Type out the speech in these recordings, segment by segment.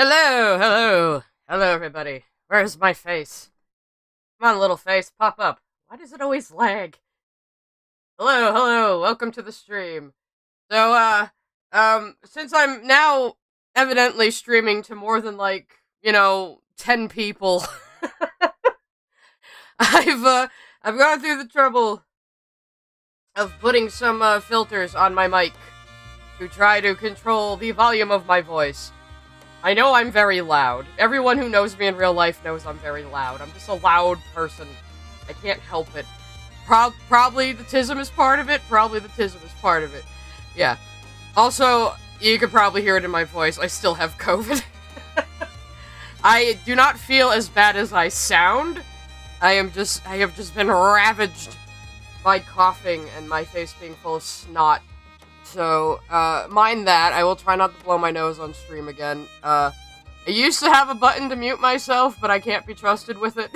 Hello, everybody. Where's my face? Come on, little face, pop up. Why does it always lag? Hello, welcome to the stream. So, since I'm now evidently streaming to more than, 10 people, I've gone through the trouble of putting some, filters on my mic to try to control the volume of my voice. I know I'm very loud. Everyone who knows me in real life knows I'm very loud. I'm just a loud person. I can't help it. Probably the tism is part of it. Yeah. Also, you could probably hear it in my voice. I still have COVID. I do not feel as bad as I sound. I have just been ravaged by coughing and my face being full of snot. So, mind that. I will try not to blow my nose on stream again. I used to have a button to mute myself, but I can't be trusted with it.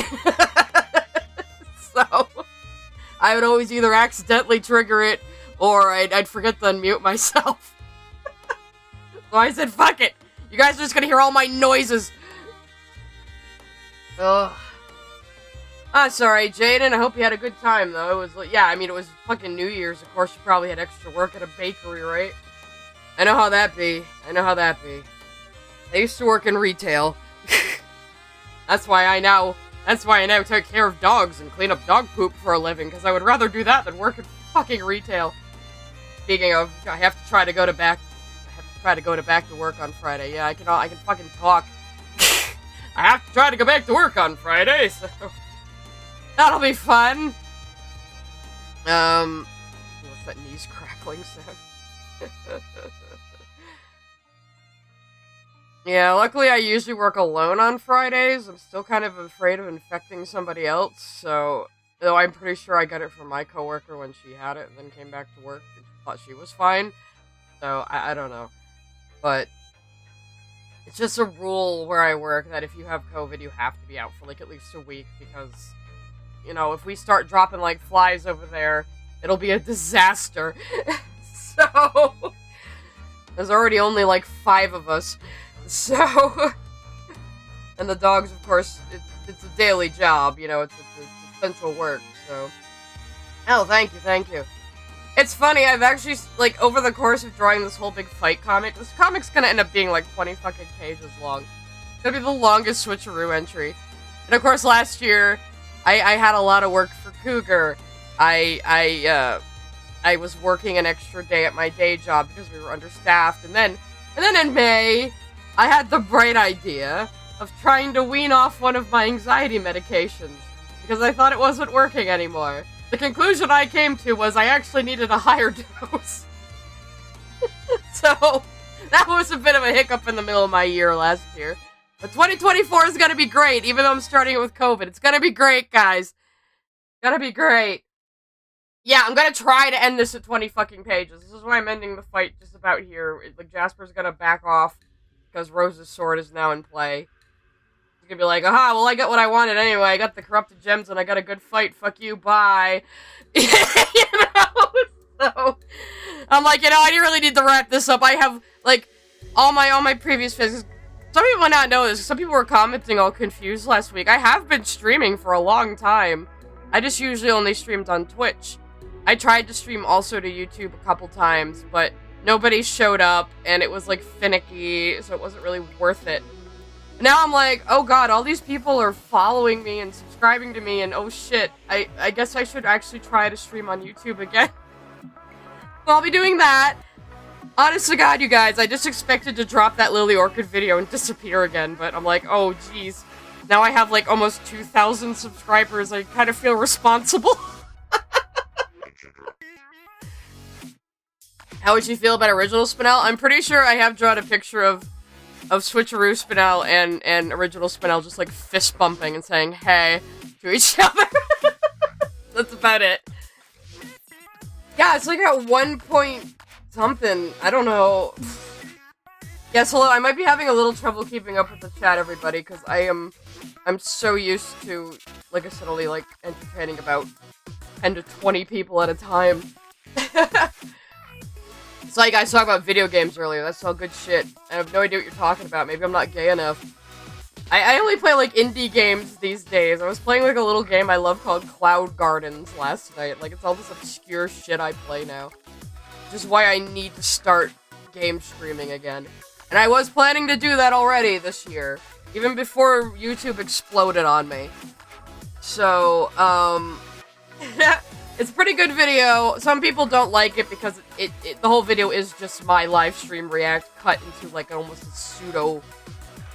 So, I would always either accidentally trigger it, or I'd forget to unmute myself. So I said, fuck it! You guys are just gonna hear all my noises! Ugh. Sorry, Jaden. I hope you had a good time, though. It was fucking New Year's. Of course, you probably had extra work at a bakery, right? I know how that be. I used to work in retail. That's why I now take care of dogs and clean up dog poop for a living, because I would rather do that than work in fucking retail. Speaking of, I have to try to go back to work on Friday. Yeah, I can fucking talk. I have to try to go back to work on Friday, so... That'll be fun! What's that knees crackling sound? Yeah, luckily I usually work alone on Fridays. I'm still kind of afraid of infecting somebody else, so... Though I'm pretty sure I got it from my coworker when she had it and then came back to work and thought she was fine. So, I don't know. But... It's just a rule where I work that if you have COVID, you have to be out for, at least a week, because... You know, if we start dropping like flies over there, it'll be a disaster. So, there's already only 5 of us. So, and the dogs, of course, it's a daily job, you know, it's essential work, so. Oh, thank you. It's funny, I've actually, over the course of drawing this whole big fight comic, this comic's gonna end up being 20 fucking pages long. It's gonna be the longest Switcheroo entry. And of course, last year, I had a lot of work for Cougar. I was working an extra day at my day job because we were understaffed, and then in May, I had the bright idea of trying to wean off one of my anxiety medications, because I thought it wasn't working anymore. The conclusion I came to was I actually needed a higher dose. So, that was a bit of a hiccup in the middle of my year last year. But 2024 is gonna be great, even though I'm starting it with COVID. It's gonna be great, guys. Gonna be great. Yeah, I'm gonna try to end this at 20 fucking pages. This is why I'm ending the fight just about here. Jasper's gonna back off, because Rose's sword is now in play. He's gonna be like, aha, well I got what I wanted anyway. I got the corrupted gems and I got a good fight. Fuck you, bye. You know? So, I'm like, I really need to wrap this up. I have, all my previous physics. Some people might not know this. Some people were commenting all confused last week. I have been streaming for a long time. I just usually only streamed on Twitch. I tried to stream also to YouTube a couple times, but nobody showed up, and it was, finicky, so it wasn't really worth it. And now I'm like, oh god, all these people are following me and subscribing to me, and oh shit, I guess I should actually try to stream on YouTube again. So I'll be doing that. Honest to God, you guys, I just expected to drop that Lily Orchid video and disappear again, but I'm like, oh, jeez. Now I have, almost 2,000 subscribers, I kind of feel responsible. How would you feel about Original Spinel? I'm pretty sure I have drawn a picture of Switcheroo Spinel and Original Spinel just, fist bumping and saying, hey, to each other. That's about it. Yeah, it's at 1 point... something. I don't know. Yes, hello. I might be having a little trouble keeping up with the chat, everybody, because I'm so used to, like I said, only, entertaining about 10 to 20 people at a time. saw you guys talk about video games earlier. That's all good shit. I have no idea what you're talking about. Maybe I'm not gay enough. I only play, like, indie games these days. I was playing, like, a little game I love called Cloud Gardens last night. Like, it's all this obscure shit I play now. Which is why I need to start game streaming again. And I was planning to do that already this year. Even before YouTube exploded on me. So, it's a pretty good video. Some people don't like it because the whole video is just my live stream react cut into, like, almost a pseudo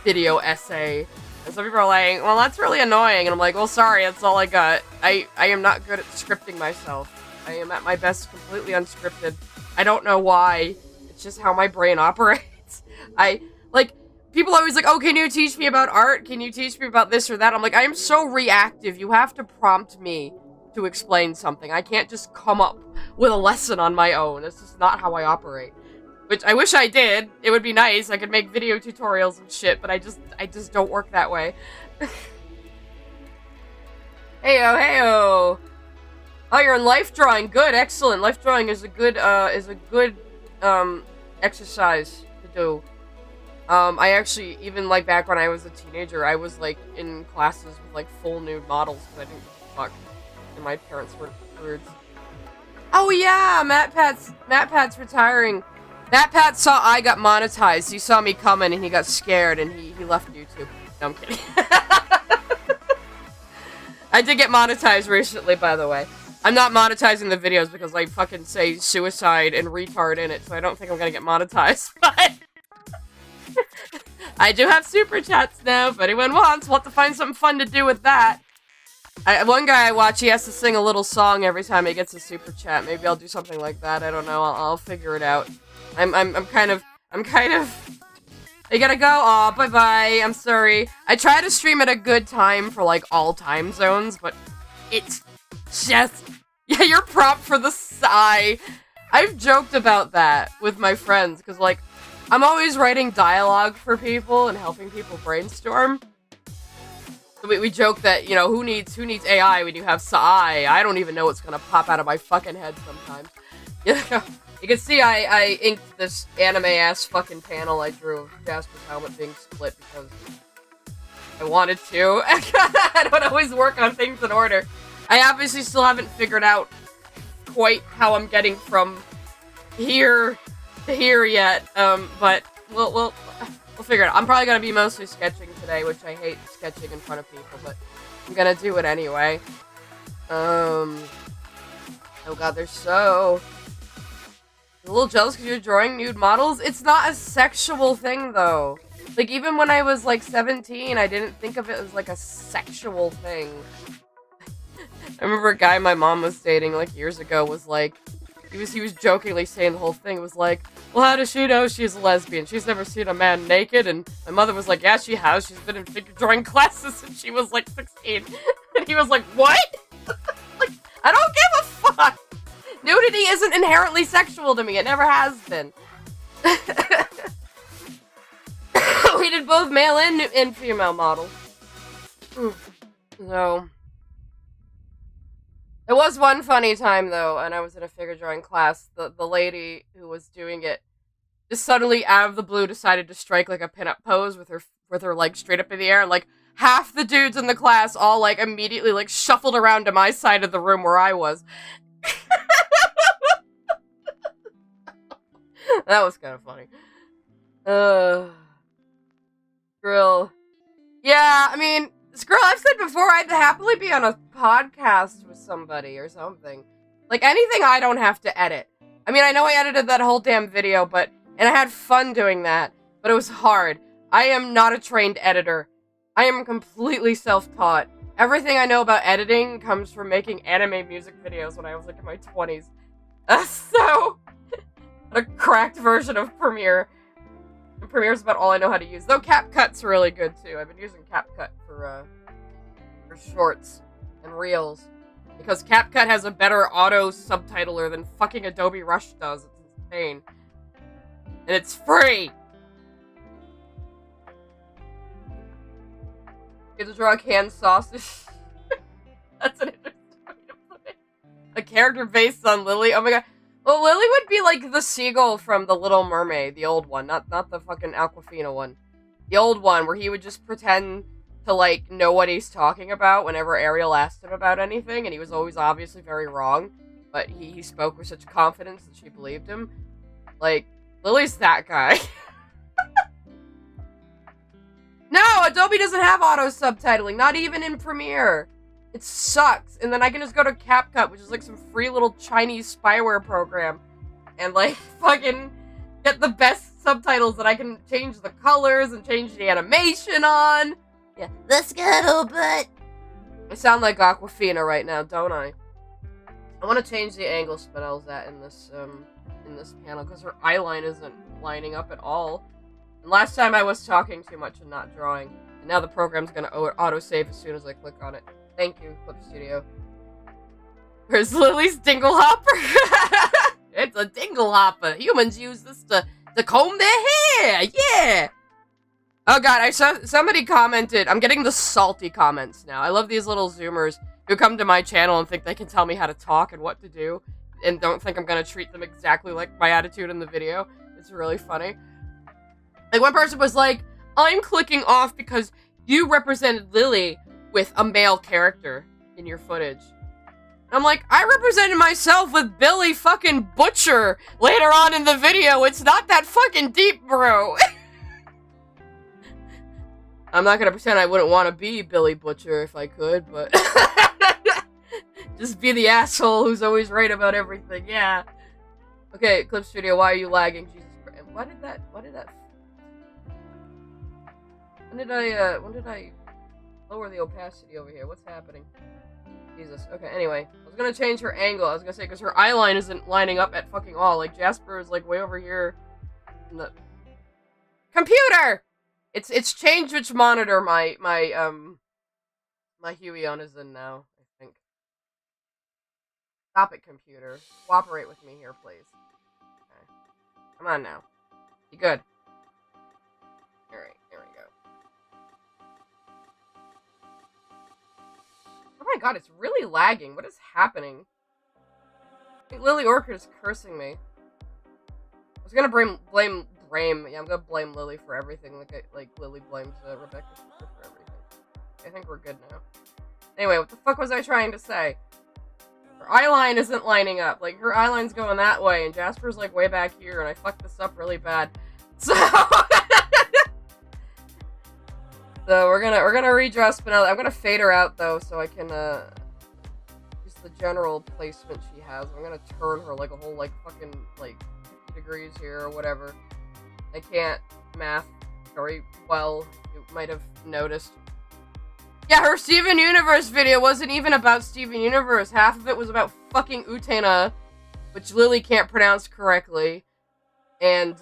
video essay. And some people are like, well, that's really annoying. And I'm like, well, sorry, that's all I got. I am not good at scripting myself. I am at my best completely unscripted. I don't know why. It's just how my brain operates. People always like, oh, can you teach me about art? Can you teach me about this or that? I'm like, I am so reactive. You have to prompt me to explain something. I can't just come up with a lesson on my own. It's just not how I operate. Which I wish I did. It would be nice. I could make video tutorials and shit, but I just don't work that way. Heyo, heyo. Oh, you're in life drawing. Good, excellent. Life drawing is a good exercise to do. I actually, even, like, back when I was a teenager, I was, like, in classes with, like, full nude models, because I didn't give a fuck. And my parents were weird. Oh, yeah! Matt Pat's retiring. Matt Pat saw I got monetized. He saw me coming and he got scared and he left YouTube. No, I'm kidding. I did get monetized recently, by the way. I'm not monetizing the videos because I fucking say suicide and retard in it, so I don't think I'm gonna get monetized, but... I do have super chats now. If anyone wants, we'll have to find something fun to do with that. One guy I watch, he has to sing a little song every time he gets a super chat. Maybe I'll do something like that. I don't know. I'll figure it out. I'm kind of... I gotta go. Aw, bye-bye. I'm sorry. I try to stream at a good time for, like, all time zones, but it's just... Yeah, you're prompt for the sigh. I've joked about that with my friends, because, like, I'm always writing dialogue for people and helping people brainstorm. So we joke that, you know, who needs AI when you have Sai? I don't even know what's gonna pop out of my fucking head sometimes. You know? You can see I inked this anime-ass fucking panel I drew of Jasper's helmet being split because I wanted to. I don't always work on things in order. I obviously still haven't figured out quite how I'm getting from here to here yet, but we'll figure it out. I'm probably gonna be mostly sketching today, which I hate sketching in front of people, but I'm gonna do it anyway. Oh god, they're so... I'm a little jealous because you're drawing nude models. It's not a sexual thing, though. Like, even when I was, like, 17, I didn't think of it as, like, a sexual thing. I remember a guy my mom was dating, like, years ago was, like... He was jokingly saying the whole thing. It was like, well, how does she know she's a lesbian? She's never seen a man naked. And my mother was like, yeah, she has. She's been in figure drawing classes since she was, like, 16. And he was like, what? Like, I don't give a fuck! Nudity isn't inherently sexual to me. It never has been. We did both male and female models. So... There was one funny time, though, and I was in a figure drawing class. The lady who was doing it just suddenly, out of the blue, decided to strike, like, a pinup pose with her, like, straight up in the air. And, like, half the dudes in the class all, like, immediately, like, shuffled around to my side of the room where I was. That was kind of funny. Skrill. Yeah, I mean... Skrill, I've said before, I'd happily be on a podcast with somebody or something. Like, anything I don't have to edit. I mean, I know I edited that whole damn video, and I had fun doing that, but it was hard. I am not a trained editor. I am completely self-taught. Everything I know about editing comes from making anime music videos when I was, like, in my 20s. So, a cracked version of Premiere. And Premiere's about all I know how to use. Though CapCut's really good, too. I've been using CapCut for shorts and reels. Because CapCut has a better auto-subtitler than fucking Adobe Rush does. It's insane. And it's free! You have to draw a canned sausage. That's an interesting way to put it. A character based on Lily. Oh my god. Well, Lily would be like the seagull from The Little Mermaid, the old one, not the fucking Aquafina one. The old one, where he would just pretend to, like, know what he's talking about whenever Ariel asked him about anything, and he was always obviously very wrong, but he spoke with such confidence that she believed him. Like, Lily's that guy. No, Adobe doesn't have auto-subtitling, not even in Premiere. It sucks. And then I can just go to CapCut, which is like some free little Chinese spyware program, and like fucking get the best subtitles that I can change the colors and change the animation on. Yeah, the scuttlebutt. I sound like Aquafina right now, don't I? I want to change the angle Spinel's at in this panel because her eyeline isn't lining up at all. And last time I was talking too much and not drawing, and now the program's gonna autosave as soon as I click on it. Thank you, Clip Studio. Where's Lily's dinglehopper? It's a dinglehopper. Humans use this to comb their hair. Yeah. Oh god, I saw somebody commented. I'm getting the salty comments now. I love these little Zoomers who come to my channel and think they can tell me how to talk and what to do, and don't think I'm gonna treat them exactly like my attitude in the video. It's really funny. Like, one person was like, I'm clicking off because you represented Lily with a male character in your footage. I'm like, I represented myself with Billy fucking Butcher later on in the video. It's not that fucking deep, bro. I'm not gonna pretend I wouldn't want to be Billy Butcher if I could, but just be the asshole who's always right about everything. Yeah. Okay, Clip Studio, why are you lagging? Jesus Christ. When did I lower the opacity over here? What's happening? Jesus. Okay, anyway. I was gonna change her angle. I was gonna say, because her eyeline isn't lining up at fucking all. Like, Jasper is, like, way over here. In the... Computer! It's changed which monitor my Huion is in now, I think. Stop it, computer. Cooperate with me here, please. Okay. Come on now. Be good. Alright, there we go. Oh my god, it's really lagging. What is happening? I think Lily Orchid is cursing me. I was gonna blame yeah, I'm gonna blame Lily for everything, like Lily blames Rebecca for everything. I think we're good now. Anyway, what the fuck was I trying to say? Her eyeline isn't lining up. Like, her eyeline's going that way, and Jasper's, like, way back here, and I fucked this up really bad. So... So we're gonna redress Spinella. I'm gonna fade her out though, so I can use the general placement she has. I'm gonna turn her like a whole like fucking like 50 degrees here or whatever. I can't math very well. You might have noticed. Yeah, her Steven Universe video wasn't even about Steven Universe. Half of it was about fucking Utena, which Lily can't pronounce correctly, and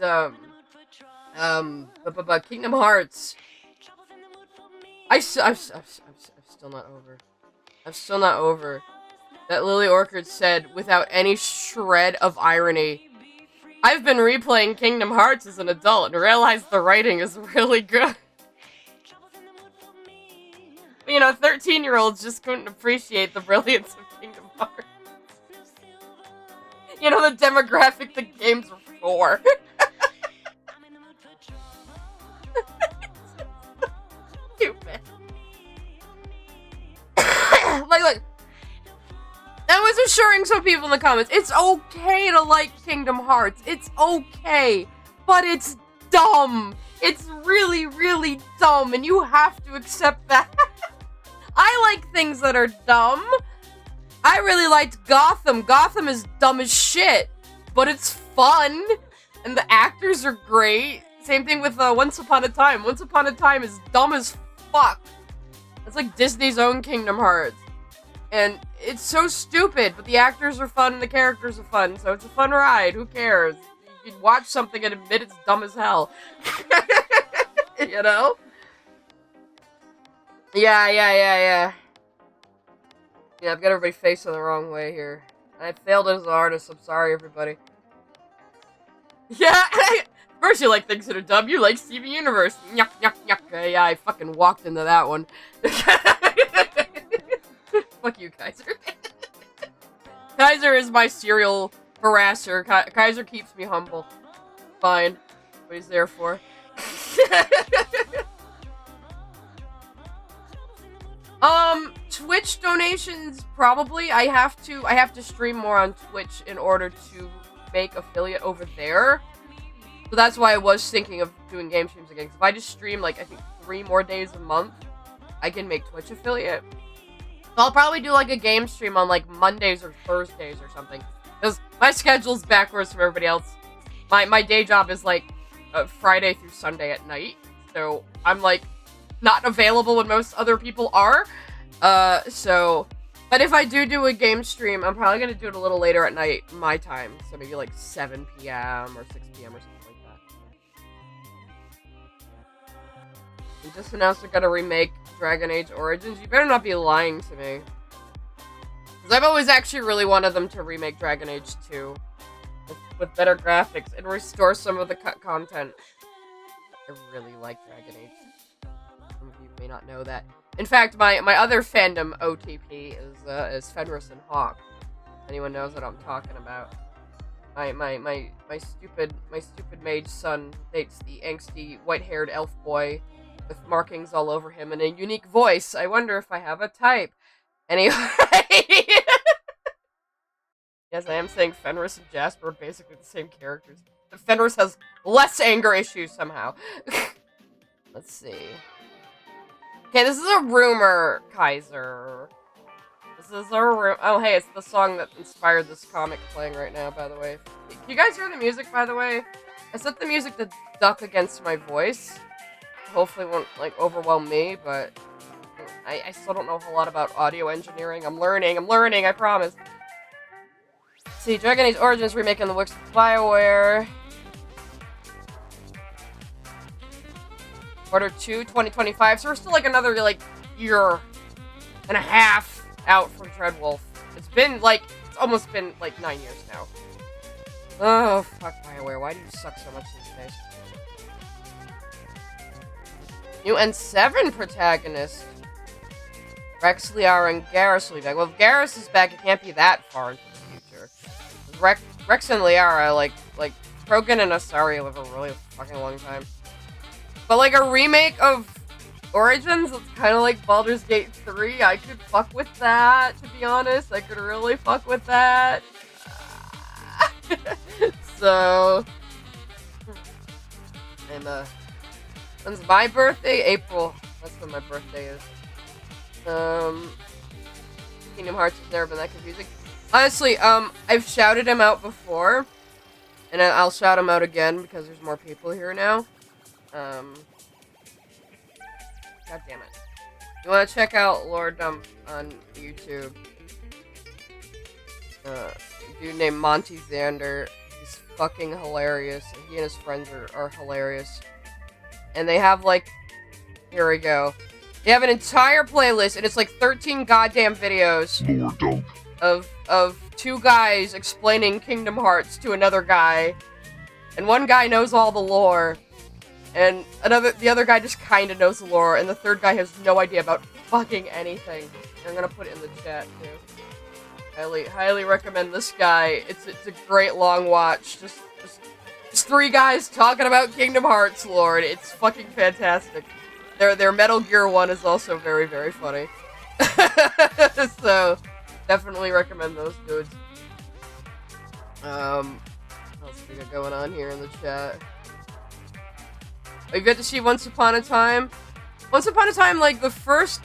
Kingdom Hearts. I'm still not over. I'm still not over that Lily Orchid said without any shred of irony, I've been replaying Kingdom Hearts as an adult and realized the writing is really good. You know, 13-year-olds just couldn't appreciate the brilliance of Kingdom Hearts. You know, the demographic the games are for. Stupid. like, I was assuring some people in the comments, it's okay to like Kingdom Hearts. It's okay. But it's dumb. It's really, really dumb, and you have to accept that. I like things that are dumb. I really liked Gotham. Gotham is dumb as shit, but it's fun, and the actors are great. Same thing with Once Upon a Time. Once Upon a Time is dumb as fuck. It's like Disney's own Kingdom Hearts. And it's so stupid, but the actors are fun and the characters are fun, so it's a fun ride. Who cares? You can watch something and admit it's dumb as hell. You know? Yeah. Yeah, I've got everybody facing the wrong way here. I failed as an artist, I'm sorry, everybody. Yeah, of course you like things that are dumb. You like Steven Universe. Yuck, yuck, yuck. Yeah, I fucking walked into that one. Fuck you, Kaiser. Kaiser is my serial harasser. Kaiser keeps me humble. Fine. What he's there for. Twitch donations, probably. I have to stream more on Twitch in order to make affiliate over there. So that's why I was thinking of doing game streams again. If I just stream, like, I think 3 more days a month, I can make Twitch affiliate. So I'll probably do, like, a game stream on, like, Mondays or Thursdays or something. Because my schedule's backwards from everybody else. My day job is, like, Friday through Sunday at night. So I'm, like, not available when most other people are. But if I do a game stream, I'm probably gonna do it a little later at night, my time. So maybe like 7 p.m. or 6 p.m. or something like that. We just announced they're gonna remake Dragon Age Origins. You better not be lying to me. Because I've always actually really wanted them to remake Dragon Age 2. With better graphics and restore some of the cut content. I really like Dragon Age. Some of you may not know that. In fact, my other fandom OTP is Fenris and Hawk. Anyone knows what I'm talking about? My stupid mage son dates the angsty white-haired elf boy with markings all over him and a unique voice. I wonder if I have a type. Anyway. Yes, I am saying Fenris and Jasper are basically the same characters. But Fenris has less anger issues somehow. Let's see. Okay, this is a rumor, Kaiser. This is a rumor. Oh, hey, it's the song that inspired this comic playing right now, by the way. Can you guys hear the music, by the way? I set the music to duck against my voice. Hopefully it won't, like, overwhelm me, but I still don't know a whole lot about audio engineering. I'm learning, I promise. Let's see, Dragon Age Origins remake in the works of BioWare. Quarter 2, 2025, so we're still, like, another, like, year and a half out from Dreadwolf. It's been, like, it's almost been, like, 9 years now. Oh, fuck BioWare, why do you suck so much these days? New N7 protagonist. Rex, Liara, and Garrus will be back. Well, if Garrus is back, it can't be that far into the future. Rex and Liara, like, Krogan and Asari live a really fucking long time. But, like, a remake of Origins, it's kind of like Baldur's Gate 3. I could fuck with that, to be honest. I could really fuck with that. So, and, when's my birthday? April. That's when my birthday is. Kingdom Hearts has never been that confusing. Honestly, I've shouted him out before, and I'll shout him out again because there's more people here now. God damn it. You want to check out Lord Dump on YouTube? A dude named Monty Xander. He's fucking hilarious. He and his friends are hilarious. And they have, like, here we go. They have an entire playlist, and it's like 13 goddamn videos of 2 guys explaining Kingdom Hearts to another guy. And one guy knows all the lore. And the other guy just kind of knows the lore, and the third guy has no idea about fucking anything. I'm gonna put it in the chat, too. Highly recommend this guy. It's a great long watch. Just 3 guys talking about Kingdom Hearts lore. It's fucking fantastic. Their Metal Gear one is also very, very funny. So, definitely recommend those dudes. What else we got going on here in the chat? You get to see Once Upon a Time. Once Upon a Time, like, the first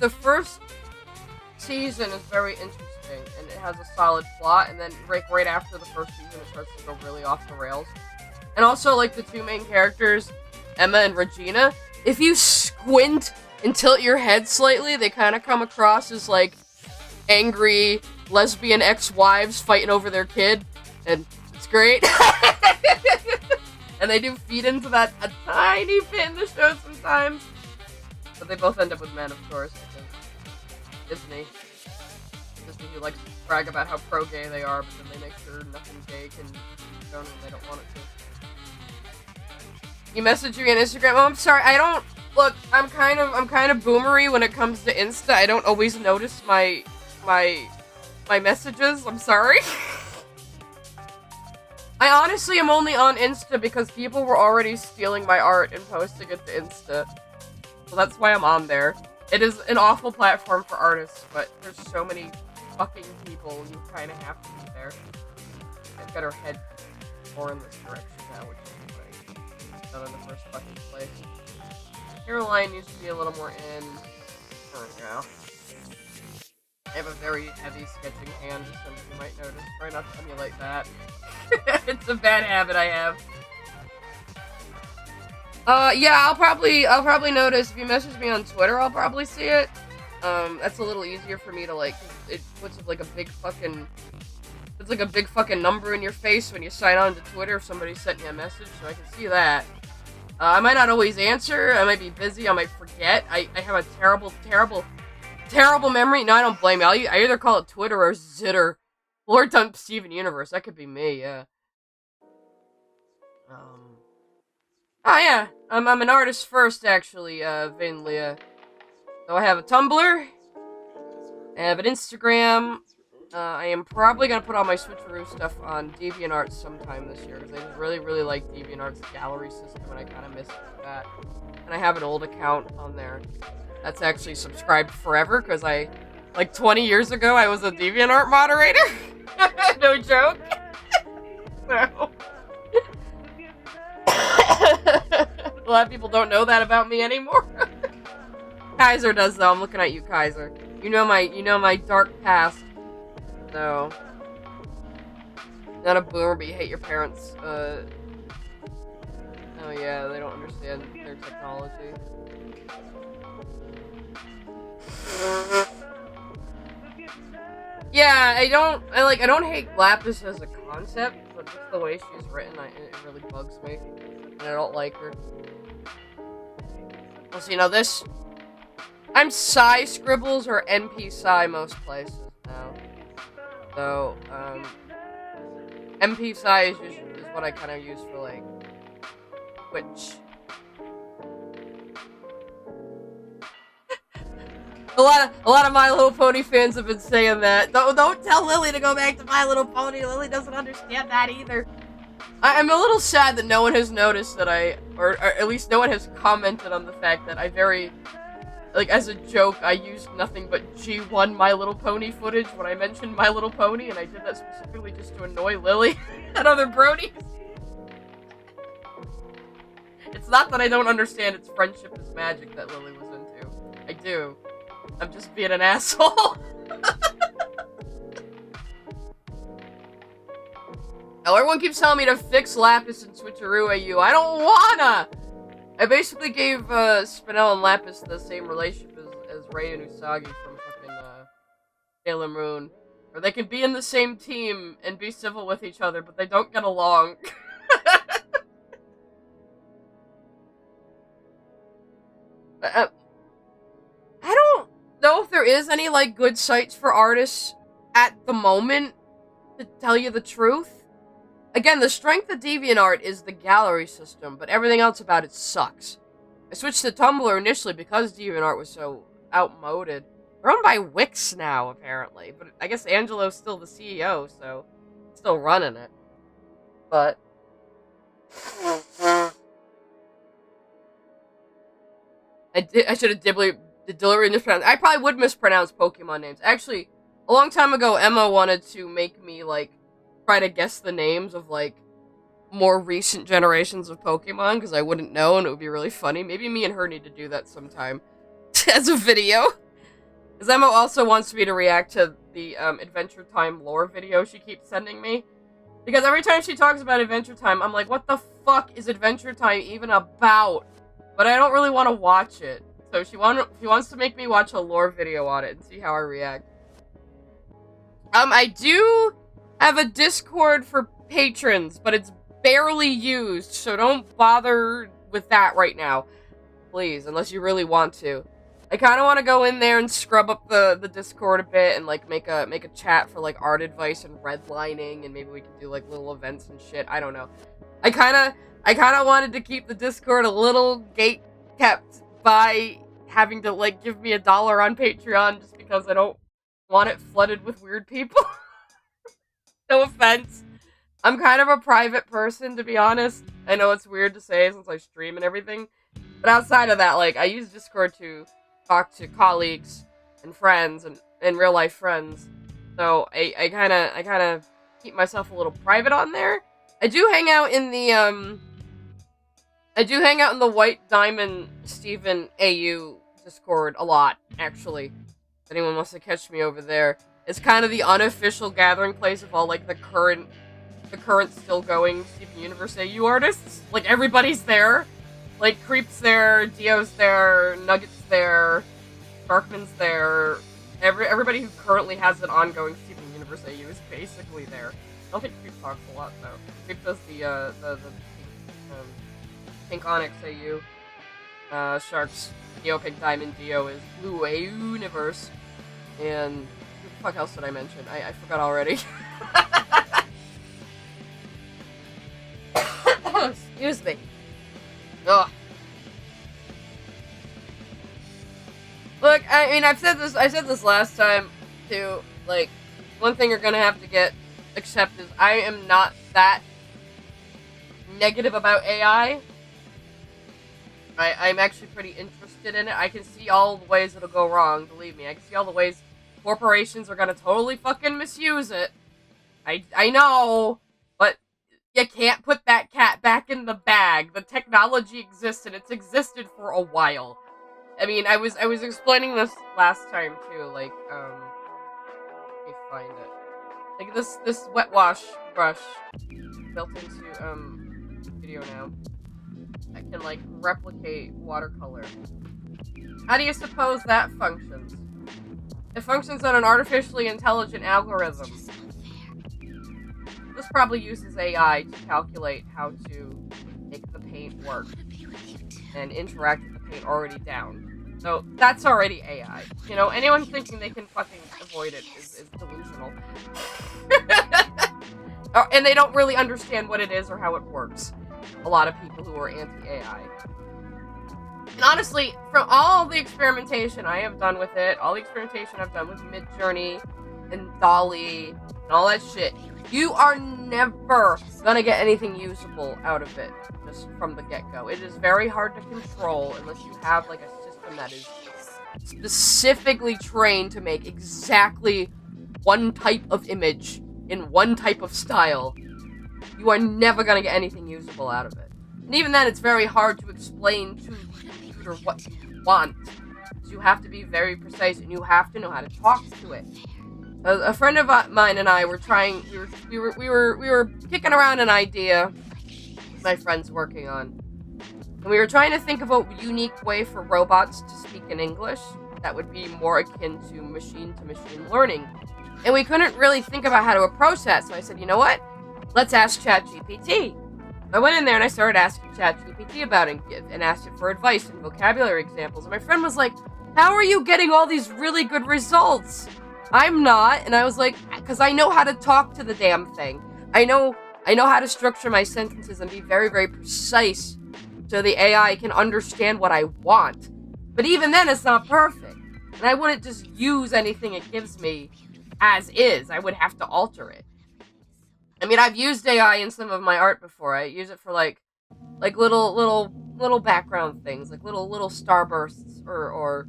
season is very interesting, and it has a solid plot, and then right after the first season, it starts to go really off the rails. And also, like, the 2 main characters, Emma and Regina, if you squint and tilt your head slightly, they kind of come across as, like, angry lesbian ex-wives fighting over their kid, and it's great. And they do feed into that a tiny bit in the show sometimes. But they both end up with men, of course, because Disney who likes to brag about how pro-gay they are, but then they make sure nothing gay can be shown when they don't want it to. You message me on Instagram? Oh, I'm sorry, I don't... Look, I'm kind of boomery when it comes to Insta. I don't always notice my messages. I'm sorry. I honestly am only on Insta because people were already stealing my art and posting it to Insta. So that's why I'm on there. It is an awful platform for artists, but there's so many fucking people, you kind of have to be there. I've got her head more in this direction now, which is like not in the first fucking place. Hairline needs to be a little more in. There we go. I have a very heavy sketching hand, just so you might notice. Try not to emulate that. It's a bad habit I have. Yeah, I'll probably notice if you message me on Twitter, I'll probably see it. That's a little easier for me to like, it puts like a big fucking, it's like a big fucking number in your face when you sign on to Twitter if somebody sent me a message, so I can see that. I might not always answer, I might be busy, I might forget. I have a terrible memory. No, I don't blame you. I either call it Twitter or Zitter. Lord Dump Steven Universe, that could be me, yeah. Oh yeah, I'm an artist first, actually, Vin Leah. So I have a Tumblr, I have an Instagram, I am probably gonna put all my Switcheroo stuff on DeviantArt sometime this year, because I just really like DeviantArt's gallery system, and I kind of miss that. And I have an old account on there that's actually subscribed forever, because like 20 years ago, I was a DeviantArt moderator. No joke. So. A lot of people don't know that about me anymore. Kaiser does though. I'm looking at you, Kaiser. You know my dark past. So, not a boomer, but you hate your parents. Oh yeah, they don't understand their technology. Yeah, I don't hate Lapis as a concept, but just the way she's written, it really bugs me. And I don't like her. Well, so you know this? I'm Sai Scribbles or NP Sai most places now. So, NP Sai is what I kind of use for, like, Twitch. A lot of My Little Pony fans have been saying that. Don't tell Lily to go back to My Little Pony. Lily doesn't understand that either. I'm a little sad that no one has noticed that or at least no one has commented on the fact that I like, as a joke, I used nothing but G1 My Little Pony footage when I mentioned My Little Pony, and I did that specifically just to annoy Lily and other bronies. It's not that I don't understand it's friendship is magic that Lily was into. I do. I'm just being an asshole. Now, everyone keeps telling me to fix Lapis and Switcheroo AU. I don't wanna! I basically gave Spinel and Lapis the same relationship as Rei and Usagi from fucking Sailor Moon. Where they can be in the same team and be civil with each other, but they don't get along. I don't know if there is any, like, good sites for artists at the moment, to tell you the truth. Again, the strength of DeviantArt is the gallery system, but everything else about it sucks. I switched to Tumblr initially because DeviantArt was so outmoded. They're owned by Wix now, apparently, but I guess Angelo's still the CEO, so still running it. But I should have deliberately mispronounced. I probably would mispronounce Pokemon names. Actually, a long time ago, Emma wanted to make me, like, try to guess the names of, like, more recent generations of Pokemon, because I wouldn't know, and it would be really funny. Maybe me and her need to do that sometime as a video. Because Emma also wants me to react to the Adventure Time lore video she keeps sending me. Because every time she talks about Adventure Time, I'm like, what the fuck is Adventure Time even about? But I don't really want to watch it. So she wants to make me watch a lore video on it and see how I react. I do have a Discord for patrons, but it's barely used, so don't bother with that right now. Please, unless you really want to. I kind of want to go in there and scrub up the Discord a bit and, like, make a chat for, like, art advice and redlining, and maybe we can do, like, little events and shit. I don't know. I kind of wanted to keep the Discord a little gate-kept by having to, like, give me $1 on Patreon just because I don't want it flooded with weird people. No offense. I'm kind of a private person, to be honest. I know it's weird to say since I stream and everything, but outside of that, like, I use Discord to talk to colleagues and friends and real life friends. So I kind of keep myself a little private on there. I do hang out in the White Diamond Steven AU Discord a lot, actually. If anyone wants to catch me over there. It's kind of the unofficial gathering place of all, like, the current still going Steven Universe AU artists. Like, everybody's there. Like, Creep's there, Dio's there, Nugget's there, Darkman's there. Everybody who currently has an ongoing Steven Universe AU is basically there. I don't think Creep talks a lot, though. Creep does the Pink Onyx AU. Sharks, Dio, Pink Diamond, Dio is Blue AU Universe. And who the fuck else did I mention? I forgot already. Excuse me. Ugh. Look, I mean, I said this last time, too. Like, one thing you're gonna have to accept is I am not that negative about AI. I'm actually pretty interested in it. I can see all the ways it'll go wrong, believe me. I can see all the ways corporations are gonna totally fucking misuse it. I know, but you can't put that cat back in the bag. The technology exists, and it's existed for a while. I mean, I was explaining this last time too. Like, let me find it. Like this wet wash brush built into video now. I can like replicate watercolor. How do you suppose that functions? It functions on an artificially intelligent algorithm. This probably uses AI to calculate how to make the paint work and interact with the paint already down. So that's already AI. You know, anyone thinking they can fucking avoid it is delusional. And they don't really understand what it is or how it works. A lot of people who are anti-AI. And honestly, from all the experimentation I have done with it, all the experimentation I've done with Midjourney and Dolly and all that shit, you are never gonna get anything usable out of it just from the get-go. It is very hard to control unless you have like a system that is specifically trained to make exactly one type of image in one type of style. You are never gonna get anything usable out of it. And even then, it's very hard to explain to the computer what you want. So you have to be very precise, and you have to know how to talk to it. A friend of mine and I were trying. We were kicking around an idea my friend's working on, and we were trying to think of a unique way for robots to speak in English that would be more akin to machine learning. And we couldn't really think about how to approach that. So I said, you know what? Let's ask ChatGPT. I went in there and I started asking ChatGPT about it and asked it for advice and vocabulary examples. And my friend was like, how are you getting all these really good results? I'm not. And I was like, because I know how to talk to the damn thing. I know how to structure my sentences and be very, very precise so the AI can understand what I want. But even then, it's not perfect. And I wouldn't just use anything it gives me as is. I would have to alter it. I mean, I've used AI in some of my art before. I use it for like little background things, like little starbursts or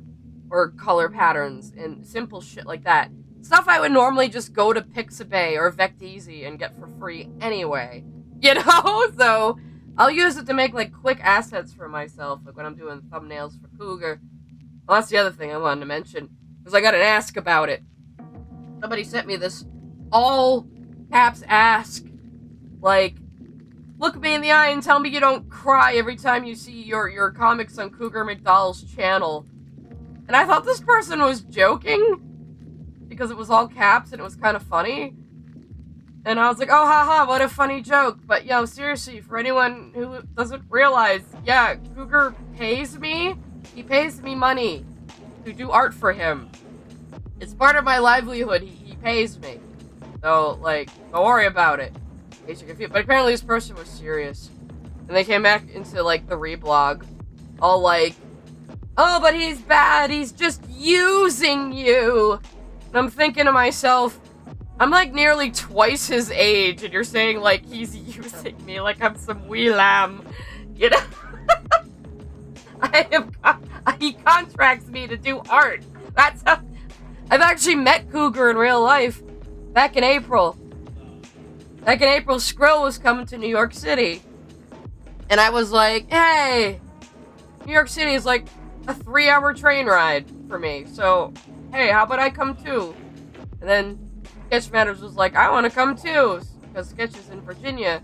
color patterns and simple shit like that. Stuff I would normally just go to Pixabay or Vecteezy and get for free anyway. You know? So I'll use it to make like quick assets for myself, like when I'm doing thumbnails for Cougar. Well, that's the other thing I wanted to mention, because I got an ask about it. Somebody sent me this all caps ask, like, look me in the eye and tell me you don't cry every time you see your comics on Cougar McDowell's channel. And I thought this person was joking, because it was all caps and it was kind of funny. And I was like, oh, haha, what a funny joke. But, yo, seriously, for anyone who doesn't realize, yeah, Cougar pays me. He pays me money to do art for him. It's part of my livelihood. He pays me. So, like, don't worry about it. In case you're confused. But apparently this person was serious. And they came back into, like, the reblog. All like, oh, but he's bad. He's just using you. And I'm thinking to myself, I'm like nearly twice his age, and you're saying like he's using me like I'm some wee lamb, you know? He contracts me to do art. That's how. I've actually met Cougar in real life back in April. Back in April, Skrill was coming to New York City, and I was like, "Hey, New York City is like a 3-hour train ride for me, so hey, how about I come too?" And then Sketch Matters was like, "I want to come too," because Sketch is in Virginia.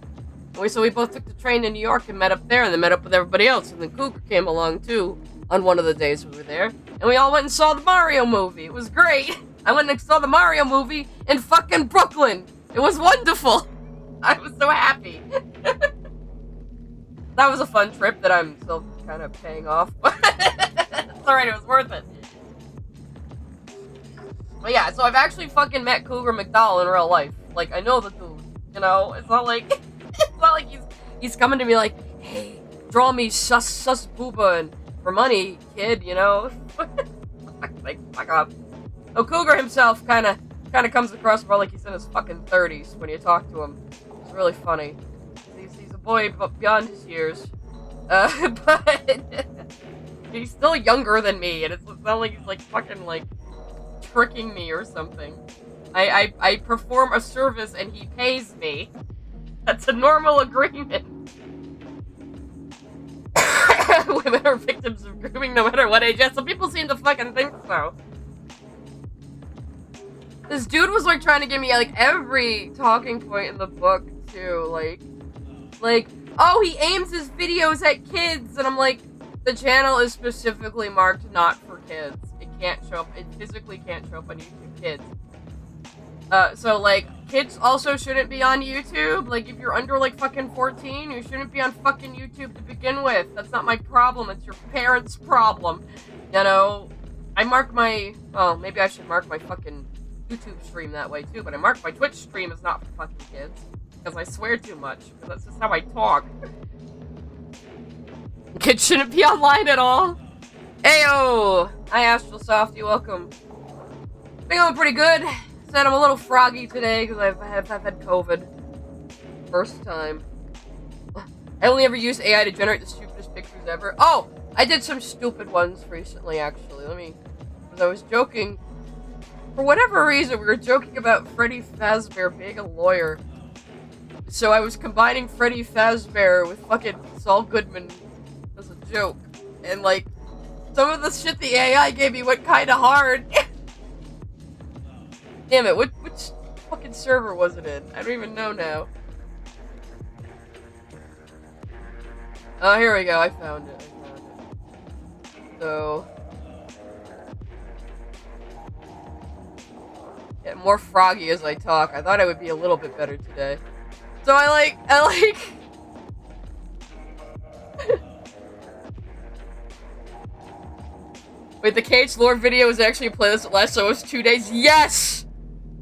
And so we both took the train to New York and met up there, and then met up with everybody else. And then Cougar came along too on one of the days we were there, and we all went and saw the Mario movie. It was great. I went and saw the Mario movie in fucking Brooklyn. It was wonderful. I was so happy. That was a fun trip that I'm still kind of paying off, but it's alright. It was worth it. But yeah, so I've actually fucking met Cougar McDowell in real life. Like, I know the dude, you know? It's not like he's coming to me like, "Hey, draw me sus booba and for money, kid," you know? Like, fuck up. Oh, Cougar himself kind of comes across more like he's in his fucking 30s when you talk to him. It's really funny. He's a boy beyond his years. But he's still younger than me, and it's not like he's like fucking like tricking me or something. I perform a service and he pays me. That's a normal agreement. Women are victims of grooming no matter what age. Yeah, some people seem to fucking think so. This dude was like trying to give me like every talking point in the book too, like, oh, he aims his videos at kids, and I'm like, the channel is specifically marked not for kids. It can't show up. It physically can't show up on YouTube Kids. So like, kids also shouldn't be on YouTube. Like, if you're under like fucking 14, you shouldn't be on fucking YouTube to begin with. That's not my problem. It's your parents' problem. You know, I mark my, well, maybe I should mark my fucking YouTube stream that way too, but I mark my Twitch stream as not for fucking kids. Because I swear too much. Because that's just how I talk. Kids shouldn't be online at all. Ayo! Hi, Astral Softy, welcome. Been going pretty good. Said I'm a little froggy today because I've had COVID. First time. I only ever use AI to generate the stupidest pictures ever. Oh! I did some stupid ones recently, actually. Because I was joking. For whatever reason, we were joking about Freddy Fazbear being a lawyer. So I was combining Freddy Fazbear with fucking Saul Goodman as a joke. And like, some of the shit the AI gave me went kinda hard. Damn it, which fucking server was it in? I don't even know now. Oh, here we go, I found it. So... get more froggy as I talk. I thought I would be a little bit better today. So I like... Wait, the Cage Lore video is actually a playlist that lasts almost 2 days? Yes!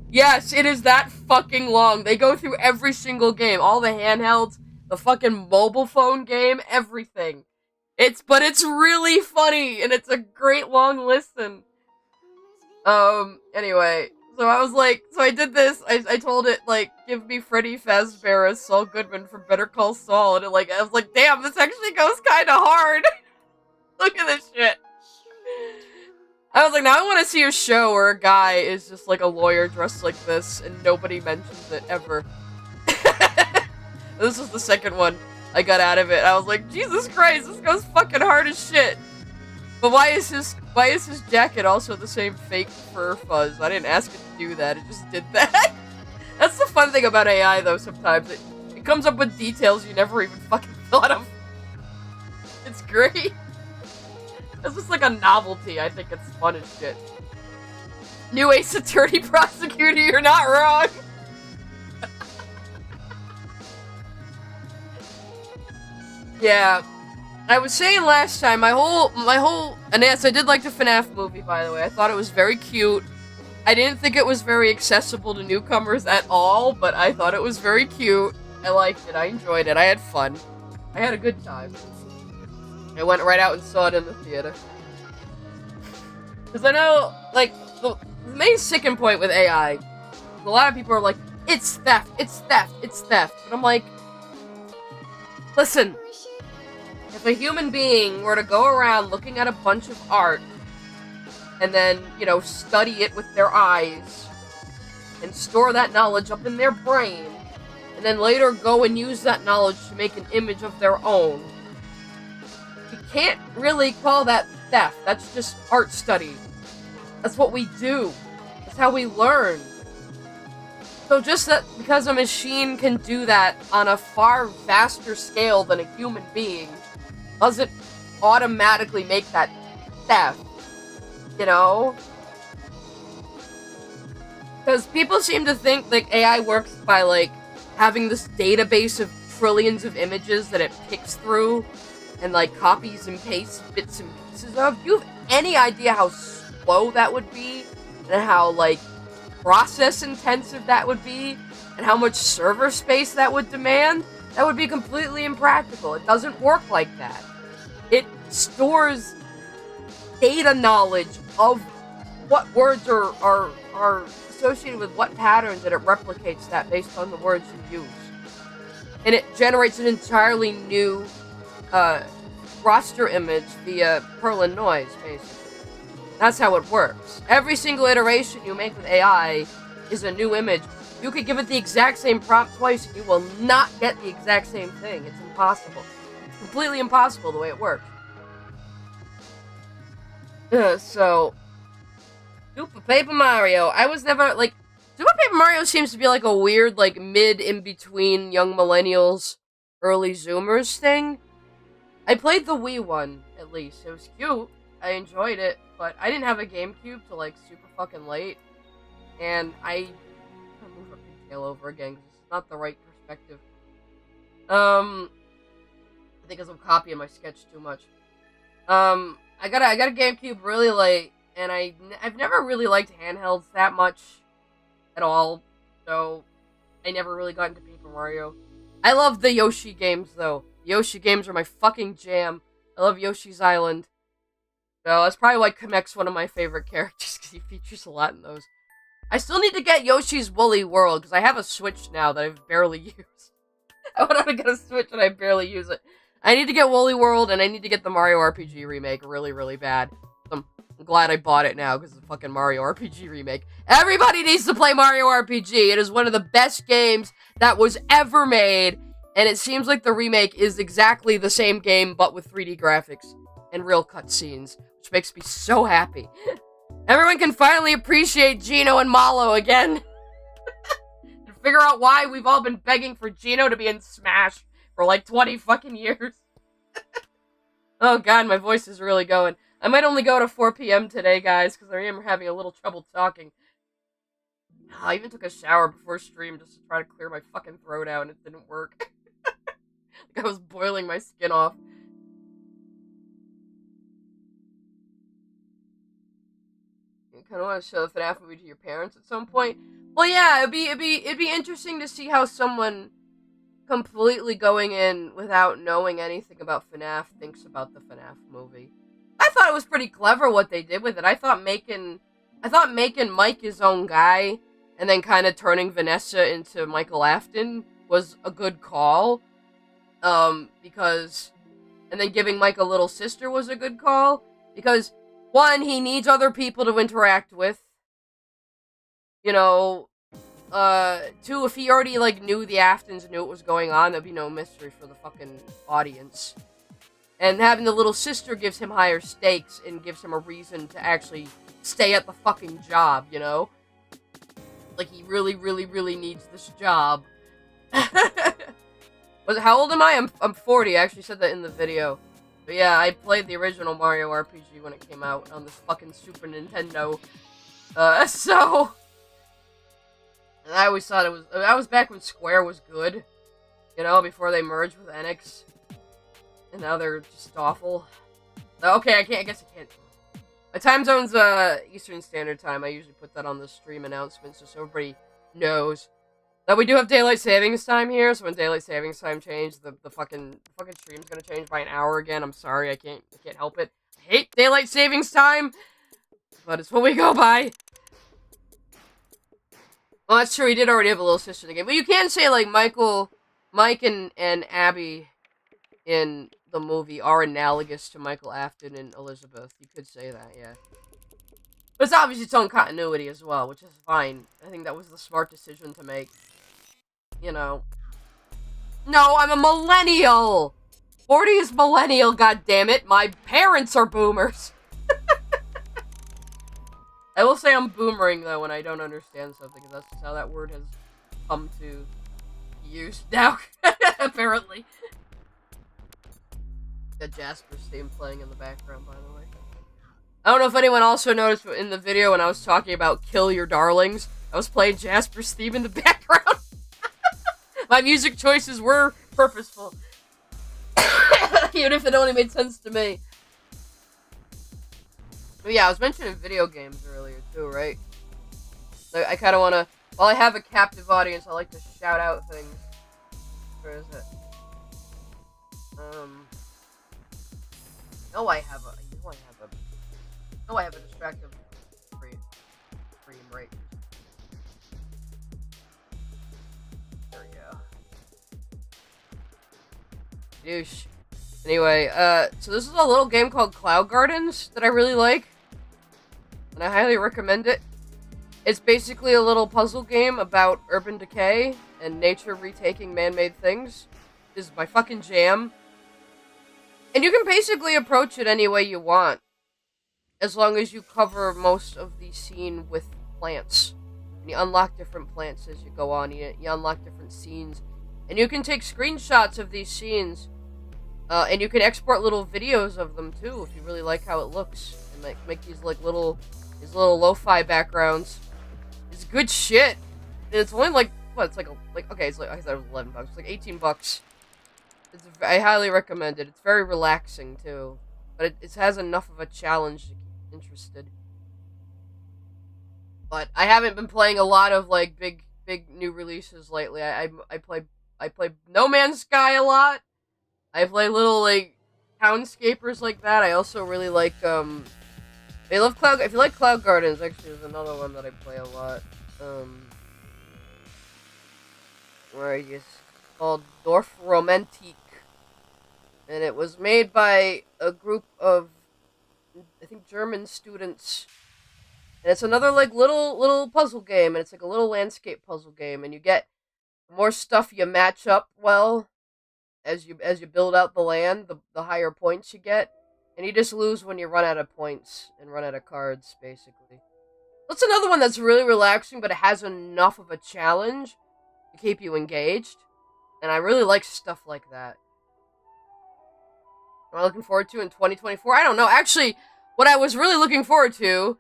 Yes, it is that fucking long. They go through every single game. All the handhelds, the fucking mobile phone game, everything. But it's really funny, and it's a great long listen. Anyway. So I was like, so I did this, I told it, like, give me Freddy Fazbear as Saul Goodman from Better Call Saul, and I was like, damn, this actually goes kinda hard. Look at this shit. I was like, now I want to see a show where a guy is just like a lawyer dressed like this, and nobody mentions it ever. This was the second one I got out of it. I was like, Jesus Christ, this goes fucking hard as shit. But why is his jacket also the same fake fur fuzz? I didn't ask it to do that, it just did that. That's the fun thing about AI though, sometimes. It comes up with details you never even fucking thought of. It's great. It's just like a novelty. I think it's fun as shit. New Ace Attorney Prosecutor, you're not wrong. Yeah. I was saying last time, my whole, and yes, I did like the FNAF movie, by the way. I thought it was very cute. I didn't think it was very accessible to newcomers at all, but I thought it was very cute. I liked it. I enjoyed it. I had fun. I had a good time. I went right out and saw it in the theater. Because I know, like, the main sticking point with AI a lot of people are like, it's theft, it's theft, it's theft. But I'm like, listen, if a human being were to go around looking at a bunch of art and then, you know, study it with their eyes and store that knowledge up in their brain and then later go and use that knowledge to make an image of their own, you can't really call that theft. That's just art study. That's what we do. That's how we learn. So just that because a machine can do that on a far vaster scale than a human being doesn't automatically make that theft, you know? Because people seem to think, like, AI works by, like, having this database of trillions of images that it picks through and, like, copies and pastes bits and pieces of. Do you have any idea how slow that would be? And how, like, process intensive that would be? And how much server space that would demand? That would be completely impractical. It doesn't work like that. It stores data knowledge of what words are associated with what patterns, and it replicates that based on the words you use. And it generates an entirely new roster image via Perlin noise, basically. That's how it works. Every single iteration you make with AI is a new image. You could give it the exact same prompt twice and you will not get the exact same thing. It's impossible. It's completely impossible the way it works. So, Super Paper Mario. I was never, like, Super Paper Mario seems to be like a weird, like, mid-in-between young millennials, early Zoomers thing. I played the Wii one, at least. It was cute. I enjoyed it, but I didn't have a GameCube till, like, super fucking late. And I'm gonna move her pigtail over again, because it's not the right perspective. I think I'm copying my sketch too much. I got a GameCube really late, and I've never really liked handhelds that much at all, so I never really got into Paper Mario. I love the Yoshi games, though. Yoshi games are my fucking jam. I love Yoshi's Island. So that's probably why Kamek's one of my favorite characters, because he features a lot in those. I still need to get Yoshi's Woolly World, because I have a Switch now that I've barely used. I went out to get a Switch and I barely use it. I need to get Woolly World, and I need to get the Mario RPG remake really, really bad. I'm glad I bought it now, because it's a fucking Mario RPG remake. Everybody needs to play Mario RPG! It is one of the best games that was ever made, and it seems like the remake is exactly the same game, but with 3D graphics and real cutscenes, which makes me so happy. Everyone can finally appreciate Gino and Malo again. And figure out why we've all been begging for Gino to be in Smash for like 20 fucking years. Oh god, my voice is really going. I might only go to 4 p.m. today, guys, because I am having a little trouble talking. I even took a shower before stream just to try to clear my fucking throat out, and it didn't work. Like I was boiling my skin off. You kind of want to show the FNAF movie to your parents at some point. Well, yeah, it'd be interesting to see how someone completely going in without knowing anything about FNAF thinks about the FNAF movie. I thought it was pretty clever what they did with it. I thought making Mike his own guy and then kind of turning Vanessa into Michael Afton was a good call. Because and then giving Mike a little sister was a good call because one, he needs other people to interact with. You know, two, if he already, like, knew the Aftons and knew what was going on, there'd be no mystery for the fucking audience. And having the little sister gives him higher stakes and gives him a reason to actually stay at the fucking job, you know? Like, he really, really, really needs this job. How old am I? I'm 40, I actually said that in the video. But yeah, I played the original Mario RPG when it came out on this fucking Super Nintendo. So... And I always thought that was back when Square was good. You know, before they merged with Enix. And now they're just awful. Okay, I guess I can't. My time zone's, Eastern Standard Time. I usually put that on the stream announcements just so everybody knows. That we do have Daylight Savings Time here, so when Daylight Savings Time changes, the fucking stream's gonna change by an hour again. I'm sorry, I can't help it. I hate Daylight Savings Time! But it's what we go by. Well, that's true. He did already have a little sister in the game, but you can say like Mike and Abby in the movie are analogous to Michael Afton and Elizabeth. You could say that, yeah. But it's obviously its own continuity as well, which is fine. I think that was the smart decision to make. You know. No, I'm a millennial! 40 is millennial, goddammit. My parents are boomers. I will say I'm boomering, though, when I don't understand something, because that's just how that word has come to be used now, apparently. Got Jasper's theme playing in the background, by the way. I don't know if anyone also noticed in the video when I was talking about Kill Your Darlings, I was playing Jasper's theme in the background. My music choices were purposeful. Even if it only made sense to me. But yeah, I was mentioning video games earlier too, right? So I kind of want to, while I have a captive audience, I like to shout out things. Where is it? I have a distractive frame rate. There we go. Douche. Anyway, so this is a little game called Cloud Gardens that I really like. And I highly recommend it. It's basically a little puzzle game about urban decay and nature retaking man-made things. This is my fucking jam. And you can basically approach it any way you want. As long as you cover most of the scene with plants. And you unlock different plants as you go on. You unlock different scenes. And you can take screenshots of these scenes. And you can export little videos of them too, if you really like how it looks. And make these like little lo-fi backgrounds. It's good shit. And it's only like, what, it's like okay, it's like, I thought it was $11. It's like $18. I highly recommend it. It's very relaxing too. But it has enough of a challenge to keep you interested. But I haven't been playing a lot of like big new releases lately. I play No Man's Sky a lot. I play little like townscapers like that. I also really like I love Cloud. If you like Cloud Gardens, actually, there's another one that I play a lot. Where it's called Dorf Romantik, and it was made by a group of, I think, German students. And it's another like little puzzle game, and it's like a little landscape puzzle game, and you get more stuff you match up well as you build out the land, the higher points you get. And you just lose when you run out of points and run out of cards, basically. That's another one that's really relaxing, but it has enough of a challenge to keep you engaged. And I really like stuff like that. Am I looking forward to in 2024? I don't know. Actually, what I was really looking forward to,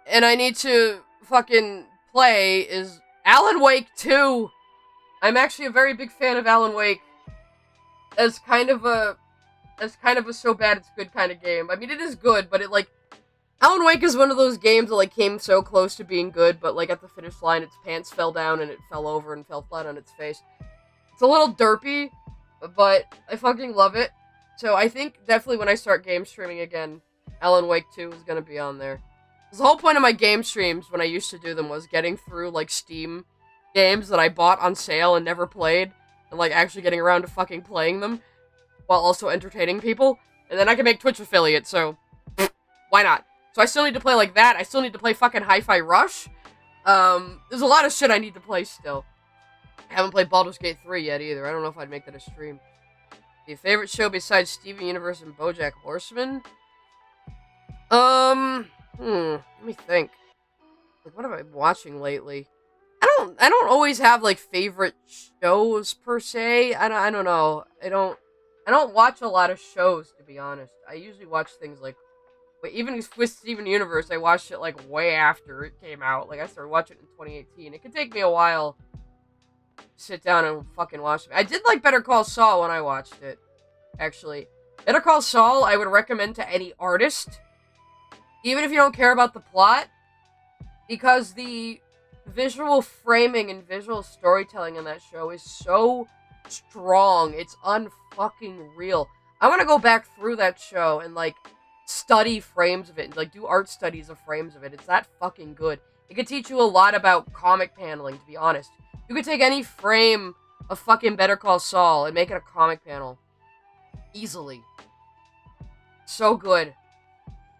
and I need to fucking play, is Alan Wake 2. I'm actually a very big fan of Alan Wake. As kind of a so bad it's good kind of game. I mean, it is good, but it, like, Alan Wake is one of those games that, like, came so close to being good, but, like, at the finish line, its pants fell down and it fell over and fell flat on its face. It's a little derpy, but I fucking love it. So I think definitely when I start game streaming again, Alan Wake 2 is gonna be on there. The whole point of my game streams, when I used to do them, was getting through, like, Steam games that I bought on sale and never played, and, like, actually getting around to fucking playing them, while also entertaining people, and then I can make Twitch affiliate, so why not? So I still need to play like that. I still need to play fucking Hi-Fi Rush. There's a lot of shit I need to play still. I haven't played Baldur's Gate 3 yet either. I don't know if I'd make that a stream. Your favorite show besides Steven Universe and BoJack Horseman? Let me think. Like, what have I been watching lately? I don't always have, like, favorite shows, per se. I don't know. I don't watch a lot of shows, to be honest. I usually watch things like, even with Steven Universe, I watched it like way after it came out. Like, I started watching it in 2018. It could take me a while to sit down and fucking watch it. I did like Better Call Saul when I watched it, actually. Better Call Saul, I would recommend to any artist, even if you don't care about the plot, because the visual framing and visual storytelling in that show is so strong. It's unfucking real. I want to go back through that show and, like, study frames of it and, like, do art studies of frames of it. It's that fucking good. It could teach you a lot about comic paneling, to be honest. You could take any frame of fucking Better Call Saul and make it a comic panel. Easily. So good.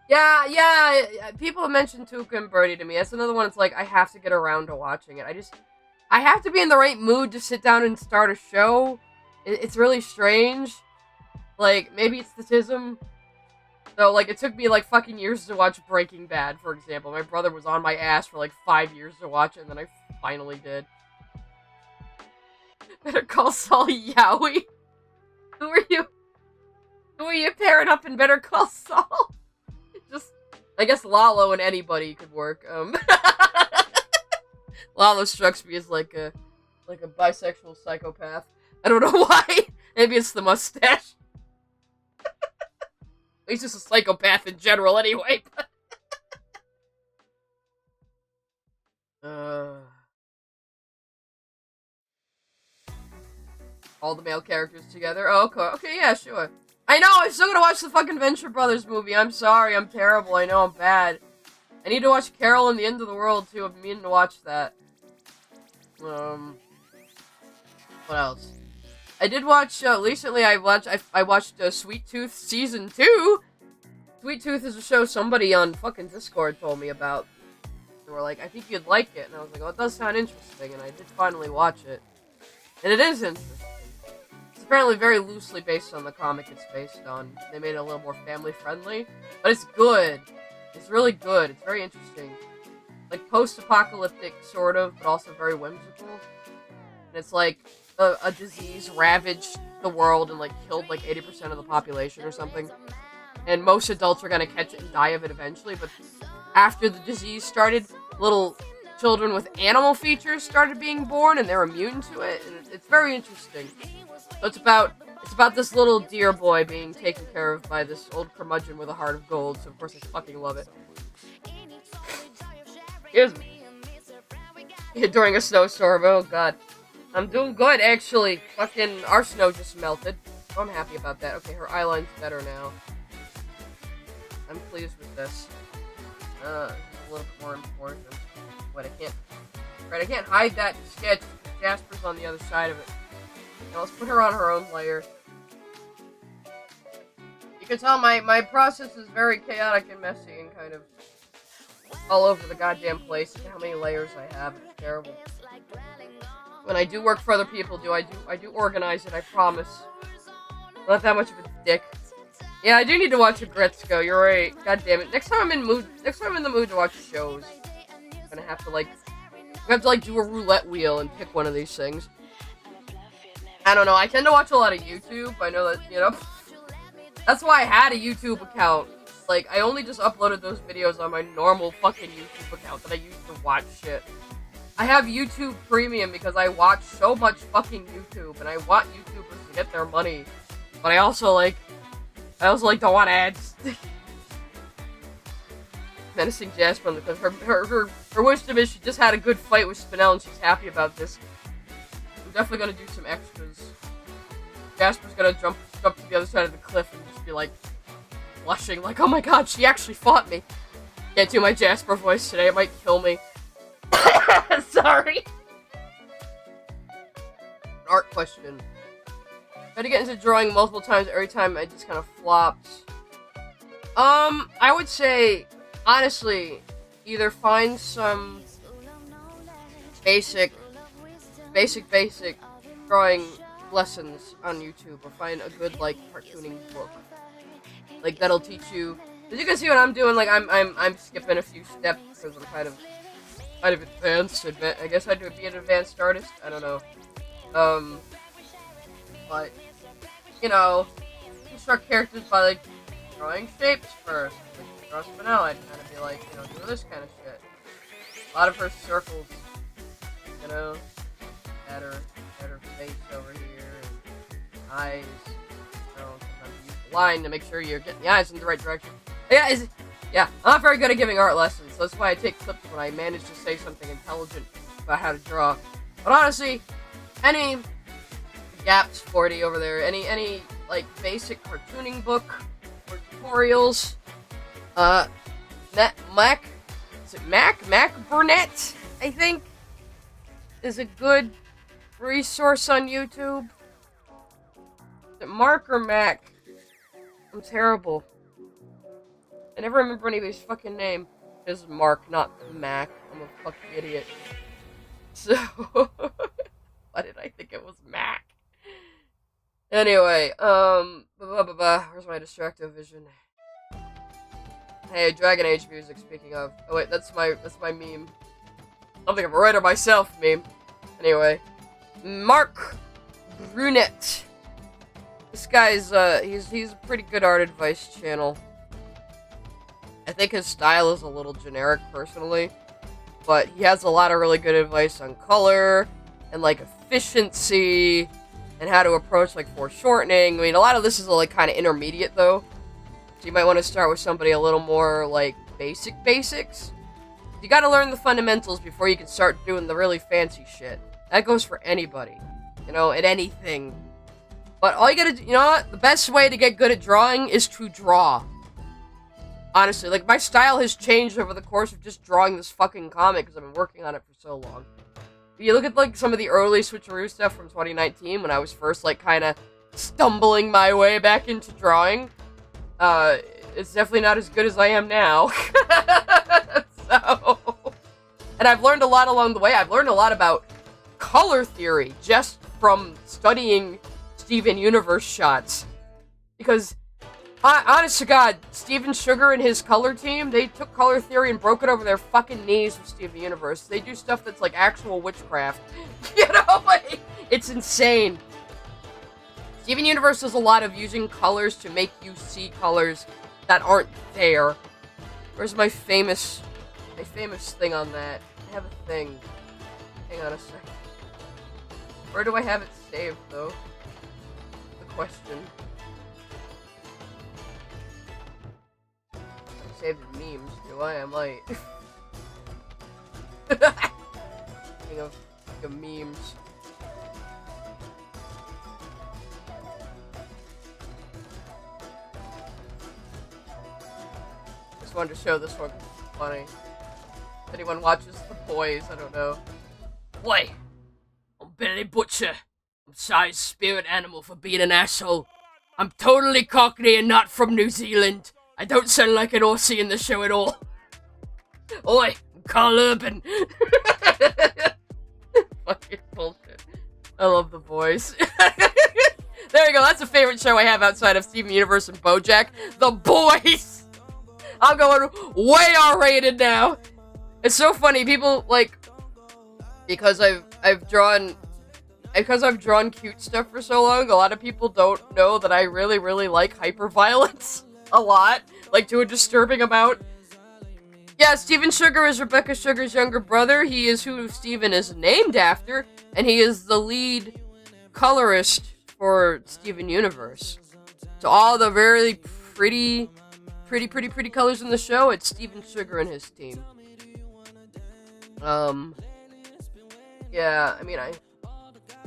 Yeah, people have mentioned Tuca and Birdie to me. That's another one, it's like, I have to get around to watching it. I have to be in the right mood to sit down and start a show. It's really strange. Like, maybe it's the tism. So, like, it took me, like, fucking years to watch Breaking Bad, for example. My brother was on my ass for, like, 5 years to watch it, and then I finally did. Better Call Saul Yowie. Who are you? Who are you pairing up in Better Call Saul? Just, I guess Lalo and anybody could work. Lalo strikes me as like a bisexual psychopath. I don't know why. Maybe it's the mustache. He's just a psychopath in general, anyway. All the male characters together. Oh, okay, yeah, sure. I know, I'm still gonna watch the fucking Venture Brothers movie. I'm sorry, I'm terrible. I know I'm bad. I need to watch Carol and the End of the World, too. I've been meaning to watch that. What else? I did watch, recently I watched Sweet Tooth Season 2. Sweet Tooth is a show somebody on fucking Discord told me about. They were like, I think you'd like it. And I was like, oh, it does sound interesting. And I did finally watch it. And it is interesting. It's apparently very loosely based on the comic it's based on. They made it a little more family-friendly. But it's good. It's really good. It's very interesting. Like, post-apocalyptic, sort of, but also very whimsical. And it's like, a disease ravaged the world and, like, killed, like, 80% of the population or something. And most adults are gonna catch it and die of it eventually, but after the disease started, little children with animal features started being born, and they're immune to it, and it's very interesting. So it's about this little deer boy being taken care of by this old curmudgeon with a heart of gold, so of course I fucking love it. Excuse me. During a snowstorm, oh god. I'm doing good, actually. Fucking, our snow just melted. So I'm happy about that. Okay, her eyeline's better now. I'm pleased with this. It's a little bit more important. But I can't hide that sketch. Jasper's on the other side of it. Now let's put her on her own layer. You can tell my process is very chaotic and messy and kind of all over the goddamn place. Look at how many layers I have. It's terrible. When I do work for other people, I do organize it, I promise. I'm not that much of a dick. Yeah, I do need to watch Agretzko, you're right. God damn it. Next time I'm in the mood to watch shows, I'm gonna have to, like, do a roulette wheel and pick one of these things. I don't know, I tend to watch a lot of YouTube. I know that, you know, that's why I had a YouTube account. Like, I only just uploaded those videos on my normal fucking YouTube account that I used to watch shit. I have YouTube Premium because I watch so much fucking YouTube, and I want YouTubers to get their money. But I also don't want ads. Menacing Jasper, because her wisdom is she just had a good fight with Spinel, and she's happy about this. I'm definitely gonna do some extras. Jasper's gonna jump to the other side of the cliff and just be like, blushing, like, oh my god, she actually fought me. Can't do my Jasper voice today, it might kill me. Sorry. Art question. Tried to get into drawing multiple times. Every time I just kind of flopped. I would say, honestly, either find some basic drawing lessons on YouTube, or find a good, like, cartooning book. Like, that'll teach you. As you can see what I'm doing, like, I'm skipping a few steps because I'm kind of advanced. I guess I'd be an advanced artist. I don't know. But, you know, construct characters by, like, drawing shapes first. Like, draw Spinel, I'd kind of be like, you know, do this kind of shit. A lot of her circles, you know, add her face over here, and eyes, you know, sometimes use the line to make sure you're getting the eyes in the right direction. Yeah, I'm not very good at giving art lessons, so that's why I take clips when I manage to say something intelligent about how to draw. But honestly, any Gaps 40 over there, any like basic cartooning book or tutorials, Mech what's it, Mac Burnett, I think, is a good resource on YouTube. Is it Mark or Mac? I'm terrible. I never remember anybody's fucking name. It's Mark, not Mac. I'm a fucking idiot. So, why did I think it was Mac? Anyway, where's my distractive vision? Hey, Dragon Age music, speaking of. Oh wait, that's my meme. Something of a writer myself meme. Anyway. Mark Brunette. This guy's, he's a pretty good art advice channel. I think his style is a little generic, personally. But he has a lot of really good advice on color, and, like, efficiency, and how to approach, like, foreshortening. I mean, a lot of this is, like, kind of intermediate, though. So you might want to start with somebody a little more, like, basics. You gotta learn the fundamentals before you can start doing the really fancy shit. That goes for anybody. You know, at anything. But all you gotta do, you know what? The best way to get good at drawing is to draw. Honestly, like, my style has changed over the course of just drawing this fucking comic, because I've been working on it for so long. If you look at, like, some of the early Switcheroo stuff from 2019, when I was first, like, kind of stumbling my way back into drawing, it's definitely not as good as I am now. So, and I've learned a lot along the way. I've learned a lot about color theory just from studying Steven Universe shots. Because, honest to God, Steven Sugar and his color team, they took color theory and broke it over their fucking knees with Steven Universe. They do stuff that's like actual witchcraft. You know, like, it's insane. Steven Universe does a lot of using colors to make you see colors that aren't there. Where's my famous thing on that? I have a thing. Hang on a second. Where do I have it saved, though? The question. I saved memes, do I? I might. Speaking of memes. Just wanted to show this one. It's funny. If anyone watches The Boys, I don't know. Why? I'm Billy Butcher. I'm Sai's spirit animal for being an asshole. I'm totally Cockney and not from New Zealand. I don't sound like an Aussie in the show at all. Oi, I'm Carl Urban. Fucking bullshit. I love The Boys. There you go, that's a favorite show I have outside of Steven Universe and BoJack. The Boys! I'm going way R-rated now. It's so funny, people, like, because I've drawn cute stuff for so long, a lot of people don't know that I really, really like hyperviolence a lot, like, to a disturbing amount. Yeah, Steven Sugar is Rebecca Sugar's younger brother. He is who Steven is named after, and he is the lead colorist for Steven Universe. So all the very pretty colors in the show, it's Steven Sugar and his team. Yeah, I mean,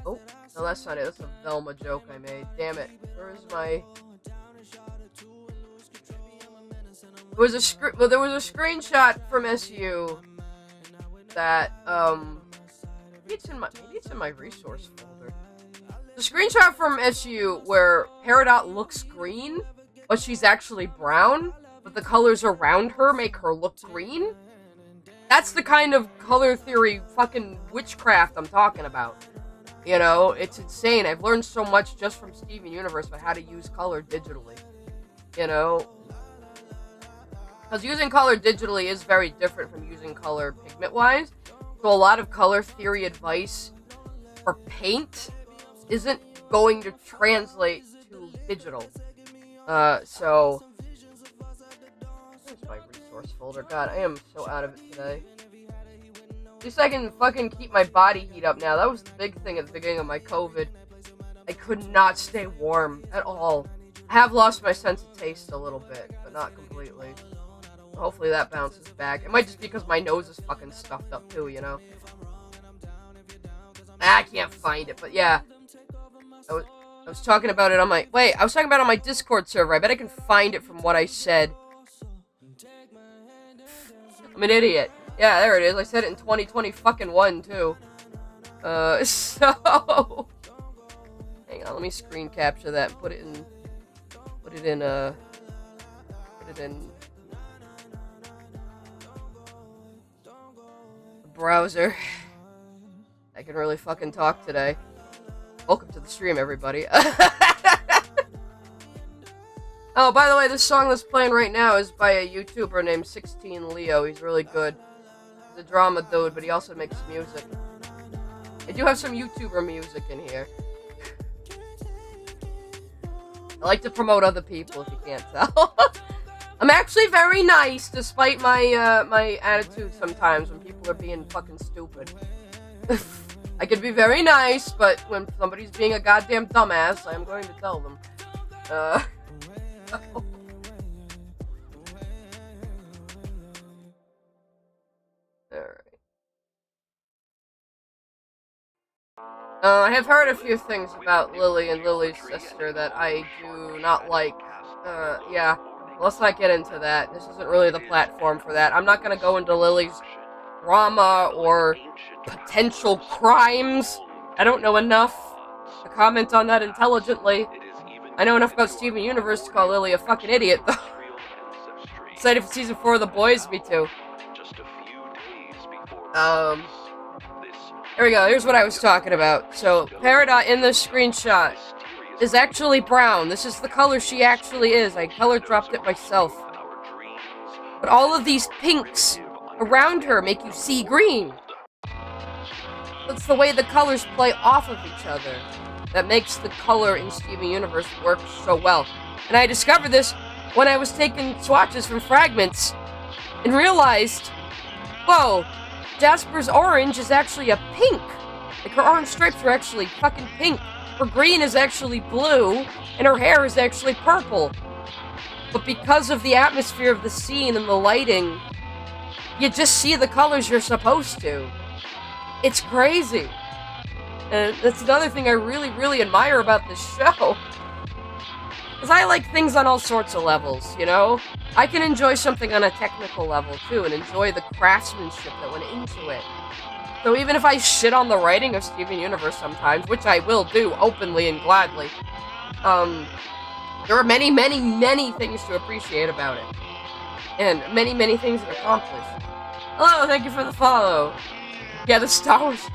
oh, no, that's not it. That's a Velma joke I made. Damn it. Where is my... There was a screenshot from SU that, maybe it's in my resource folder. The screenshot from SU where Peridot looks green, but she's actually brown, but the colors around her make her look green. That's the kind of color theory fucking witchcraft I'm talking about. You know, it's insane. I've learned so much just from Steven Universe about how to use color digitally. You know? Because using color digitally is very different from using color pigment-wise. So a lot of color theory advice for paint isn't going to translate to digital. So... Where's my resource folder? God, I am so out of it today. At least I can fucking keep my body heat up now. That was the big thing at the beginning of my COVID. I could not stay warm at all. I have lost my sense of taste a little bit, but not completely. Hopefully that bounces back. It might just be because my nose is fucking stuffed up too, you know? I can't find it, but yeah. I was talking about it on my... Wait, I was talking about it on my Discord server. I bet I can find it from what I said. I'm an idiot. Yeah, there it is. I said it in 2020 fucking 1, too. So... Hang on, let me screen capture that and put it in the browser. I can really fucking talk today. Welcome to the stream, everybody. Oh, by the way, this song that's playing right now is by a YouTuber named 16Leo. He's really good. He's a drama dude, but he also makes music. I do have some YouTuber music in here. I like to promote other people, if you can't tell. I'm actually very nice, despite my my attitude sometimes when people are being fucking stupid. I can be very nice, but when somebody's being a goddamn dumbass, I'm going to tell them. Alright. I have heard a few things about Lily and Lily's sister that I do not like. Yeah. Let's not get into that. This isn't really the platform for that. I'm not gonna go into Lily's drama or potential crimes. I don't know enough to comment on that intelligently. I know enough about Steven Universe to call Lily a fucking idiot, though. Excited for season 4 of The Boys, me too. Here we go, here's what I was talking about. So, Peridot in this screenshot is actually brown. This is the color she actually is. I color dropped it myself. But all of these pinks around her make you see green. That's the way the colors play off of each other that makes the color in Steven Universe work so well. And I discovered this when I was taking swatches from Fragments and realized, whoa, Jasper's orange is actually a pink. Like, her orange stripes are actually fucking pink. Her green is actually blue, and her hair is actually purple. But because of the atmosphere of the scene and the lighting, you just see the colors you're supposed to. It's crazy. And that's another thing I really, really admire about this show. Because I like things on all sorts of levels, you know? I can enjoy something on a technical level, too, and enjoy the craftsmanship that went into it. So even if I shit on the writing of Steven Universe sometimes, which I will do openly and gladly, there are many, many, many things to appreciate about it. And many, many things it accomplished. Hello, thank you for the follow. Yeah, the Star Wars...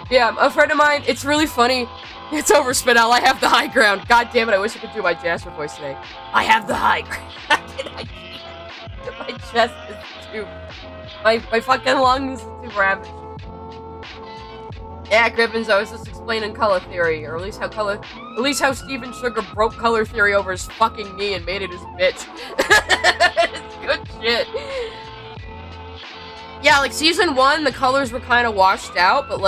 Yeah, a friend of mine, it's really funny. It's over, Spinel, I have the high ground. God damn it, I wish I could do my Jasper voice today. I have the high ground. I can't. My chest is too... My fucking lungs are too ravaged. Yeah, Gribbins, I was just explaining color theory, or at least how Steven Sugar broke color theory over his fucking knee and made it his bitch. It's good shit. Yeah, like, season 1, the colors were kind of washed out, but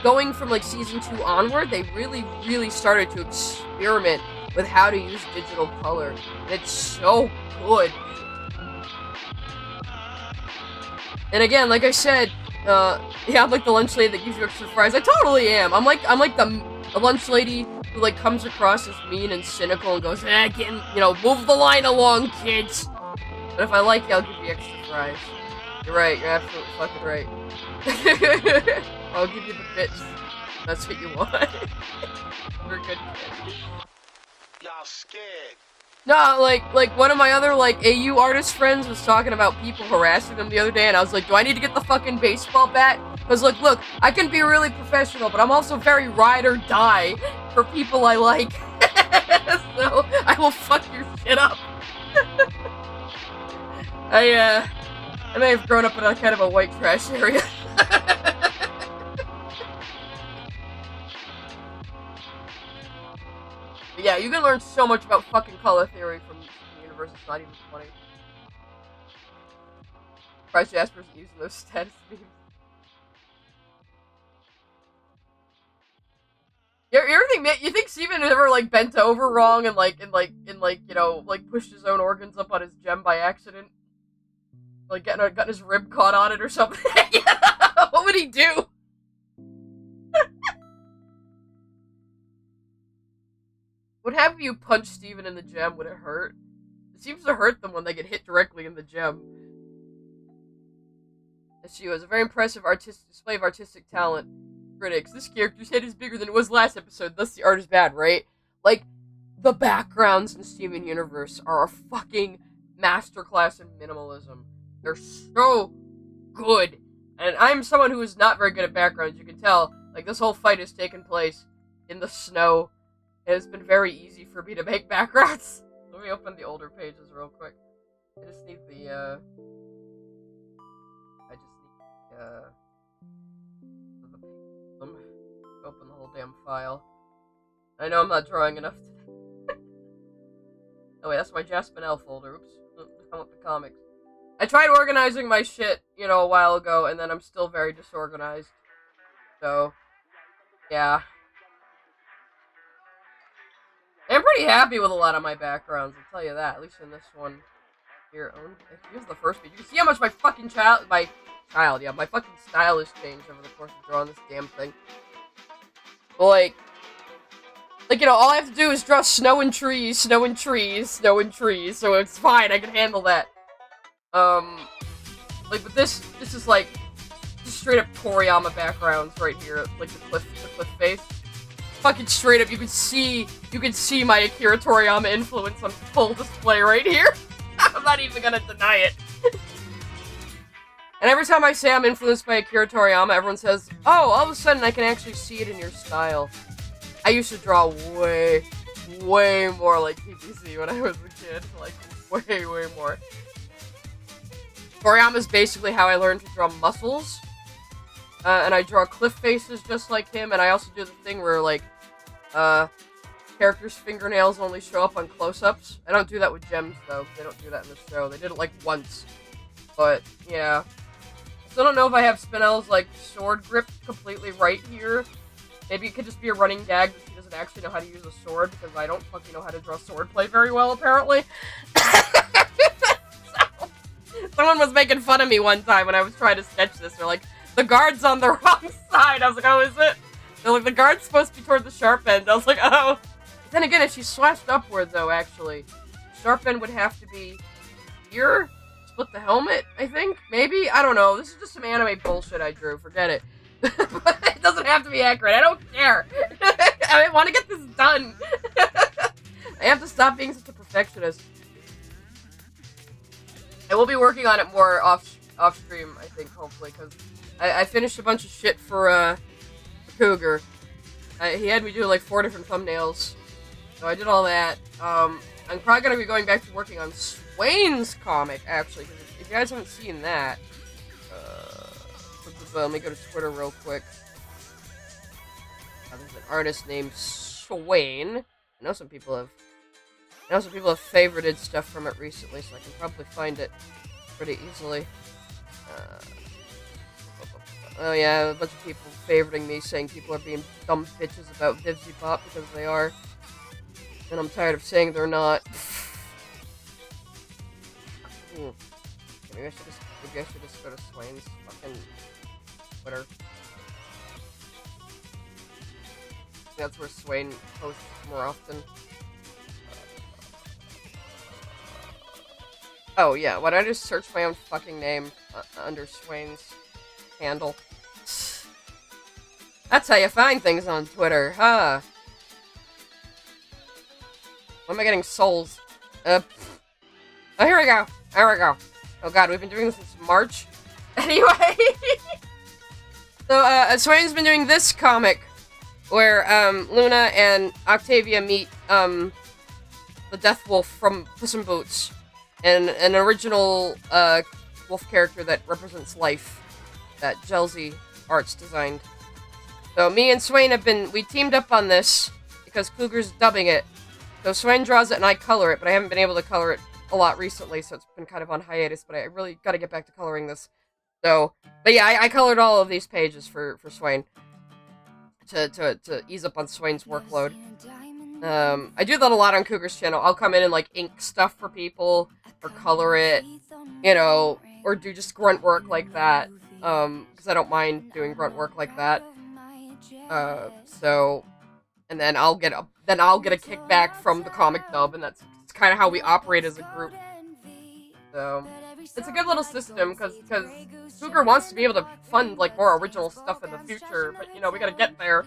going from, like, season 2 onward, they really, really started to experiment with how to use digital color. And it's so good. And again, like I said, yeah, I'm like the lunch lady that gives you extra fries. I totally am. I'm like the lunch lady who, like, comes across as mean and cynical and goes, move the line along, kids. But if I like you, I'll give you extra fries. You're right, you're absolutely fucking right. I'll give you the bits. That's what you want. You're a good kid. Y'all scared. No, like one of my other, like, AU artist friends was talking about people harassing them the other day, and I was like, do I need to get the fucking baseball bat? Because, look, I can be really professional, but I'm also very ride or die for people I like. So, I will fuck your shit up. I may have grown up in a kind of a white trash area. But yeah, you can learn so much about fucking color theory from the universe, it's not even funny. Surprised Jasper's using those status memes. You think Steven ever, like, bent over wrong and you know, like, pushed his own organs up on his gem by accident? Like, got his rib caught on it or something? Yeah, what would he do? What happened if you punched Steven in the gem? Would it hurt? seems to hurt them when they get hit directly in the gem. She was a very impressive display of artistic talent. Critics, this character's head is bigger than it was last episode, thus the art is bad, right? Like, the backgrounds in Steven Universe are a fucking masterclass in minimalism. They're so good. And I'm someone who is not very good at backgrounds, you can tell. Like, this whole fight has taken place in the snow. It has been very easy for me to make backgrounds. Let me open the older pages real quick. I just need the, open the whole damn file. I know I'm not drawing enough today. Oh wait, that's my Jaspinel folder. Oops. I want the comics. I tried organizing my shit, a while ago, and then I'm still very disorganized. So, yeah. I'm pretty happy with a lot of my backgrounds, I'll tell you that. At least in this one. Here, here's the first page. You can see how much my fucking my fucking style has changed over the course of drawing this damn thing. Like, all I have to do is draw snow and trees, snow and trees, snow and trees, so it's fine, I can handle that. But this is like, just straight up Toriyama backgrounds right here, like the cliff face. Fucking straight up, you can see my Akira Toriyama influence on full display right here. I'm not even gonna deny it. And every time I say I'm influenced by Akira Toriyama, everyone says, oh, all of a sudden I can actually see it in your style. I used to draw way more like PPC when I was a kid. Like, way more. Toriyama's basically how I learned to draw muscles. And I draw cliff faces just like him, and I also do the thing where, like, characters' fingernails only show up on close-ups. I don't do that with gems, though. They don't do that in the show. They did it, like, once. But, yeah. Still don't know if I have Spinel's, like, sword grip completely right here. Maybe it could just be a running gag that she doesn't actually know how to use a sword, because I don't fucking know how to draw swordplay very well, apparently. Someone was making fun of me one time when I was trying to sketch this. They're like, the guard's on the wrong side. I was like, oh, is it? They're like, the guard's supposed to be toward the sharp end. I was like, oh. Then again, if she slashed upward, though, actually, sharp end would have to be here. Split the helmet, I think? Maybe? I don't know. This is just some anime bullshit I drew. Forget it. But it doesn't have to be accurate. I don't care. I want to get this done. I have to stop being such a perfectionist. I will be working on it more off stream, I think, hopefully, because I finished a bunch of shit for Cougar. He had me do like 4 different thumbnails, so I did all that. I'm probably gonna be going back to working on Swain's comic, actually, because if you guys haven't seen that, let me go to Twitter real quick. There's an artist named Swain. I know some people have favorited stuff from it recently, so I can probably find it pretty easily. Oh yeah, a bunch of people favoriting me, saying people are being dumb bitches about Vivzy Pop because they are. And I'm tired of saying they're not. Maybe I should just go to Swain's fucking Twitter. That's where Swain posts more often. Oh yeah, why don't I just search my own fucking name under Swain's handle? That's how you find things on Twitter, huh? When am I getting souls? Oh, here we go. There we go. Oh god, we've been doing this since March. Anyway. So, Swain's been doing this comic where, Luna and Octavia meet, the Death Wolf from Puss in Boots. And an original, wolf character that represents life that Jelzy Arts designed. So me and Swain we teamed up on this because Cougar's dubbing it. So Swain draws it and I color it, but I haven't been able to color it a lot recently, so it's been kind of on hiatus, but I really gotta get back to coloring this. So, but yeah, I colored all of these pages for Swain to ease up on Swain's workload. I do that a lot on Cougar's channel. I'll come in and, like, ink stuff for people, or color it, or do just grunt work like that, because I don't mind doing grunt work like that. And then I'll get a kickback from the comic dub, and that's it's kind of how we operate as a group. So it's a good little system because Cougar wants to be able to fund like more original stuff in the future, but you know we gotta get there.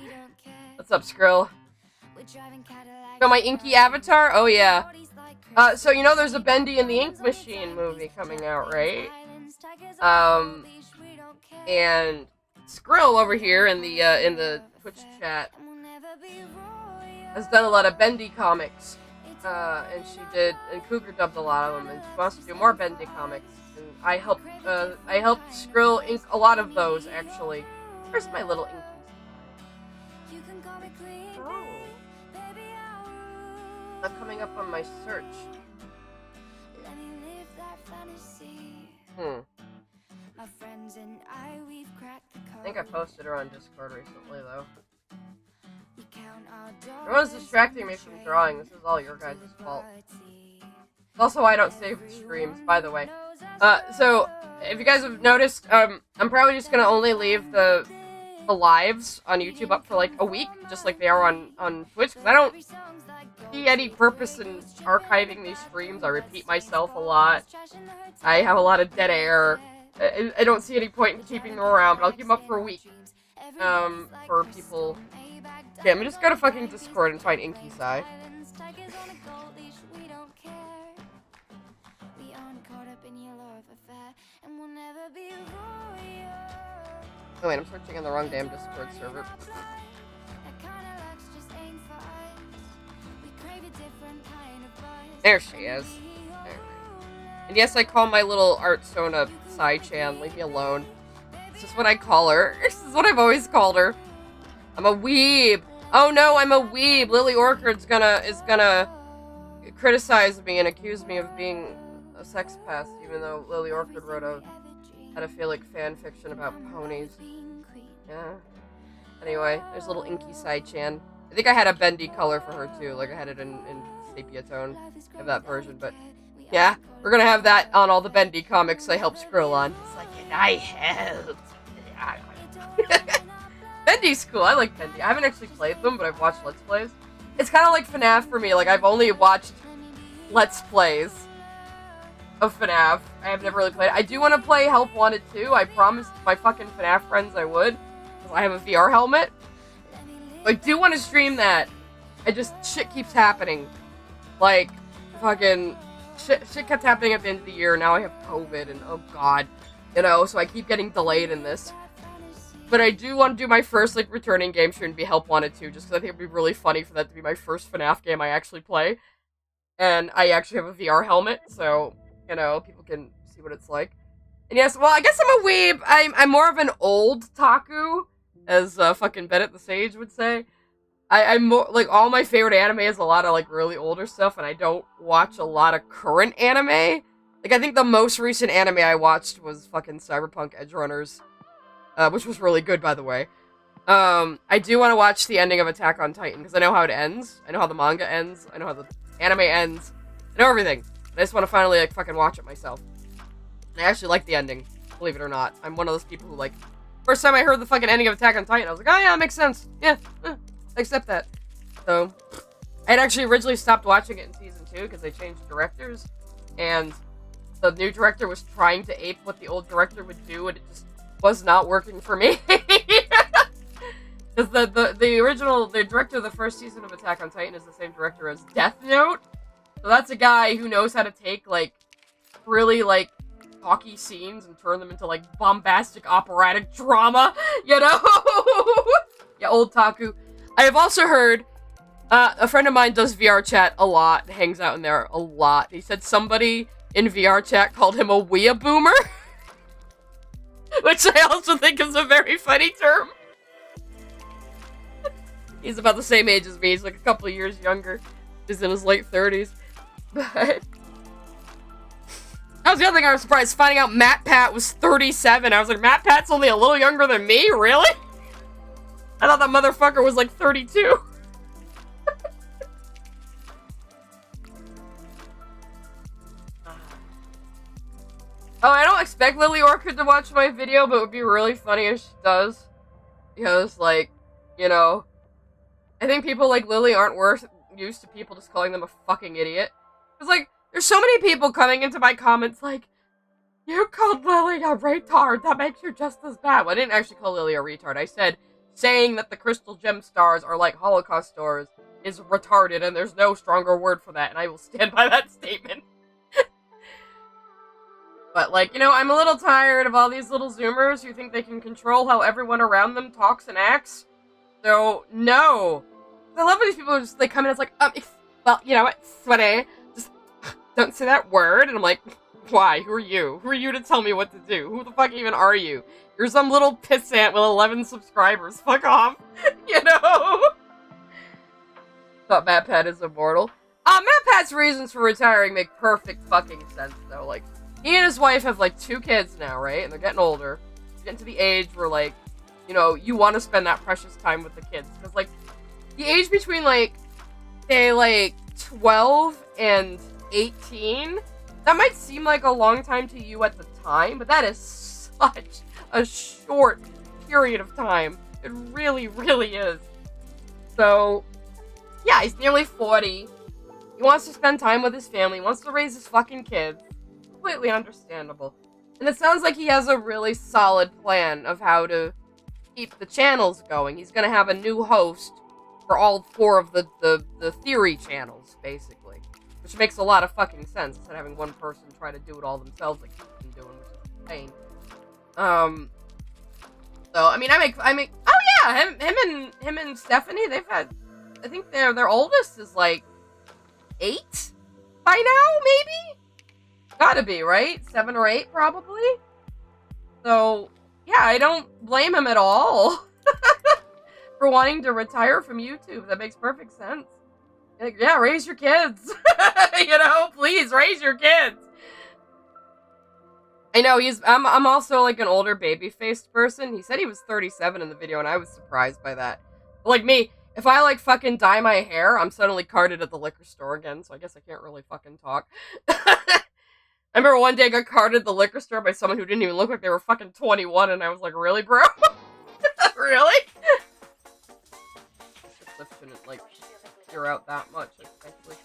What's up, Skrill? So my inky avatar? Oh yeah. So you know there's a Bendy and the Ink Machine movie coming out, right? And Skrill over here in the Twitch chat has done a lot of Bendy comics. And Cougar dubbed a lot of them, and she wants to do more Bendy comics. And I helped Skrill ink a lot of those, actually. Where's my little inky? Oh. Not coming up on my search. I think I posted her on Discord recently, though. Everyone's distracting me from drawing. This is all your guys' fault. It's also why I don't save streams, by the way. So, if you guys have noticed, I'm probably just gonna only leave the lives on YouTube up for like a week, just like they are on Twitch, because I don't see any purpose in archiving these streams. I repeat myself a lot. I have a lot of dead air. I don't see any point in keeping them around, but I'll keep them up for a week. For people. Okay, I'm just gonna fucking Discord and find Inky Sai. Oh wait, I'm searching on the wrong damn Discord server. There she is. There. And yes, I call my little Artsona Sai-chan. Leave me alone. It's just what I call her. This is what I've always called her. I'm a weeb. Oh no, I'm a weeb. Lily Orchard's is gonna criticize me and accuse me of being a sex pest, even though Lily Orchard wrote a pedophilic fan fiction about ponies. Yeah. Anyway, there's little Inky Sai-chan. I think I had a bendy color for her too, like I had it in sepia tone of that version, but yeah, we're gonna have that on all the bendy comics I helped Skrill on. It's like, and I helped. Bendy's cool. I like Bendy. I haven't actually played them, but I've watched Let's Plays. It's kind of like FNAF for me. Like, I've only watched Let's Plays of FNAF. I have never really played it. I do want to play Help Wanted 2. I promised my fucking FNAF friends I would. Because I have a VR helmet. I do want to stream that. Shit keeps happening. Like, fucking, shit kept happening at the end of the year. Now I have COVID, and oh god. You know, so I keep getting delayed in this. But I do want to do my first, like, returning game stream to be Help Wanted 2, just because I think it would be really funny for that to be my first FNAF game I actually play. And I actually have a VR helmet, so, you know, people can see what it's like. And yes, well, I guess I'm a weeb. I'm more of an old taku, as fucking Bennett the Sage would say. I'm more, like, all my favorite anime is a lot of, like, really older stuff, and I don't watch a lot of current anime. Like, I think the most recent anime I watched was fucking Cyberpunk Edgerunners. Which was really good, by the way. I do want to watch the ending of Attack on Titan, because I know how it ends. I know how the manga ends. I know how the anime ends. I know everything. I just want to finally, like, fucking watch it myself. And I actually like the ending, believe it or not. I'm one of those people who, like, first time I heard the fucking ending of Attack on Titan, I was like, oh yeah, it makes sense. Yeah, I accept that. So, I had actually originally stopped watching it in Season 2, because they changed directors. And the new director was trying to ape what the old director would do, and it just was not working for me. Because the director of the first season of Attack on Titan is the same director as Death Note. So that's a guy who knows how to take, like, really, like, talky scenes and turn them into, like, bombastic operatic drama, you know? Yeah, old Taku. I have also heard, a friend of mine does VR chat a lot, hangs out in there a lot. He said somebody in VR chat called him a weeaboomer. Which I also think is a very funny term. He's about the same age as me. He's like a couple of years younger. He's in his late 30s. But that was the other thing I was surprised, finding out Matt Pat was 37. I was like, Matt Pat's only a little younger than me? Really? I thought that motherfucker was like 32. Oh, I don't expect Lily Orchid to watch my video, but it would be really funny if she does. Because, like, you know, I think people like Lily aren't used to people just calling them a fucking idiot. It's like, there's so many people coming into my comments like, you called Lily a retard, that makes you just as bad. Well, I didn't actually call Lily a retard. I said, saying that the crystal gem stars are like Holocaust stars is retarded, and there's no stronger word for that, and I will stand by that statement. But, like, you know, I'm a little tired of all these little Zoomers who think they can control how everyone around them talks and acts. So, no. I love when these people just, they come in and it's like, well, you know what, sweaty, just don't say that word. And I'm like, why? Who are you? Who are you to tell me what to do? Who the fuck even are you? You're some little pissant with 11 subscribers. Fuck off. You know? Thought MatPat is immortal. MatPat's reasons for retiring make perfect fucking sense, though. Like, he and his wife have, like, 2 kids now, right? And they're getting older. They're getting to the age where, like, you know, you want to spend that precious time with the kids. Because, like, the age between, like, say, like, 12 and 18, that might seem like a long time to you at the time, but that is such a short period of time. It really, really is. So, yeah, he's nearly 40. He wants to spend time with his family. He wants to raise his fucking kids. Completely understandable. And it sounds like he has a really solid plan of how to keep the channels going. He's gonna have a new host for all 4 of the theory channels, basically. Which makes a lot of fucking sense, instead of having one person try to do it all themselves like he's been doing, which is insane. So, I mean, oh yeah, him and Stephanie, they've had, I think their oldest is like 8 by now, maybe? Gotta be, right? 7 or 8, probably? So, yeah, I don't blame him at all for wanting to retire from YouTube. That makes perfect sense. Like, yeah, raise your kids. You know, please, raise your kids. I know, I'm also, like, an older baby-faced person. He said he was 37 in the video, and I was surprised by that. But, like me, if I, like, fucking dye my hair, I'm suddenly carded at the liquor store again, so I guess I can't really fucking talk. I remember one day I got carded at the liquor store by someone who didn't even look like they were fucking 21, and I was like, really, bro? Really? Cliff shouldn't, like, hear out that much, especially.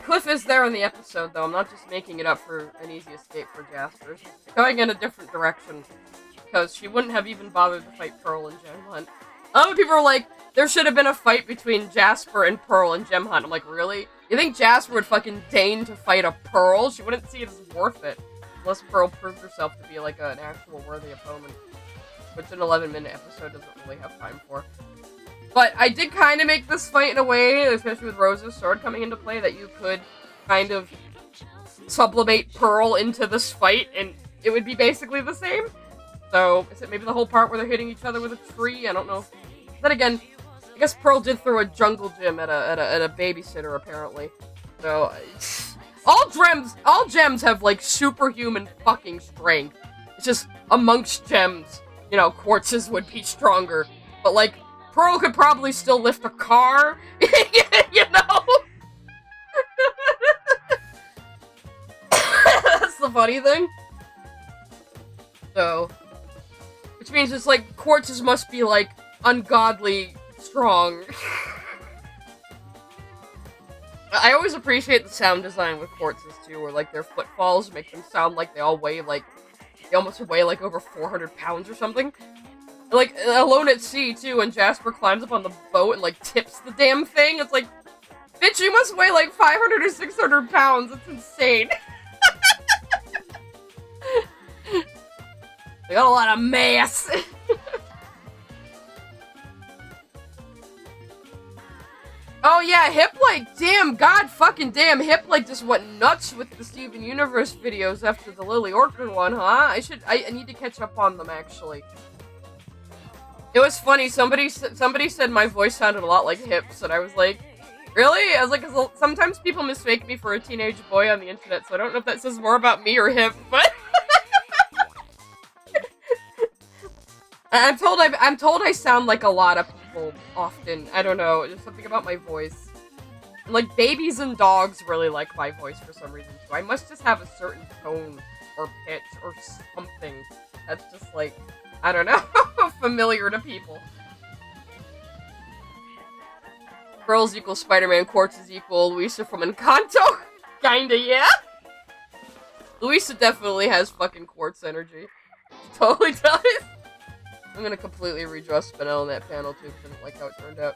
Cliff is there in the episode, though. I'm not just making it up for an easy escape for Jasper. She's going in a different direction, because she wouldn't have even bothered to fight Pearl and Gem Hunt. Other people are like, there should have been a fight between Jasper and Pearl and Gem Hunt. I'm like, really? You think Jasper would fucking deign to fight a Pearl? She wouldn't see it as worth it. Unless Pearl proved herself to be, like, an actual worthy opponent. Which an 11-minute episode doesn't really have time for. But I did kind of make this fight in a way, especially with Rose's sword coming into play, that you could kind of sublimate Pearl into this fight, and it would be basically the same. So, is it maybe the whole part where they're hitting each other with a tree? I don't know. Then again, I guess Pearl did throw a jungle gym at a babysitter, apparently. So, all gems have, like, superhuman fucking strength. It's just, amongst gems, you know, quartzes would be stronger. But, like, Pearl could probably still lift a car, you know? That's the funny thing. So, which means it's like, quartzes must be, like, ungodly strong. I always appreciate the sound design with quartzes, too, where, like, their footfalls make them sound like they almost weigh, like, over 400 pounds or something. Like, Alone at Sea, too, when Jasper climbs up on the boat and, like, tips the damn thing. It's like, bitch, you must weigh, like, 500 or 600 pounds. It's insane. They got a lot of mass. Oh, yeah, Hip, like, damn, god fucking damn, Hip, like, just went nuts with the Steven Universe videos after the Lily Orchid one, huh? I need to catch up on them, actually. It was funny, somebody said my voice sounded a lot like Hip's, and I was like, really? I was like, sometimes people mistake me for a teenage boy on the internet, so I don't know if that says more about me or Hip, but... I'm told I sound like a lot of people often. I don't know, just something about my voice. And, like, babies and dogs really like my voice for some reason, so I must just have a certain tone or pitch or something that's just, like, I don't know, familiar to people. Girls equal Spider-Man, Quartz is equal Luisa from Encanto. Kinda, yeah. Luisa definitely has fucking Quartz energy. She totally does. I'm gonna completely redraw Spinel in that panel too, because I didn't like how it turned out.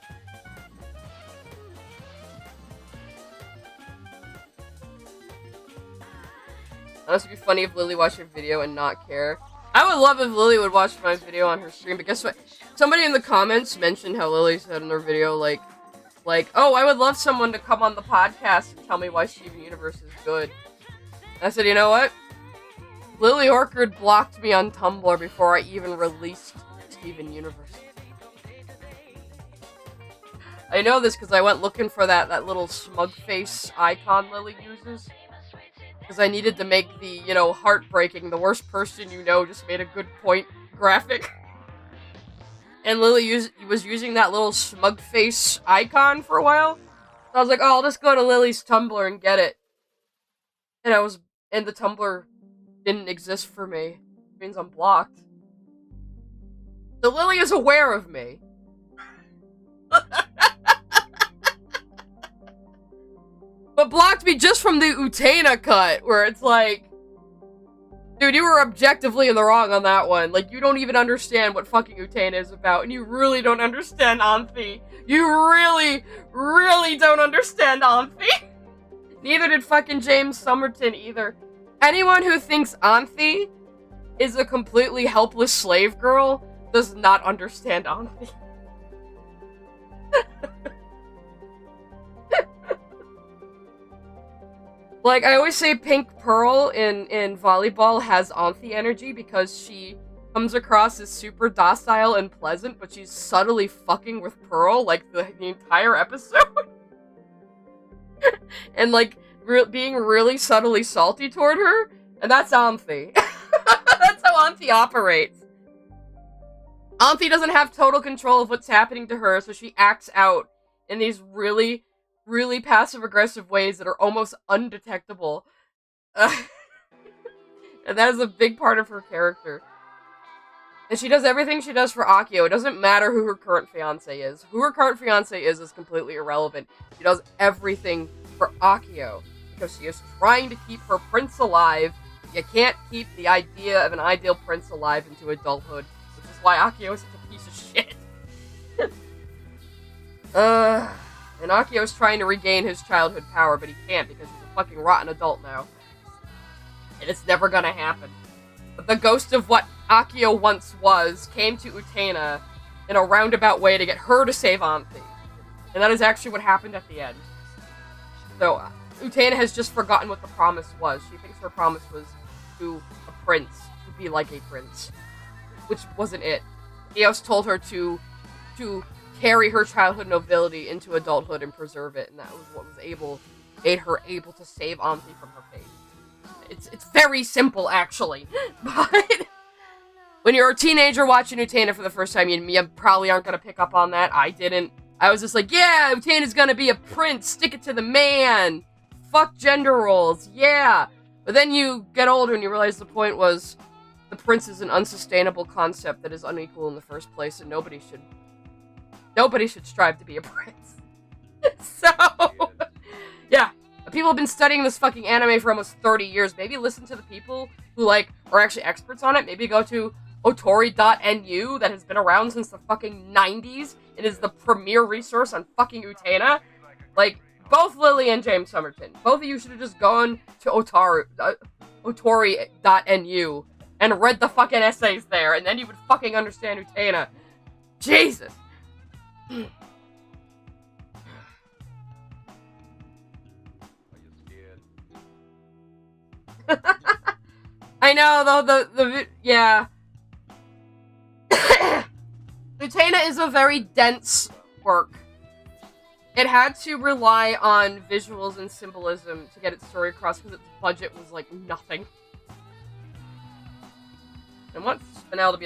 Honestly, it'd be funny if Lily watched your video and not care. I would love if Lily would watch my video on her stream, but guess what? Somebody in the comments mentioned how Lily said in her video, like, oh, I would love someone to come on the podcast and tell me why Steven Universe is good. And I said, you know what? Lily Orchard blocked me on Tumblr before I even released Steven Universe. I know this because I went looking for that little smug face icon Lily uses. Because I needed to make the, heartbreaking, the worst person you know just made a good point graphic. And Lily was using that little smug face icon for a while. So I was like, oh, I'll just go to Lily's Tumblr and get it. And the Tumblr didn't exist for me. It means I'm blocked. So Lily is aware of me. But blocked me just from the Utena cut, where it's like, dude, you were objectively in the wrong on that one. Like, you don't even understand what fucking Utena is about, and you really don't understand Anthe. You really, really don't understand Anthe. Neither did fucking James Somerton either. Anyone who thinks Anthe is a completely helpless slave girl does not understand Anthe. Like, I always say Pink Pearl in volleyball has Anthe energy because she comes across as super docile and pleasant, but she's subtly fucking with Pearl, like, the entire episode. And, like, being really subtly salty toward her, and that's Anthe. That's how Anthe operates. Anthe doesn't have total control of what's happening to her, so she acts out in these really, really passive-aggressive ways that are almost undetectable. And that is a big part of her character. And she does everything she does for Akio. It doesn't matter who her current fiancé is. Who her current fiancé is completely irrelevant. She does everything for Akio, because she is trying to keep her prince alive. You can't keep the idea of an ideal prince alive into adulthood, which is why Akio is such a piece of shit. And Akio's trying to regain his childhood power, but he can't because he's a fucking rotten adult now. And it's never gonna happen. But the ghost of what Akio once was came to Utena in a roundabout way to get her to save Anthe. And that is actually what happened at the end. So, Utena has just forgotten what the promise was. She thinks her promise was to a prince, to be like a prince. Which wasn't it. Eos told her to carry her childhood nobility into adulthood and preserve it, and that was what made her able to save Anthe from her fate. It's very simple, actually. But when you're a teenager watching Utena for the first time, you probably aren't gonna pick up on that. I didn't. I was just like, yeah, Utena's gonna be a prince, stick it to the man. Fuck gender roles, yeah. But then you get older and you realize the point was the prince is an unsustainable concept that is unequal in the first place, and nobody should strive to be a prince. So, yeah. People have been studying this fucking anime for almost 30 years. Maybe listen to the people who, are actually experts on it. Maybe go to otori.nu that has been around since the fucking 90s. It is the premier resource on fucking Utena. Both Lily and James Somerton. Both of you should have just gone to otori.nu and read the fucking essays there, and then you would fucking understand Utena. Jesus. I know, though, yeah. Utena is a very dense work. It had to rely on visuals and symbolism to get its story across because its budget was, nothing. I want Spinel to be,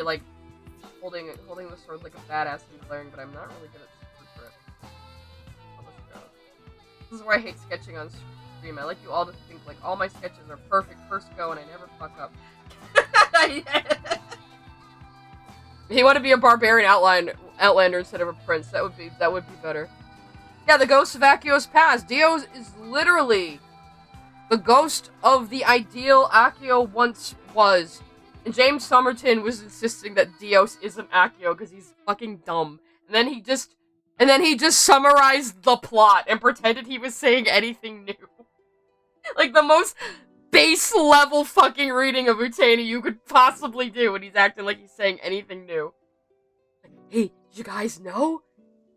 holding the sword like a badass and glaring, but I'm not really good at super grip. I'll just go. This is where I hate sketching on stream. I like you all to think, all my sketches are perfect first go and I never fuck up. He wanted to be a barbarian outlander instead of a prince. That would be better. Yeah, the ghost of Akio's past. Dio is literally the ghost of the ideal Akio once was. And James Somerton was insisting that Dios isn't Akio because he's fucking dumb. And then he just summarized the plot and pretended he was saying anything new. Like the most base level fucking reading of Utena you could possibly do, and he's acting like he's saying anything new. Hey, did you guys know?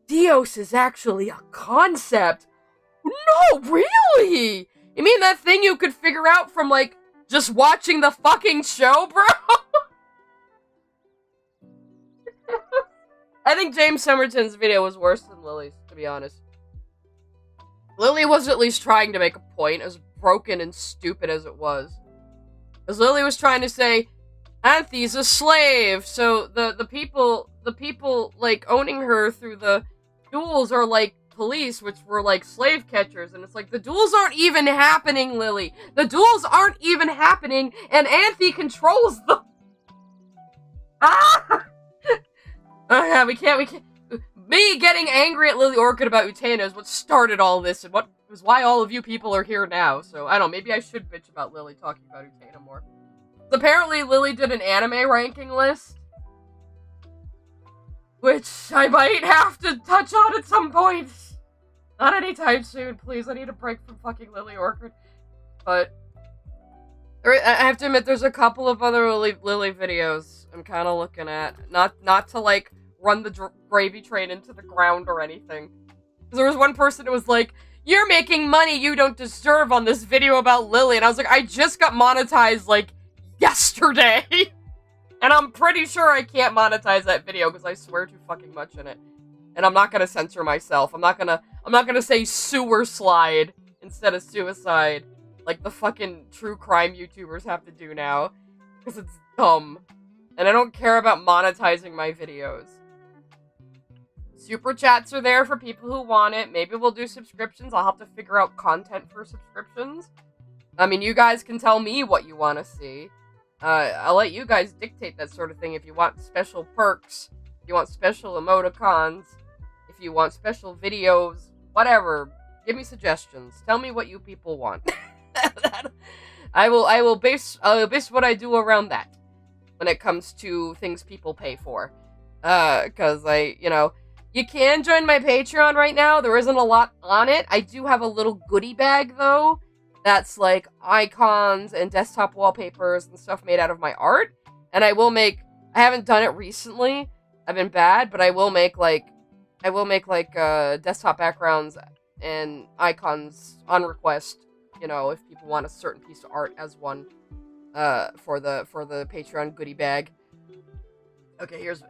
Dios is actually a concept. No, really? You mean that thing you could figure out from, like, just watching the fucking show, bro? I think James Somerton's video was worse than Lily's, to be honest. Lily was at least trying to make a point, as broken and stupid as it was. Because Lily was trying to say, Anthe's a slave, so the people, like, owning her through the duels are, like, police, which were, like, slave catchers, and it's like, the duels aren't even happening, Lily! The duels aren't even happening, and Anthe controls them! Ah! Yeah, we can't. Me getting angry at Lily Orchid about Utena is what started all this, and what was why all of you people are here now, so, I don't know, maybe I should bitch about Lily talking about Utena more. Apparently, Lily did an anime ranking list, which I might have to touch on at some point. Not anytime soon, please. I need a break from fucking Lily Orchid. But I have to admit, there's a couple of other Lily videos I'm kind of looking at. Not to, like, run the gravy train into the ground or anything. Because there was one person who was like, you're making money you don't deserve on this video about Lily. And I was like, I just got monetized, like, yesterday. And I'm pretty sure I can't monetize that video because I swear too fucking much in it. And I'm not gonna censor myself. I'm not gonna say sewer slide instead of suicide like the fucking true crime YouTubers have to do now. Because it's dumb. And I don't care about monetizing my videos. Super chats are there for people who want it. Maybe we'll do subscriptions. I'll have to figure out content for subscriptions. I mean, you guys can tell me what you want to see. I'll let you guys dictate that sort of thing if you want special perks, if you want special emoticons, if you want special videos, whatever. Give me suggestions. Tell me what you people want. I will base what I do around that when it comes to things people pay for. Cause you can join my Patreon right now. There isn't a lot on it. I do have a little goodie bag though. That's like icons and desktop wallpapers and stuff made out of my art. And I haven't done it recently. I've been bad, but I will make desktop backgrounds and icons on request, if people want a certain piece of art as one, for the Patreon goodie bag. Okay, here's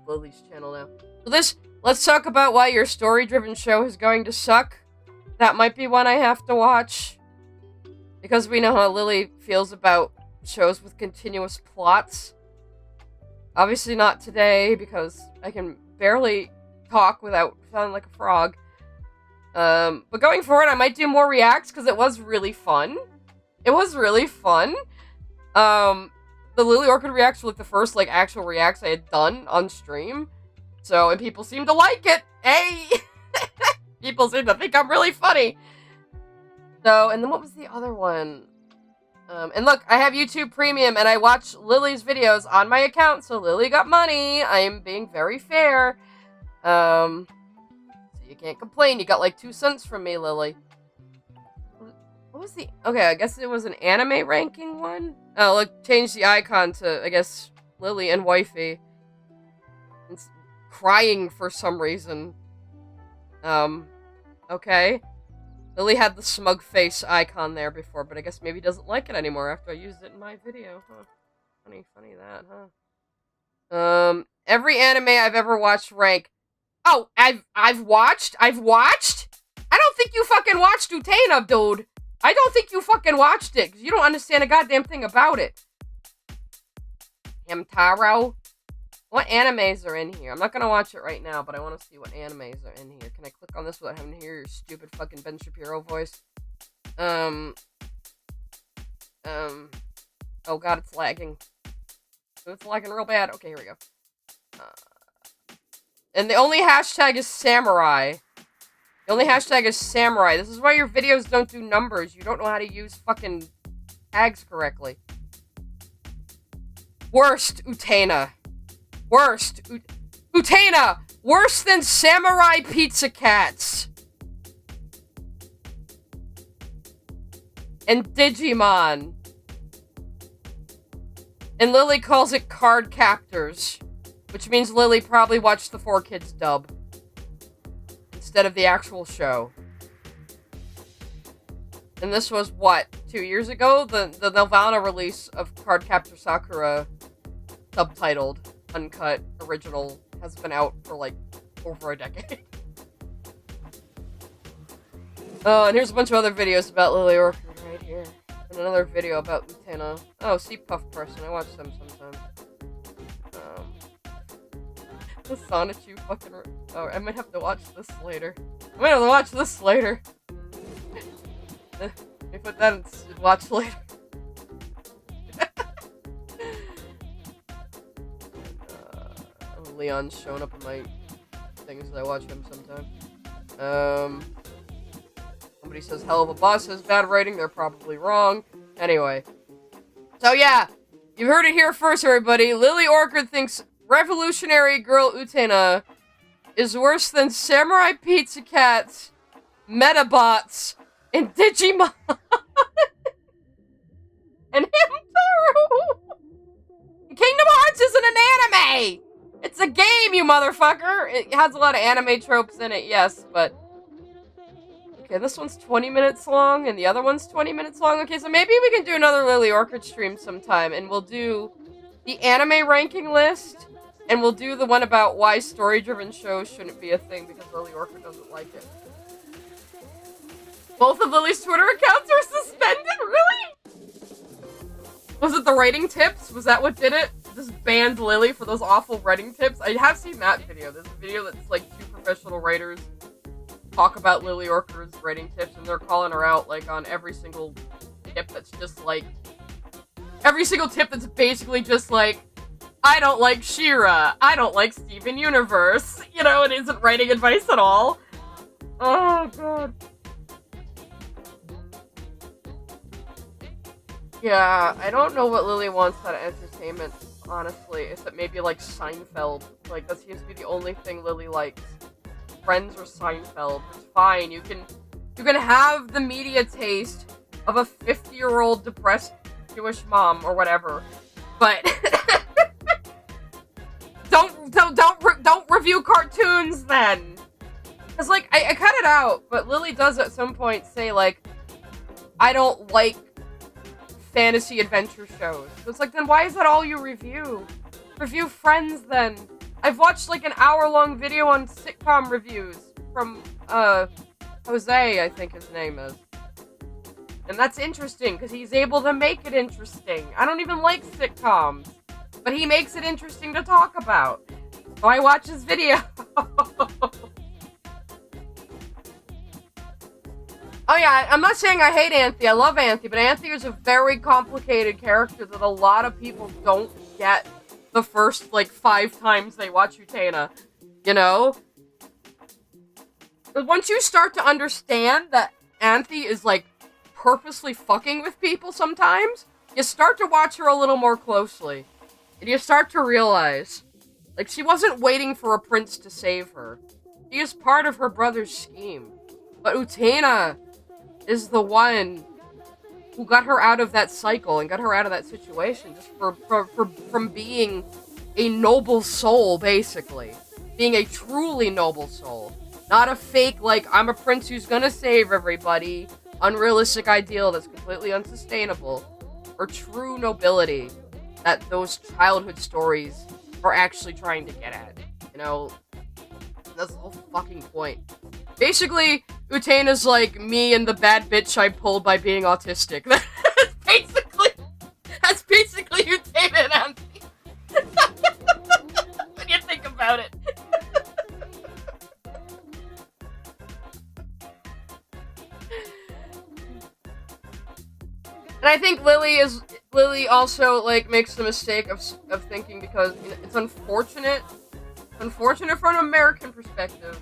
Lily's channel now. So let's talk about why your story-driven show is going to suck. That might be one I have to watch. Because we know how Lily feels about shows with continuous plots. Obviously not today, because I can barely talk without sounding like a frog. But going forward, I might do more reacts, because it was really fun. It was really fun. The Lily Orchid reacts were like the first, actual reacts I had done on stream. So, and people seem to like it. Hey! People seem to think I'm really funny. So, and then what was the other one? And look, I have YouTube Premium, and I watch Lily's videos on my account, so Lily got money. I am being very fair. So you can't complain. You got 2 cents from me, Lily. What was the... Okay, I guess it was an anime ranking one? Oh, look, change the icon to, I guess, Lily and Wifey. It's crying for some reason. Okay. Lily had the smug face icon there before, but I guess maybe doesn't like it anymore after I used it in my video. Huh. Funny that, huh? Every anime I've ever watched rank. Oh, I've watched? I don't think you fucking watched Utena, dude. I don't think you fucking watched it, because you don't understand a goddamn thing about it. Hamtaro? What animes are in here? I'm not gonna watch it right now, but I want to see what animes are in here. Can I click on this without having to hear your stupid fucking Ben Shapiro voice? Oh god, it's lagging. It's lagging real bad. Okay, here we go. And the only hashtag is samurai. The only hashtag is samurai. This is why your videos don't do numbers. You don't know how to use fucking tags correctly. Worst, Utena. Worst. Utena! Worse than samurai pizza cats. And Digimon. And Lily calls it card captors. Which means Lily probably watched the 4Kids dub. Instead of the actual show. And this was, what, 2 years ago? The Nelvana release of Cardcaptor Sakura, subtitled, uncut, original, has been out for, like, over a decade. Oh, and here's a bunch of other videos about Lily Orchard right here. And another video about Utena. Oh, Sea Puff Person, I watch them sometimes. The Sonichu fucking... Oh, I might have to watch this later. I might have to watch this later. Let me put that in watch later. Leon's showing up in my things that I watch him sometime. Somebody says hell of a boss has bad writing. They're probably wrong. Anyway. So yeah. You've heard it here first, everybody. Lily Orchard thinks Revolutionary Girl Utena is worse than Samurai Pizza Cats, Metabots, and Digimon. And Hamtaro. Kingdom Hearts isn't an anime! It's a game, you motherfucker! It has a lot of anime tropes in it, yes, but... Okay, this one's 20 minutes long, and the other one's 20 minutes long. Okay, so maybe we can do another Lily Orchard stream sometime, and we'll do the anime ranking list, and we'll do the one about why story-driven shows shouldn't be a thing because Lily Orchard doesn't like it. Both of Lily's Twitter accounts are suspended? Really? Was it the writing tips? Was that what did it? Just banned Lily for those awful writing tips? I have seen that video. There's a video that's like 2 professional writers talk about Lily Orchard's writing tips, and they're calling her out like on every single tip that's just like... Every single tip that's basically just like, I don't like She-Ra. I don't like Steven Universe. You know, it isn't writing advice at all. Oh, God. Yeah, I don't know what Lily wants out of entertainment, honestly. Except maybe, like, Seinfeld. Like, that seems to be the only thing Lily likes. Friends or Seinfeld. It's fine. You can have the media taste of a 50-year-old depressed Jewish mom or whatever. But... Don't review cartoons then. Cause like I cut it out, but Lily does at some point say like, I don't like fantasy adventure shows. So it's like, then why is that all you review? Review Friends then. I've watched like an hour-long video on sitcom reviews from Jose, I think his name is. And that's interesting because he's able to make it interesting. I don't even like sitcoms. But he makes it interesting to talk about. So I watch his video. Oh yeah, I'm not saying I hate Anthe. I love Anthe, but Anthe is a very complicated character that a lot of people don't get the first, like, 5 times they watch Utena. You know? But once you start to understand that Anthe is, like, purposely fucking with people sometimes, you start to watch her a little more closely. And you start to realize, like, she wasn't waiting for a prince to save her. She is part of her brother's scheme. But Utena is the one who got her out of that cycle and got her out of that situation just from being a noble soul, basically. Being a truly noble soul. Not a fake, like, I'm a prince who's gonna save everybody, unrealistic ideal that's completely unsustainable. Or true nobility that those childhood stories are actually trying to get at. You know, that's the whole fucking point. Basically, Utena's like me and the bad bitch I pulled by being autistic. That's basically Utena and Anthe. When you think about it. And I think Lily also, like, makes the mistake of thinking, because, you know, it's unfortunate from an American perspective,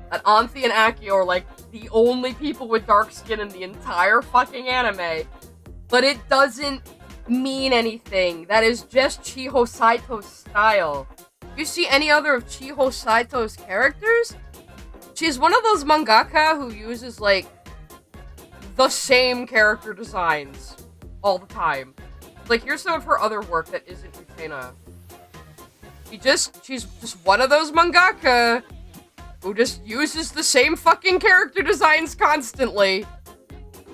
that Anthy and Akio are like the only people with dark skin in the entire fucking anime. But it doesn't mean anything. That is just Chiho Saito's style. You see any other of Chiho Saito's characters? She's one of those mangaka who uses, like, the same character designs all the time. Like, here's some of her other work that isn't Utena. She's just one of those mangaka who just uses the same fucking character designs constantly.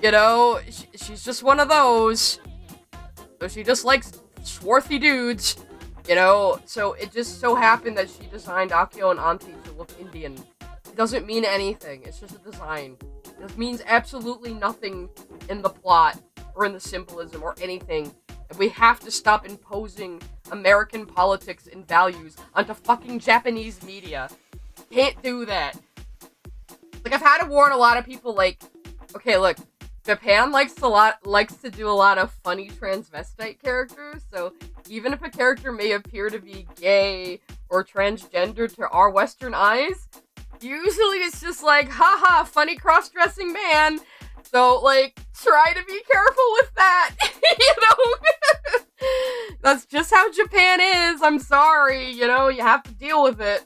You know, she's just one of those. So she just likes swarthy dudes. You know, so it just so happened that she designed Akio and Anthy to look Indian. It doesn't mean anything. It's just a design. It means absolutely nothing in the plot or in the symbolism or anything. And we have to stop imposing American politics and values onto fucking Japanese media. Can't do that. Like, I've had to warn a lot of people, like, okay, look, Japan likes to do a lot of funny transvestite characters, so even if a character may appear to be gay or transgender to our Western eyes, usually it's just like, haha, funny cross-dressing man. So, like, try to be careful with that, you know? That's just how Japan is, I'm sorry, you know, you have to deal with it.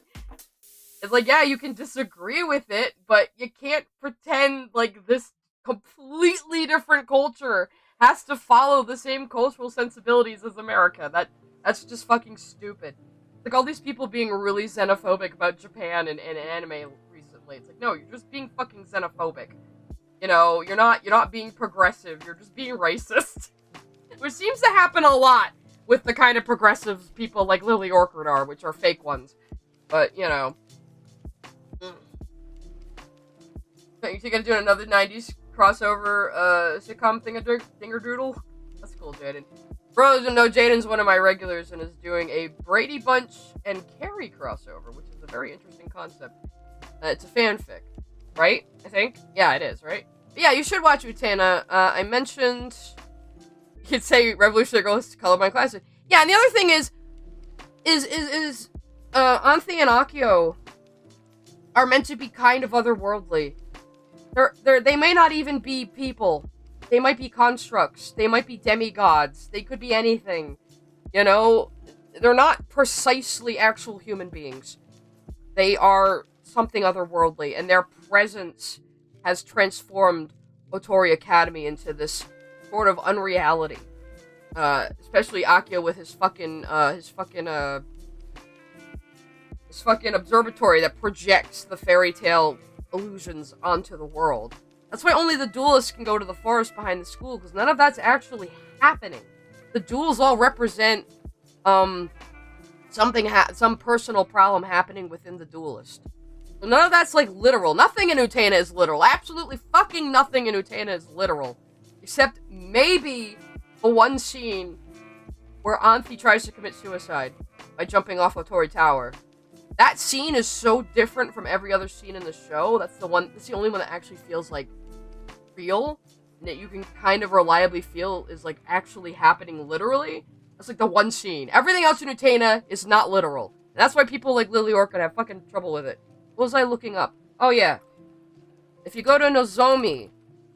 It's like, yeah, you can disagree with it, but you can't pretend like this completely different culture has to follow the same cultural sensibilities as America. That's just fucking stupid. Like, all these people being really xenophobic about Japan and anime recently. It's like, no, you're just being fucking xenophobic. You know, you're not being progressive, you're just being racist. Which seems to happen a lot with the kind of progressive people like Lily Orchard are, which are fake ones. But, you know. You think I'm doing another 90s crossover sitcom thingerdoodle? That's cool, Jaden. For those who know, Jaden's one of my regulars and is doing a Brady Bunch and Carrie crossover, which is a very interesting concept. It's a fanfic, right? I think? Yeah, it is, right? But yeah, you should watch Utena. I mentioned, you could say Revolutionary Girl is Colorblind Classic. Yeah, and the other thing is Anthy and Akio are meant to be kind of otherworldly. They may not even be people. They might be constructs. They might be demigods. They could be anything. You know? They're not precisely actual human beings. They are something otherworldly, and their presence has transformed Otori Academy into this sort of unreality. Especially Akio with his fucking observatory that projects the fairy tale illusions onto the world. That's why only the duelists can go to the forest behind the school, because none of that's actually happening. The duels all represent some personal problem happening within the duelist. So none of that's, like, literal. Nothing in Utena is literal. Absolutely fucking nothing in Utena is literal. Except maybe the one scene where Anthy tries to commit suicide by jumping off Otori Tower. That scene is so different from every other scene in the show. That's the only one that actually feels, like, real. And that you can kind of reliably feel is, like, actually happening literally. That's, like, the one scene. Everything else in Utena is not literal. And that's why people like Lily Orchid have fucking trouble with it. What was I looking up? Oh, yeah. If you go to Nozomi,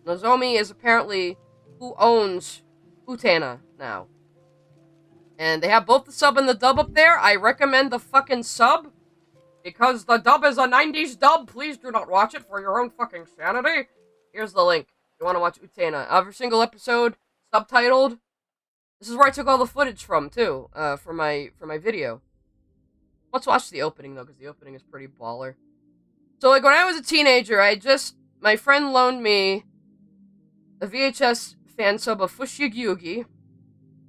Nozomi is apparently who owns Utena now. And they have both the sub and the dub up there. I recommend the fucking sub. Because the dub is a 90s dub, please do not watch it for your own fucking sanity. Here's the link. If you want to watch Utena. Every single episode, subtitled. This is where I took all the footage from, too, for my video. Let's watch the opening, though, because the opening is pretty baller. So, like, when I was a teenager, my friend loaned me a VHS fan sub of Fushigi.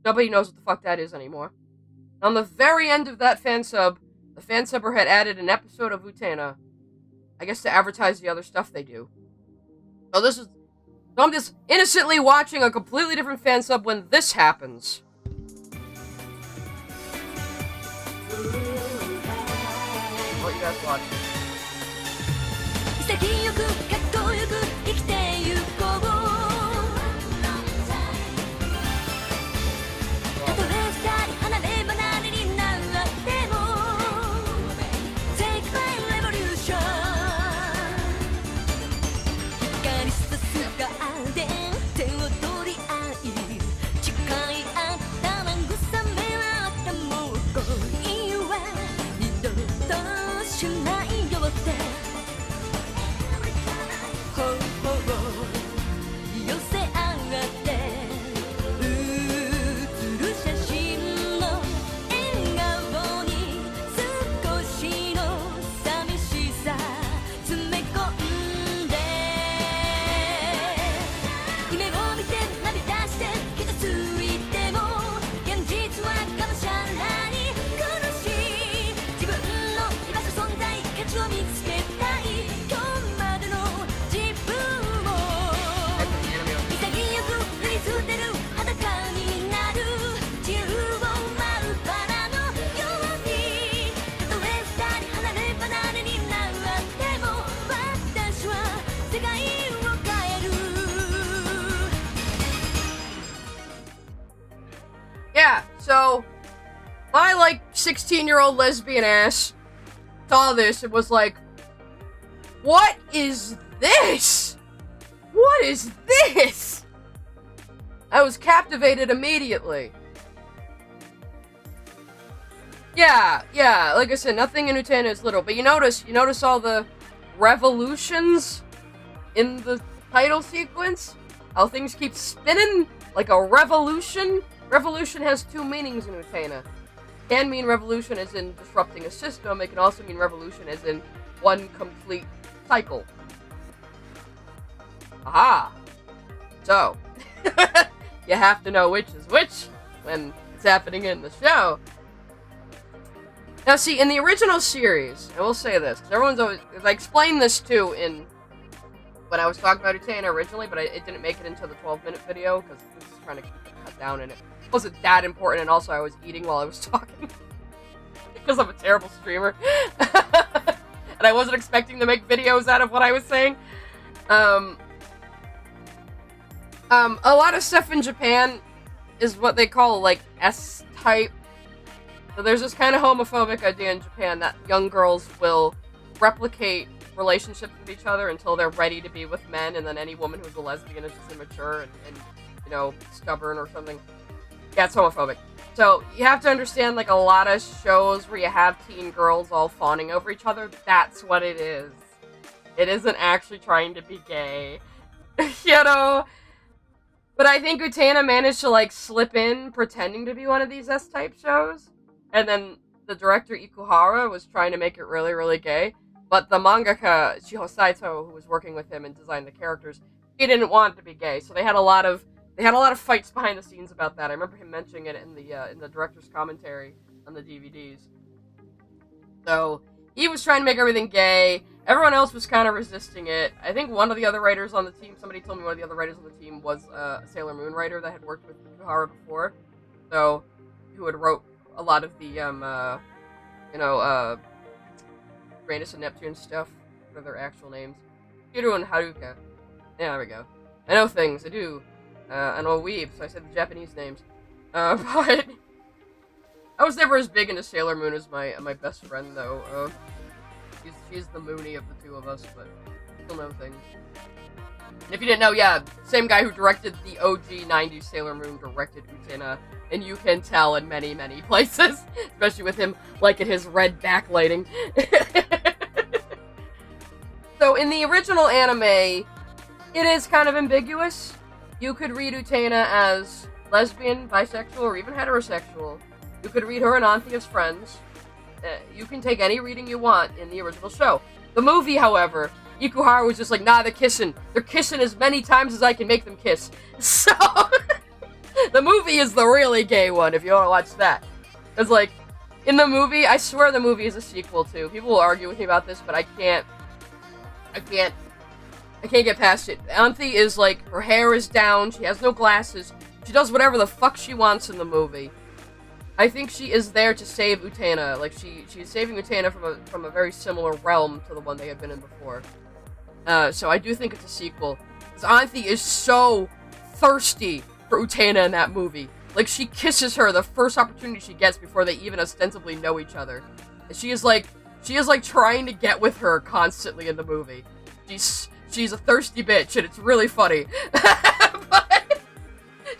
Nobody knows what the fuck that is anymore. On the very end of that fan sub, the fan subber had added an episode of Utena. I guess to advertise the other stuff they do. So I'm just innocently watching a completely different fan sub when this happens. What you guys watching? So, my, like, 16-year-old lesbian ass saw this and was like, what is this? What is this? I was captivated immediately. Yeah, like I said, nothing in Utena is little, but you notice all the revolutions in the title sequence? How things keep spinning like a revolution? Revolution has two meanings in Utena. It can mean revolution as in disrupting a system, it can also mean revolution as in one complete cycle. Aha! So, you have to know which is which when it's happening in the show. Now see, in the original series, I will say this, because everyone's always, I explained this too in, when I was talking about Utena originally, but it didn't make it into the 12-minute video, because I was trying to keep it cut down, and it wasn't that important, and also I was eating while I was talking, because I'm a terrible streamer, and I wasn't expecting to make videos out of what I was saying. A lot of stuff in Japan is what they call, like, S-type. So there's this kind of homophobic idea in Japan that young girls will replicate relationships with each other until they're ready to be with men, and then any woman who's a lesbian is just immature and you know, stubborn or something. Yeah, it's homophobic. So you have to understand, like, a lot of shows where you have teen girls all fawning over each other, that's what it is. It isn't actually trying to be gay. You know? But I think Utena managed to, like, slip in pretending to be one of these S-type shows. And then the director, Ikuhara, was trying to make it really, really gay. But the mangaka, Shiho Saito, who was working with him and designed the characters, he didn't want it to be gay. So they had a lot of fights behind the scenes about that. I remember him mentioning it in the director's commentary on the DVDs. So he was trying to make everything gay. Everyone else was kind of resisting it. I think one of the other writers on the team, somebody told me one of the other writers on the team was a Sailor Moon writer that had worked with Ikuhara before. So, who had wrote a lot of the, Uranus and Neptune stuff. What are their actual names? Hiru and Haruka. Yeah, there we go. I know things, I do. I'm a weeb, so I said the Japanese names. But I was never as big into Sailor Moon as my best friend, though. She's the Moony of the two of us, but still know things. And if you didn't know, yeah, same guy who directed the OG 90s Sailor Moon directed Utena, and you can tell in many, many places, especially with him liking his red backlighting. So in the original anime, it is kind of ambiguous. You could read Utena as lesbian, bisexual, or even heterosexual. You could read her and Anthy as friends. You can take any reading you want in the original show. The movie, however, Ikuhara was just like, nah, they're kissing. They're kissing as many times as I can make them kiss. So, the movie is the really gay one, if you want to watch that. It's like, in the movie, I swear the movie is a sequel too. People will argue with me about this, but I can't get past it. Anthy is like, her hair is down, she has no glasses, she does whatever the fuck she wants in the movie. I think she is there to save Utena. Like, she's saving Utena from a very similar realm to the one they had been in before. So I do think it's a sequel. Because Anthy is so thirsty for Utena in that movie. Like, she kisses her the first opportunity she gets before they even ostensibly know each other. And she is like trying to get with her constantly in the movie. She's a thirsty bitch, and it's really funny. But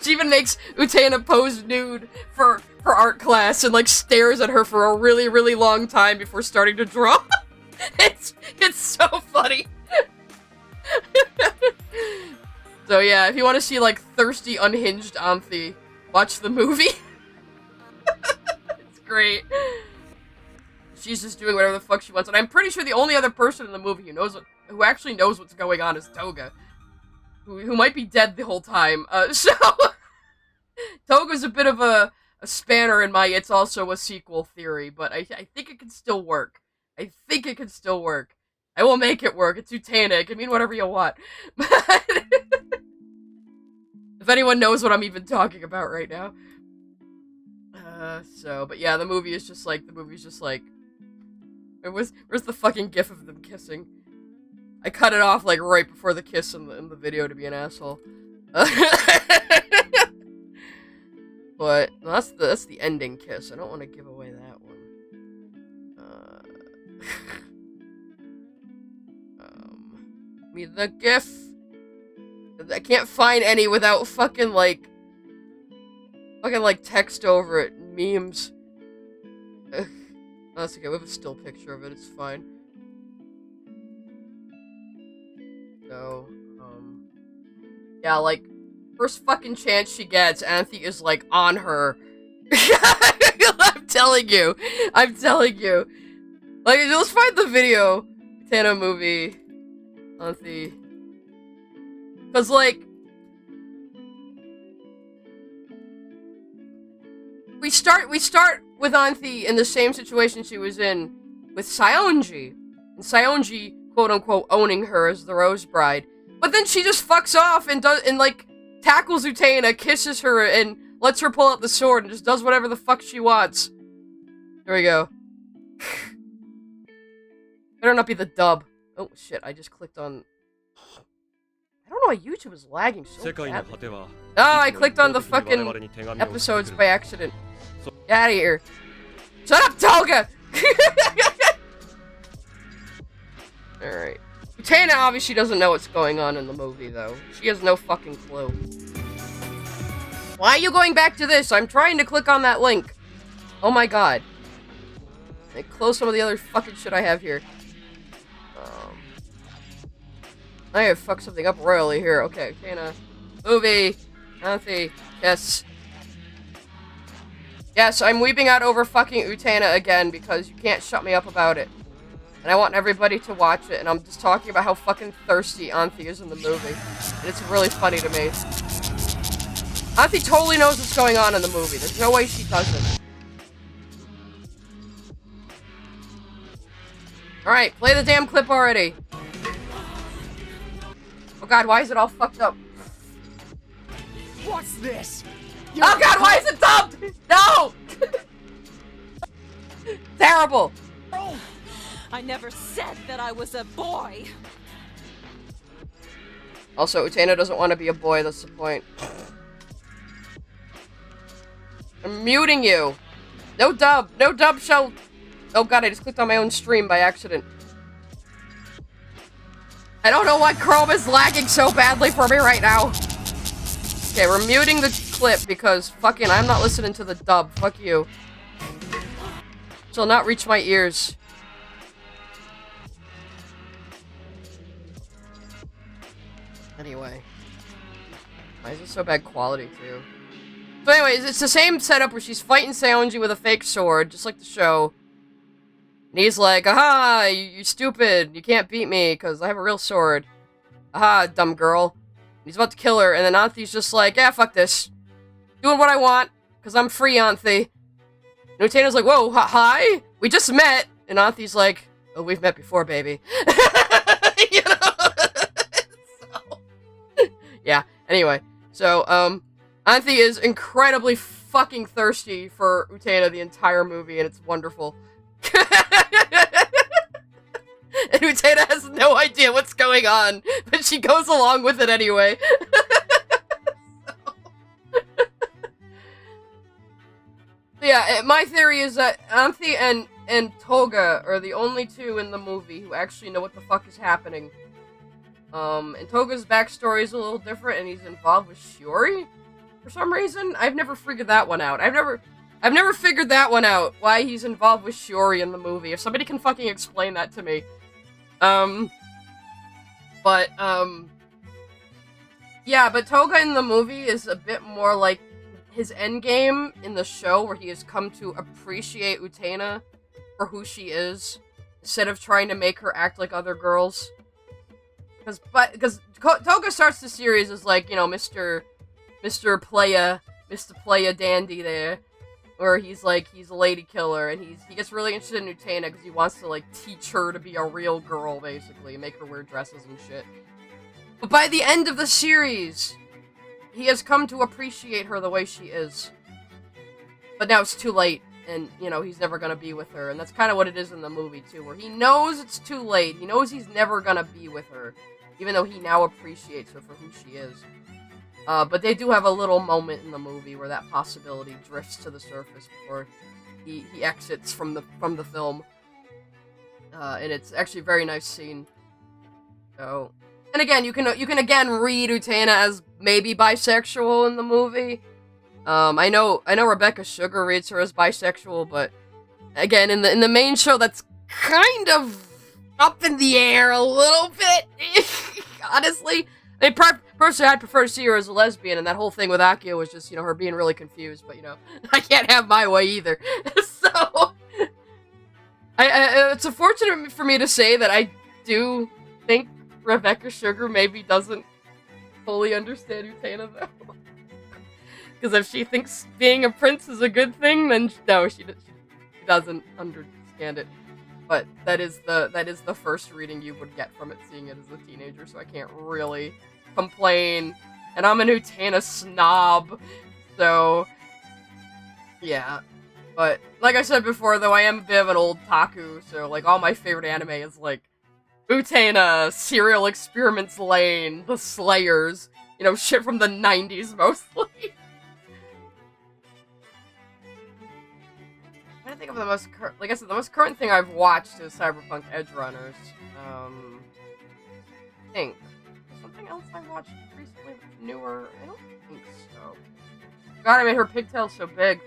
she even makes Utena pose nude for art class and, like, stares at her for a really, really long time before starting to draw. It's so funny. So yeah, if you want to see, like, thirsty, unhinged Anthy, watch the movie. It's great. She's just doing whatever the fuck she wants, and I'm pretty sure the only other person in the movie who actually knows what's going on is Toga, who might be dead the whole time. So Toga's a bit of a spanner in my it's also a sequel theory, but I think it can still work. I will make it work. It's Utena. It can mean whatever you want. But if anyone knows what I'm even talking about right now. But yeah, the movie's just like, where's the fucking gif of them kissing? I cut it off, like, right before the kiss in the video to be an asshole. But that's the ending kiss. I don't want to give away that one. Me the GIF. I can't find any without fucking like text over it. Memes. That's okay. We have a still picture of it. It's fine. So, yeah, like, first fucking chance she gets, Anthe is, like, on her. I'm telling you. Like, let's find the video. Tana movie. Anthe. Cause, like, we start with Anthe in the same situation she was in with Saionji. And Saionji, quote-unquote, owning her as the Rose Bride. But then she just fucks off and like, tackles Utena, kisses her, and lets her pull out the sword, and just does whatever the fuck she wants. There we go. Better not be the dub. Oh, shit, I just clicked on... I don't know why YouTube is lagging so badly. Oh, I clicked on the fucking episodes by accident. Get out of here. Shut up, Toga! Alright. Utena obviously doesn't know what's going on in the movie, though. She has no fucking clue. Why are you going back to this? I'm trying to click on that link. Oh my god. I close some of the other fucking shit I have here. I have fucked something up royally here. Okay, Utena. Movie. Anthe. Yes. Yes, I'm weeping out over fucking Utena again because you can't shut me up about it. And I want everybody to watch it, and I'm just talking about how fucking thirsty Anthe is in the movie. And it's really funny to me. Anthe totally knows what's going on in the movie. There's no way she doesn't. Alright, play the damn clip already. Oh god, why is it all fucked up? What's this? Oh god, why is it dubbed? No! Terrible! I never said that I was a boy! Also, Utena doesn't want to be a boy, that's the point. I'm muting you! No dub! No dub shall... Oh god, I just clicked on my own stream by accident. I don't know why Chrome is lagging so badly for me right now. Okay, we're muting the clip because fucking I'm not listening to the dub. Fuck you. Shall not reach my ears. Anyway. Why is it so bad quality, too? So anyways, it's the same setup where she's fighting Saionji with a fake sword, just like the show. And he's like, aha, you're stupid. You can't beat me, because I have a real sword. Aha, dumb girl. And he's about to kill her, and then Anthe's just like, yeah, fuck this. Doing what I want, because I'm free, Anthe. And Utena's like, whoa, hi? We just met. And Anthe's like, oh, we've met before, baby. You know? So, yeah, anyway. So, Anthe is incredibly fucking thirsty for Utena the entire movie, and it's wonderful. And Utena has no idea what's going on, but she goes along with it anyway. So yeah, my theory is that Anthe and Toga are the only two in the movie who actually know what the fuck is happening. And Toga's backstory is a little different, and he's involved with Shiori for some reason. I've never figured that one out. I've never figured that one out, why he's involved with Shiori in the movie. If somebody can fucking explain that to me. Yeah, but Toga in the movie is a bit more like his endgame in the show, where he has come to appreciate Utena for who she is, instead of trying to make her act like other girls. Because Toga starts the series as, like, you know, Mr. Playa Dandy there, where he's like, he's a lady killer, and he gets really interested in Utena because he wants to, like, teach her to be a real girl, basically, make her wear dresses and shit. But by the end of the series, he has come to appreciate her the way she is. But now it's too late, and, you know, he's never gonna be with her, and that's kind of what it is in the movie, too, where he knows it's too late, he knows he's never gonna be with her, even though he now appreciates her for who she is. But they do have a little moment in the movie where that possibility drifts to the surface before he exits from the film. And it's actually a very nice scene. So, and again, you can again read Utena as maybe bisexual in the movie. I know Rebecca Sugar reads her as bisexual, but again, in the main show, that's kind of up in the air a little bit. Honestly, I mean, personally, I'd prefer to see her as a lesbian, and that whole thing with Akio was just, her being really confused. But I can't have my way either. So, it's unfortunate for me to say that I do think Rebecca Sugar maybe doesn't fully understand Utena, though. Because if she thinks being a prince is a good thing, then no, she doesn't understand it. But that is the first reading you would get from it, seeing it as a teenager, so I can't really complain. And I'm an Utena snob, so yeah. But like I said before, though, I am a bit of an old taku, so like all my favorite anime is like Utena, Serial Experiments Lane, The Slayers, shit from the 90s mostly. I think of the most like I said, the most current thing I've watched is Cyberpunk Edge Runners. I think something else I watched recently that's newer. I don't think so. God, I made her pigtails so big.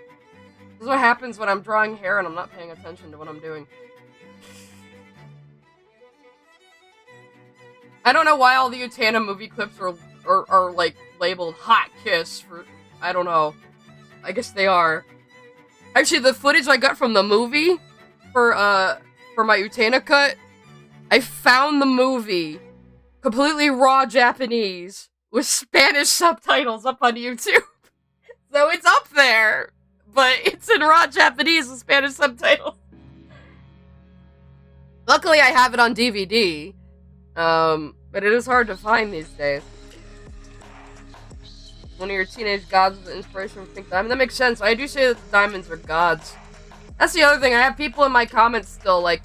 This is what happens when I'm drawing hair and I'm not paying attention to what I'm doing. I don't know why all the Utena movie clips are like labeled hot kiss for, I don't know. I guess they are. Actually, the footage I got from the movie for my Utena cut, I found the movie completely raw Japanese with Spanish subtitles up on YouTube. So it's up there, but it's in raw Japanese with Spanish subtitles. Luckily, I have it on DVD, but it is hard to find these days. One of your teenage gods with inspiration from Pink Diamond. That makes sense. I do say that the diamonds are gods. That's the other thing. I have people in my comments still like,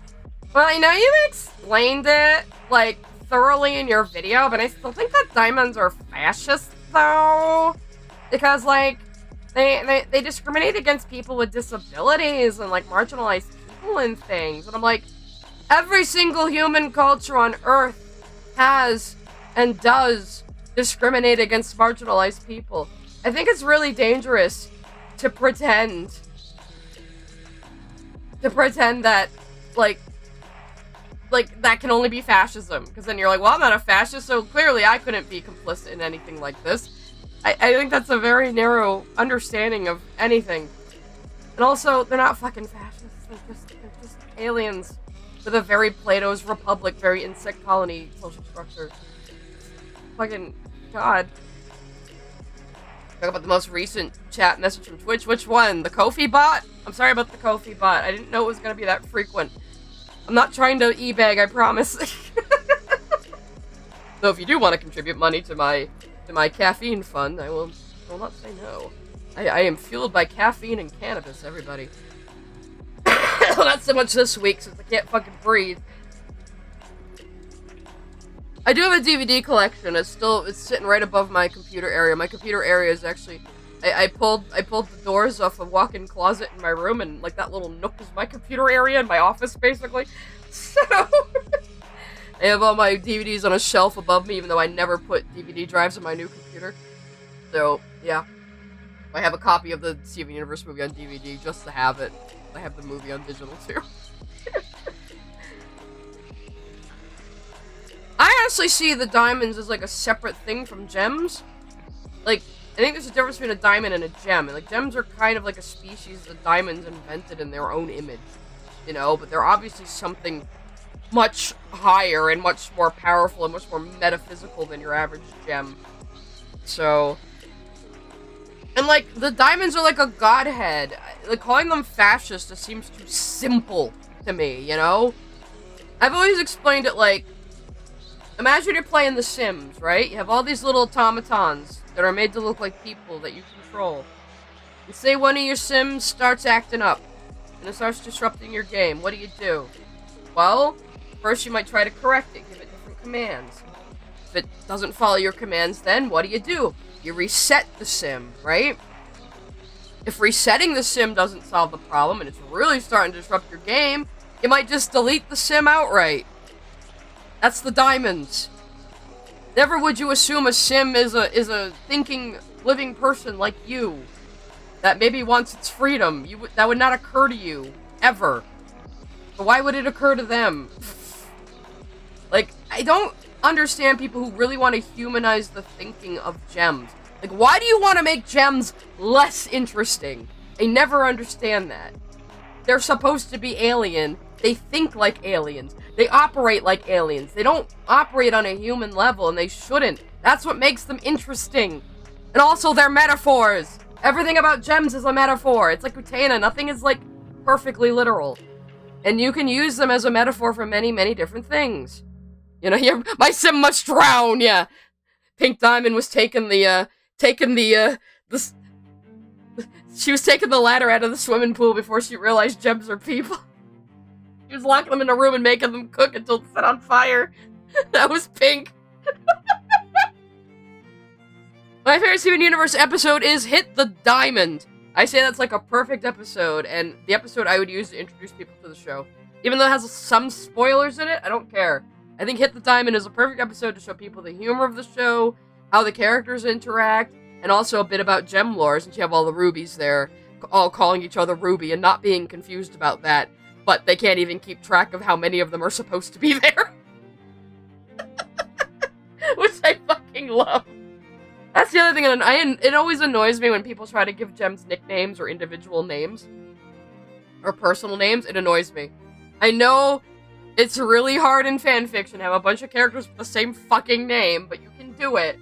well, I know you explained it, like, thoroughly in your video, but I still think that diamonds are fascist, though. Because, like, they discriminate against people with disabilities and, like, marginalized people and things. And I'm like, every single human culture on Earth has and does discriminate against marginalized people. I think it's really dangerous to pretend that like that can only be fascism, because then you're like, well, I'm not a fascist, so clearly I couldn't be complicit in anything like this. I think that's a very narrow understanding of anything. And also, they're not fucking fascists. They're just aliens with a very Plato's Republic, very insect colony social structure. Fucking God. Talk about the most recent chat message from Twitch. Which one? The Ko-fi bot? I'm sorry about the Ko-fi bot. I didn't know it was gonna be that frequent. I'm not trying to e-bag, I promise. Though if you do want to contribute money to my caffeine fund, I will not say no. I am fueled by caffeine and cannabis, everybody. Not so much this week, since I can't fucking breathe. I do have a DVD collection. It's sitting right above my computer area. My computer area is actually, I pulled the doors off a walk-in closet in my room, and like that little nook is my computer area in my office, basically. So I have all my DVDs on a shelf above me, even though I never put DVD drives in my new computer. So yeah, I have a copy of the Steven Universe movie on DVD just to have it. I have the movie on digital too. I honestly see the diamonds as like a separate thing from gems. Like, I think there's a difference between a diamond and a gem. And like, gems are kind of like a species of diamonds invented in their own image, but they're obviously something much higher and much more powerful and much more metaphysical than your average gem. So, and like, the diamonds are like a godhead. Like, calling them fascist just seems too simple to me, I've always explained it like, imagine you're playing The Sims, right? You have all these little automatons that are made to look like people that you control. And say one of your Sims starts acting up, and it starts disrupting your game. What do? Well, first you might try to correct it, give it different commands. If it doesn't follow your commands, then what do? You reset the sim, right? If resetting the sim doesn't solve the problem and it's really starting to disrupt your game, you might just delete the sim outright. That's the diamonds. Never would you assume a sim is a thinking, living person like you that maybe wants its freedom. That would not occur to you, ever. But why would it occur to them? Like, I don't understand people who really want to humanize the thinking of gems. Like, why do you want to make gems less interesting? I never understand that. They're supposed to be alien. They think like aliens. They operate like aliens. They don't operate on a human level, and they shouldn't. That's what makes them interesting. And also, they're metaphors. Everything about gems is a metaphor. It's like Utena. Nothing is, like, perfectly literal. And you can use them as a metaphor for many, many different things. You know, my sim must drown, yeah. Pink Diamond was taking she was taking the ladder out of the swimming pool before she realized gems are people. She was locking them in a room and making them cook until it's set on fire. That was Pink. My favorite Steven Universe episode is Hit the Diamond. I say that's like a perfect episode, and the episode I would use to introduce people to the show. Even though it has some spoilers in it, I don't care. I think Hit the Diamond is a perfect episode to show people the humor of the show, how the characters interact, and also a bit about gem lore, since you have all the rubies there, all calling each other Ruby and not being confused about that. But they can't even keep track of how many of them are supposed to be there. Which I fucking love. That's the other thing, and it always annoys me when people try to give gems nicknames or individual names. Or personal names. It annoys me. I know it's really hard in fanfiction to have a bunch of characters with the same fucking name, but you can do it.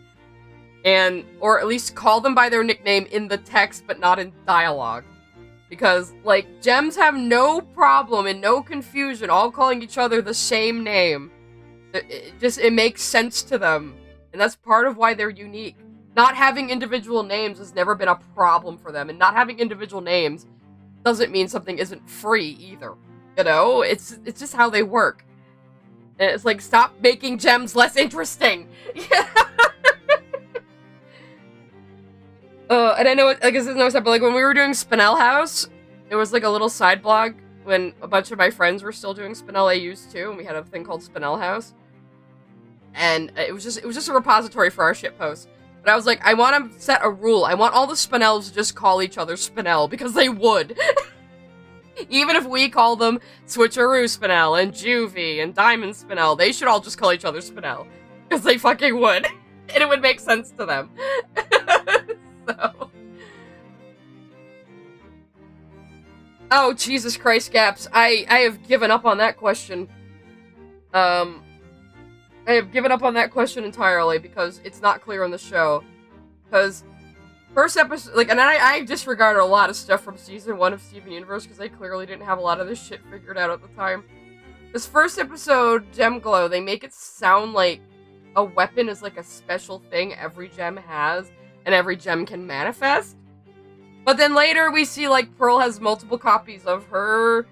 Or at least call them by their nickname in the text, but not in dialogue. Because, like, gems have no problem and no confusion all calling each other the same name. It makes sense to them. And that's part of why they're unique. Not having individual names has never been a problem for them, and not having individual names doesn't mean something isn't free either. You know? It's just how they work. And it's like, stop making gems less interesting! And I know, I guess there's no stuff, but like when we were doing Spinel House, there was like a little side blog when a bunch of my friends were still doing Spinel AUs too, and we had a thing called Spinel House. And it was just a repository for our shitposts. But I was like, I want to set a rule. I want all the Spinels to just call each other Spinel, because they would. Even if we call them Switcheroo Spinel and Juvie and Diamond Spinel, they should all just call each other Spinel. Because they fucking would. And it would make sense to them. So. Oh, Jesus Christ, Gaps. I have given up on that question. I have given up on that question entirely because it's not clear on the show. Because first episode, like, and I disregarded a lot of stuff from season 1 of Steven Universe because they clearly didn't have a lot of this shit figured out at the time. This first episode, Gem Glow, they make it sound like a weapon is like a special thing every gem has and every gem can manifest. But then later we see, like, Pearl has multiple copies of her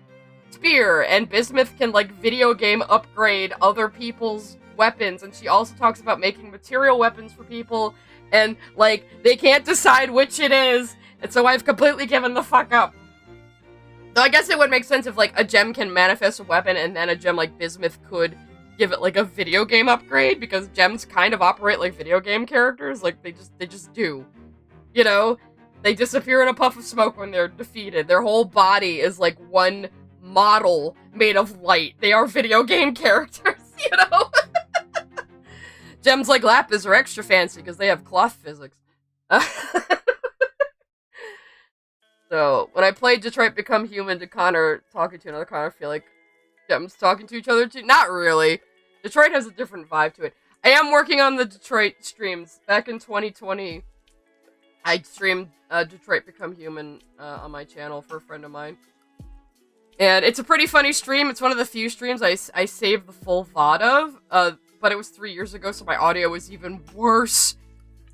spear, and Bismuth can, like, video game upgrade other people's weapons, and she also talks about making material weapons for people, and, like, they can't decide which it is, and so I've completely given the fuck up. So I guess it would make sense if, like, a gem can manifest a weapon, and then a gem like Bismuth could give it, like, a video game upgrade, because gems kind of operate like video game characters, like, they just do. You know? They disappear in a puff of smoke when they're defeated. Their whole body is, like, one model made of light. They are video game characters, you know? Gems like Lapis are extra fancy because they have cloth physics. So, when I played Detroit Become Human to Connor talking to another Connor, I feel like gems talking to each other too. Not really. Detroit has a different vibe to it. I am working on the Detroit streams. Back in 2020, I streamed Detroit Become Human on my channel for a friend of mine. And it's a pretty funny stream. It's one of the few streams I saved the full VOD of. But it was 3 years ago, so my audio was even worse.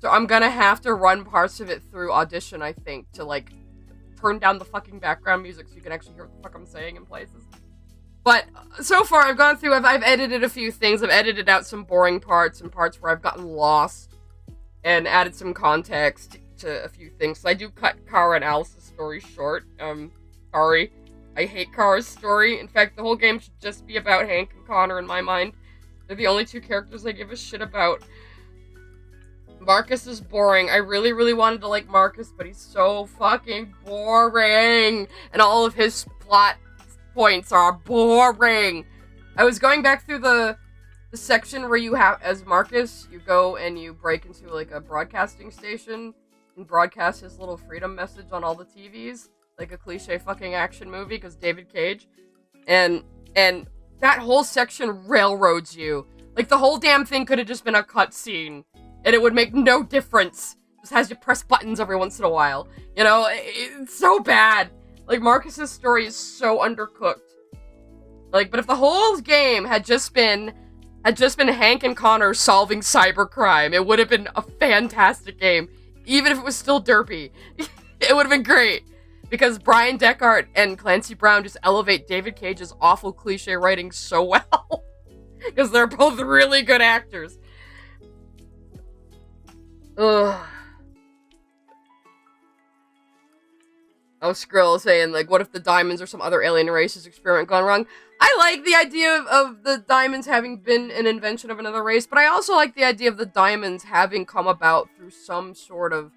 So I'm gonna have to run parts of it through Audition, I think, to, like, turn down the fucking background music so you can actually hear what the fuck I'm saying in places. But so far, I've gone through, I've edited a few things. I've edited out some boring parts and parts where I've gotten lost. and added some context to a few things. So I do cut Kara and Alice's story short. Sorry. I hate Kara's story. In fact, the whole game should just be about Hank and Connor in my mind. They're the only two characters I give a shit about. Marcus is boring. I really, really wanted to like Marcus, but he's so fucking boring. And all of his plot points are boring. I was going back through the section where you have, as Marcus, you go and you break into like a broadcasting station and broadcast his little freedom message on all the TVs, like a cliche fucking action movie, because David Cage. And that whole section railroads you. Like, the whole damn thing could have just been a cutscene, and it would make no difference. Just has you press buttons every once in a while. You know, it's so bad. Like, Marcus's story is so undercooked. Like, but if the whole game had just been Hank and Connor solving cybercrime, it would have been a fantastic game. Even if it was still derpy. It would have been great. Because Brian Deckard and Clancy Brown just elevate David Cage's awful cliche writing so well. Because they're both really good actors. Ugh. Oh, Skrill saying, like, what if the diamonds or some other alien race's experiment gone wrong? I like the idea of the diamonds having been an invention of another race, but I also like the idea of the diamonds having come about through some sort of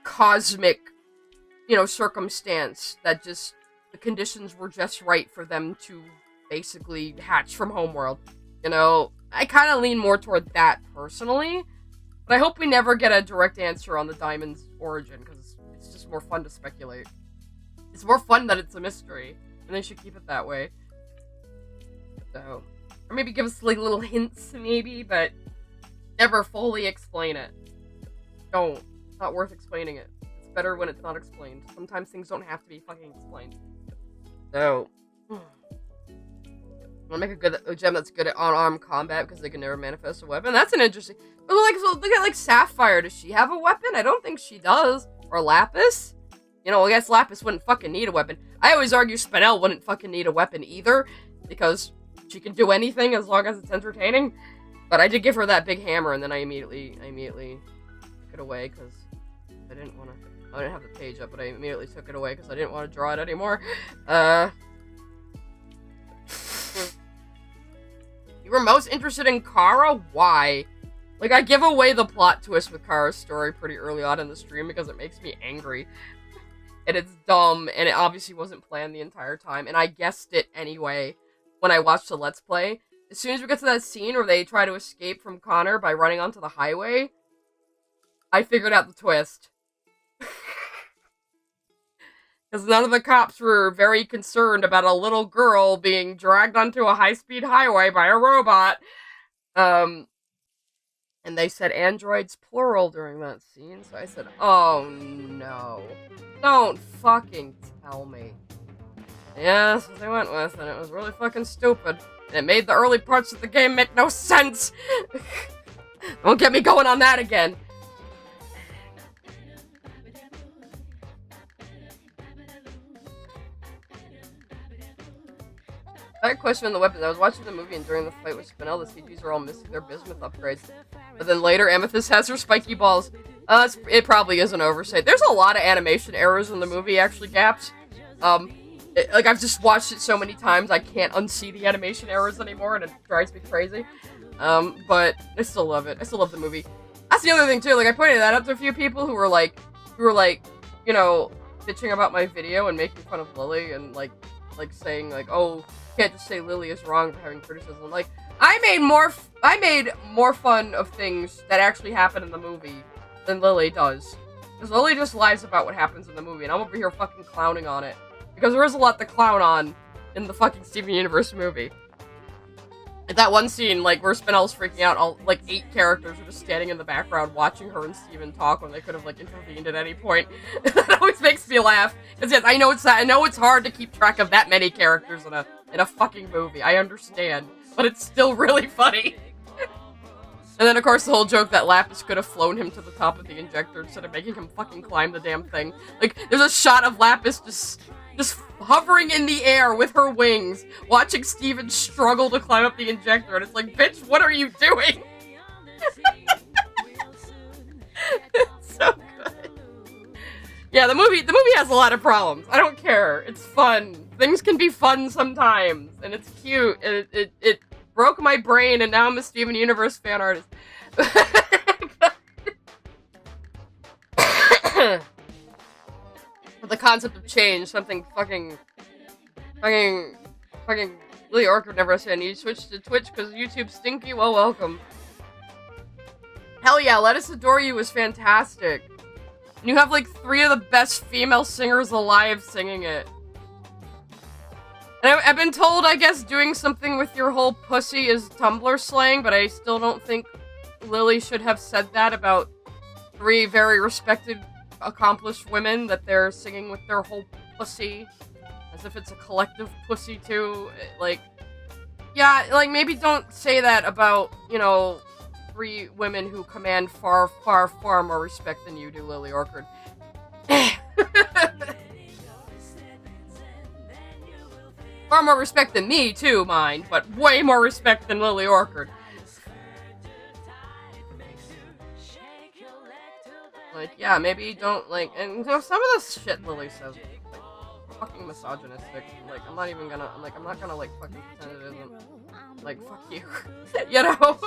cosmic, you know, circumstance that just, the conditions were just right for them to basically hatch from Homeworld. You know, I kind of lean more toward that personally, but I hope we never get a direct answer on the diamond's origin, because it's just more fun to speculate. It's more fun that it's a mystery, and they should keep it that way. So, or maybe give us like little hints, maybe, but never fully explain it. Don't. It's not worth explaining it. It's better when it's not explained. Sometimes things don't have to be fucking explained. So, I want to make a gem that's good at unarmed combat because they can never manifest a weapon. That's an interesting. But like, so look at like Sapphire. Does she have a weapon? I don't think she does. Or Lapis. You know, I guess Lapis wouldn't fucking need a weapon. I always argue Spinel wouldn't fucking need a weapon either, because she can do anything as long as it's entertaining. But I did give her that big hammer, and then I immediately took it away because I didn't want to. I didn't have the page up, but I immediately took it away because I didn't want to draw it anymore. You were most interested in Kara? Why? Like, I give away the plot twist with Kara's story pretty early on in the stream because it makes me angry. And it's dumb, and it obviously wasn't planned the entire time, and I guessed it anyway when I watched the Let's Play. As soon as we get to that scene where they try to escape from Connor by running onto the highway, I figured out the twist. Because none of the cops were very concerned about a little girl being dragged onto a high-speed highway by a robot. And they said androids plural during that scene, so I said, oh no. Don't fucking tell me. Yeah, that's what they went with, and it was really fucking stupid. And it made the early parts of the game make no sense! Don't get me going on that again! I had a question on the weapons. I was watching the movie, and during the fight with Spinel, the CGs are all missing their bismuth upgrades. But then later, Amethyst has her spiky balls. It probably is an oversight. There's a lot of animation errors in the movie, actually, gaps. Like, I've just watched it so many times, I can't unsee the animation errors anymore, and it drives me crazy. But I still love it. I still love the movie. That's the other thing, too. Like, I pointed that out to a few people who were like, you know, bitching about my video and making fun of Lily, and, like saying, like, oh, you can't just say Lily is wrong for having criticism. Like, I made more fun of things that actually happen in the movie than Lily does. Because Lily just lies about what happens in the movie, and I'm over here fucking clowning on it. Because there is a lot to clown on in the fucking Steven Universe movie. Like that one scene, like, where Spinell's freaking out, all, like, 8 characters are just standing in the background watching her and Steven talk when they could have, like, intervened at any point. That always makes me laugh. Because, yes, I know it's hard to keep track of that many characters in a fucking movie. I understand. But it's still really funny. And then, of course, the whole joke that Lapis could have flown him to the top of the injector instead of making him fucking climb the damn thing. Like, there's a shot of Lapis just hovering in the air with her wings, watching Steven struggle to climb up the injector, and it's like, bitch, what are you doing? so good. Yeah, the movie has a lot of problems. I don't care. It's fun. Things can be fun sometimes, and it's cute. And it broke my brain, and now I'm a Steven Universe fan artist. But the concept of change, something fucking Lily Orchard never said, you switched to Twitch because YouTube's stinky? Well, welcome. Hell yeah, Let Us Adore You was fantastic. And you have like 3 of the best female singers alive singing it. And I've been told, I guess, doing something with your whole pussy is Tumblr slang, but I still don't think Lily should have said that about 3 very respected, accomplished women, that they're singing with their whole pussy. As if it's a collective pussy, too. Like, yeah, like, maybe don't say that about, you know, 3 women who command far, far, far more respect than you do, Lily Orchard. Far more respect than me, too, mind, but way more respect than Lily Orchard. Like, yeah, maybe don't, like, and you know, some of the shit Lily says, like, fucking misogynistic. Like, I'm not even gonna, like, I'm not gonna, like, fucking pretend it isn't. Like, fuck you. You know?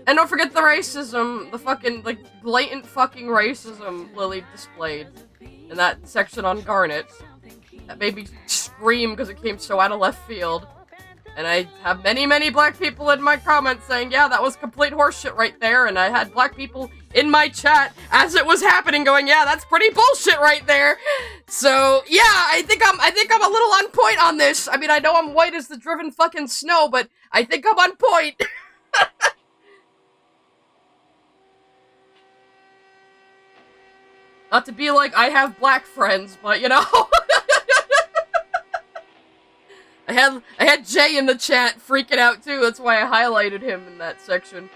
And don't forget the racism, the fucking, like, blatant fucking racism Lily displayed in that section on Garnet. That made me scream because it came so out of left field. And I have many, many black people in my comments saying, yeah, that was complete horseshit right there. And I had black people in my chat as it was happening going, yeah, that's pretty bullshit right there. So, yeah, I think I'm a little on point on this. I mean, I know I'm white as the driven fucking snow, but I think I'm on point. Not to be like, I have black friends, but, you know. I had Jay in the chat freaking out too. That's why I highlighted him in that section.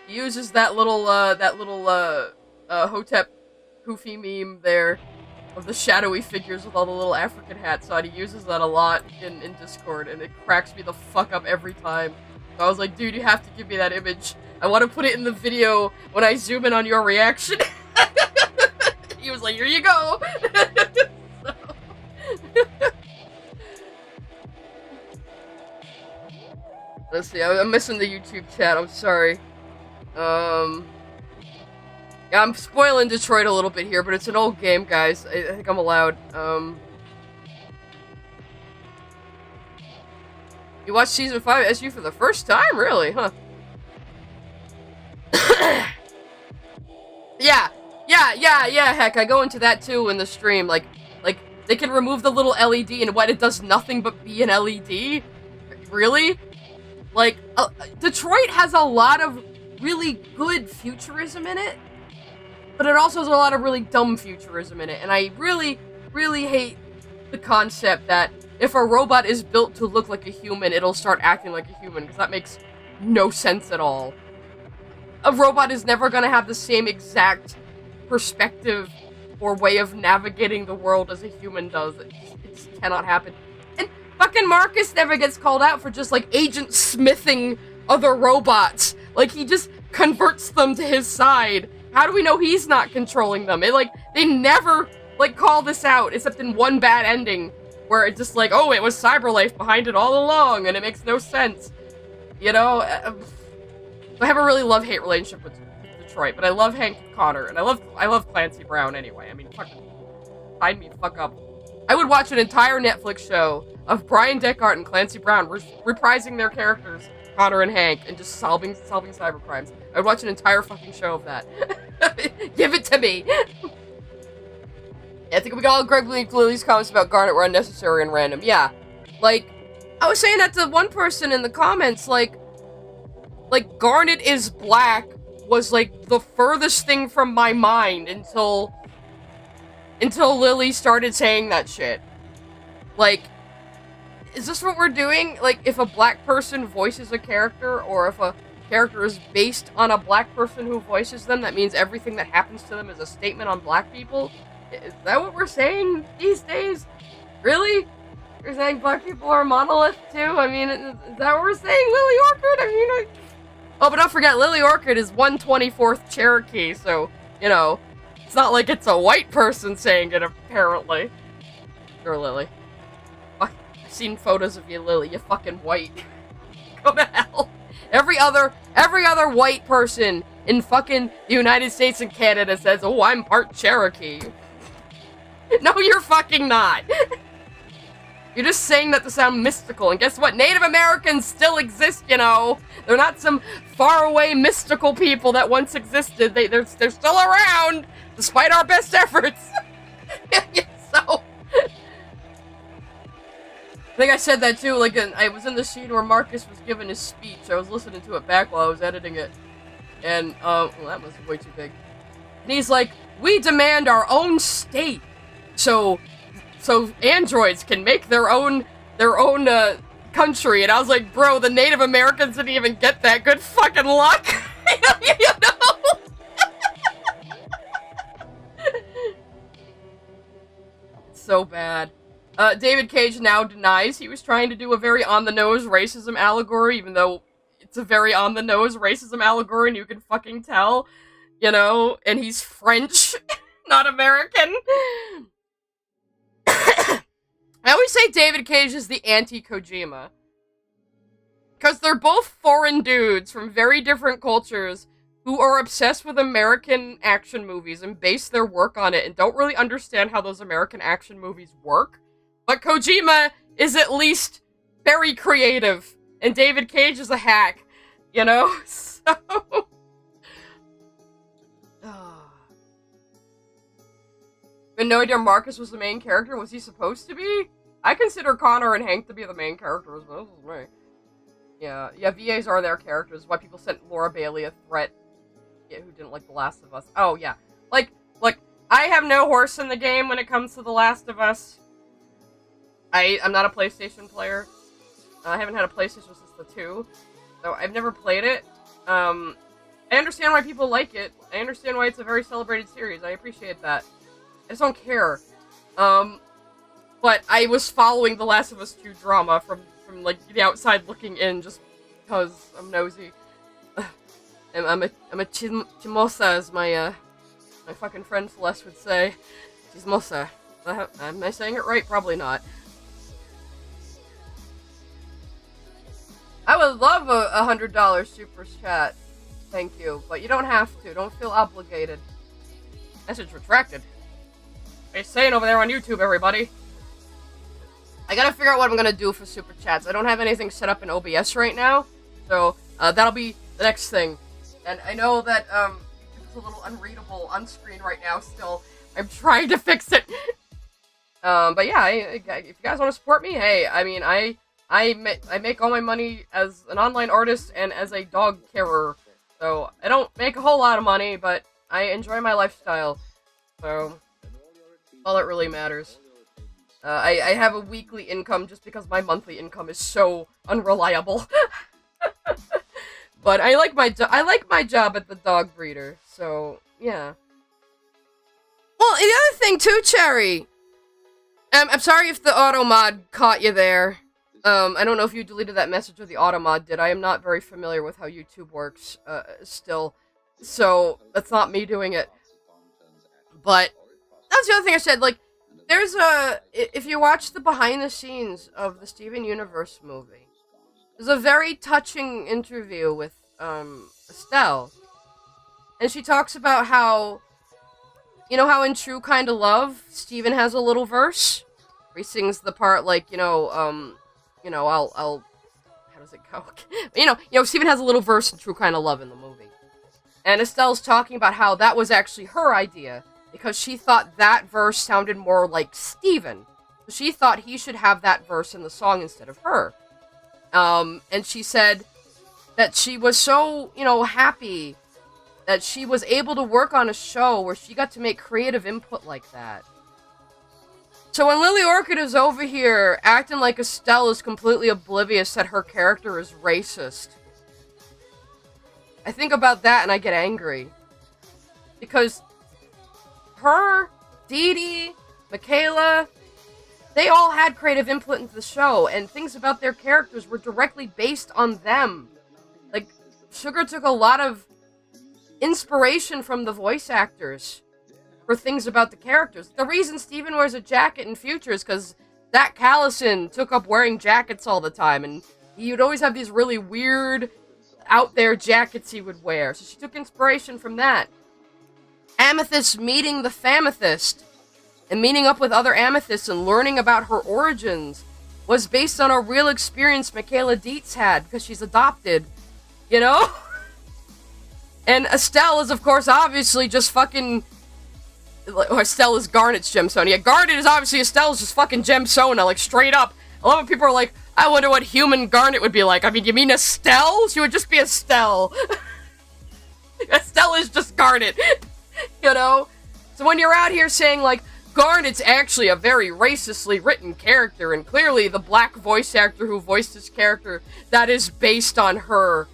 He uses that little Hotep Hoofy meme there of the shadowy figures with all the little African hats on. He uses that a lot in Discord, and it cracks me the fuck up every time. So I was like, dude, you have to give me that image. I want to put it in the video when I zoom in on your reaction. He was like, here you go. So. Let's see, I'm missing the YouTube chat, I'm sorry. Yeah, I'm spoiling Detroit a little bit here, but it's an old game, guys. I think I'm allowed. You watched Season 5 SU for the first time? Really? Huh. Yeah, heck, I go into that too in the stream. Like, they can remove the little LED and what, it does nothing but be an LED? Really? Like, Detroit has a lot of really good futurism in it, but it also has a lot of really dumb futurism in it, and I really, really hate the concept that if a robot is built to look like a human, it'll start acting like a human, because that makes no sense at all. A robot is never gonna have the same exact perspective or way of navigating the world as a human does. It just cannot happen. And fucking Marcus never gets called out for just, like, agent smithing other robots. Like, he just converts them to his side. How do we know he's not controlling them? They never, like, call this out, except in one bad ending, where it's just like, oh, it was Cyberlife behind it all along, and it makes no sense. You know? I have a really love-hate relationship with Detroit, but I love Hank Connor, and I love Clancy Brown anyway. I mean, fucking, sign me the fuck up. I would watch an entire Netflix show of Brian Deckard and Clancy Brown reprising their characters, Connor and Hank, and just solving cybercrimes. I would watch an entire fucking show of that. Give it to me! I think we got all Greg Lily's comments about Garnet were unnecessary and random. Yeah. Like, I was saying that to one person in the comments, like, Garnet is black was, like, the furthest thing from my mind until Lily started saying that shit. Like, is this what we're doing? Like, if a black person voices a character, or if a character is based on a black person who voices them, that means everything that happens to them is a statement on black people? Is that what we're saying these days? Really? You're saying black people are a monolith, too? I mean, is that what we're saying, Lily Orchard? I mean, oh, but don't forget, Lily Orchard is 1/24th Cherokee, so You know, it's not like it's a white person saying it, apparently. Or Lily. Fuck, I've seen photos of you, Lily. You're fucking white. Go to hell. Every other white person in fucking the United States and Canada says, oh, I'm part Cherokee. No, you're fucking not. You're just saying that to sound mystical. And guess what? Native Americans still exist, you know. They're not some faraway mystical people that once existed. They're still around, despite our best efforts. So, I think I said that too. Like, I was in the scene where Marcus was giving his speech. I was listening to it back while I was editing it, and well, that was way too big. And he's like, "We demand our own state, so androids can make their own country." And I was like, bro, the Native Americans didn't even get that. Good fucking luck. You know? So bad. David Cage now denies he was trying to do a very on-the-nose racism allegory, even though it's a very on-the-nose racism allegory, and you can fucking tell, you know, and he's French, not American. I always say David Cage is the anti-Kojima. Because they're both foreign dudes from very different cultures who are obsessed with American action movies and base their work on it and don't really understand how those American action movies work. But Kojima is at least very creative, and David Cage is a hack, you know? So... But no idea Marcus was the main character. Was he supposed to be? I consider Connor and Hank to be the main characters, but this is me. Yeah, VAs are their characters. Why people sent Laura Bailey a threat who didn't like The Last of Us. Oh, yeah. Like, I have no horse in the game when it comes to The Last of Us. I'm not a PlayStation player. I haven't had a PlayStation since the 2. So I've never played it. I understand why people like it. I understand why it's a very celebrated series. I appreciate that. I just don't care. But I was following The Last of Us 2 drama from like, the outside looking in just because I'm nosy. I'm a chismosa, as my fucking friend Celeste would say. Chismosa. Am I saying it right? Probably not. I would love a $100 super chat. Thank you. But you don't have to. Don't feel obligated. Message retracted. What are you saying over there on YouTube, everybody? I gotta figure out what I'm gonna do for super chats. I don't have anything set up in OBS right now. So, that'll be the next thing. And I know that, it's a little unreadable on screen right now still. I'm trying to fix it. But yeah, if you guys want to support me, hey, I mean, I make all my money as an online artist and as a dog carer. So, I don't make a whole lot of money, but I enjoy my lifestyle. So, all that really matters. I have a weekly income just because my monthly income is so unreliable. But I like my job at the dog breeder, so yeah. Well, the other thing too, Cherry. I'm sorry if the auto mod caught you there. I don't know if you deleted that message or the auto mod did. I am not very familiar with how YouTube works, still. So that's not me doing it. But that's the other thing I said. Like, there's if you watch the behind the scenes of the Steven Universe movie, there's a very touching interview with, Estelle. And she talks about how, you know how in True Kinda Love, Steven has a little verse? Where he sings the part like, I'll, how does it go? you know, Steven has a little verse in True Kinda Love in the movie. And Estelle's talking about how that was actually her idea, because she thought that verse sounded more like Steven. So she thought he should have that verse in the song instead of her. And she said that she was so, happy that she was able to work on a show where she got to make creative input like that. So when Lily Orchid is over here acting like Estelle is completely oblivious that her character is racist, I think about that and I get angry. Because her, Dee Dee, Michaela, they all had creative input into the show, and things about their characters were directly based on them. Like, Sugar took a lot of inspiration from the voice actors for things about the characters. The reason Steven wears a jacket in Future is because Zach Callison took up wearing jackets all the time, and he would always have these really weird, out there jackets he would wear. So she took inspiration from that. Amethyst meeting the Famethyst and meeting up with other Amethysts and learning about her origins was based on a real experience Michaela Dietz had because she's adopted, you know? And Estelle is, of course, obviously just fucking... Or Estelle is Garnet's gemstone. Yeah, Garnet is obviously Estelle's just fucking gemstone, like, straight up. A lot of people are like, I wonder what human Garnet would be like. I mean, you mean Estelle? She would just be Estelle. Estelle is just Garnet. You know? So when you're out here saying, like, Garnet's actually a very racistly written character, and clearly the black voice actor who voiced this character that is based on her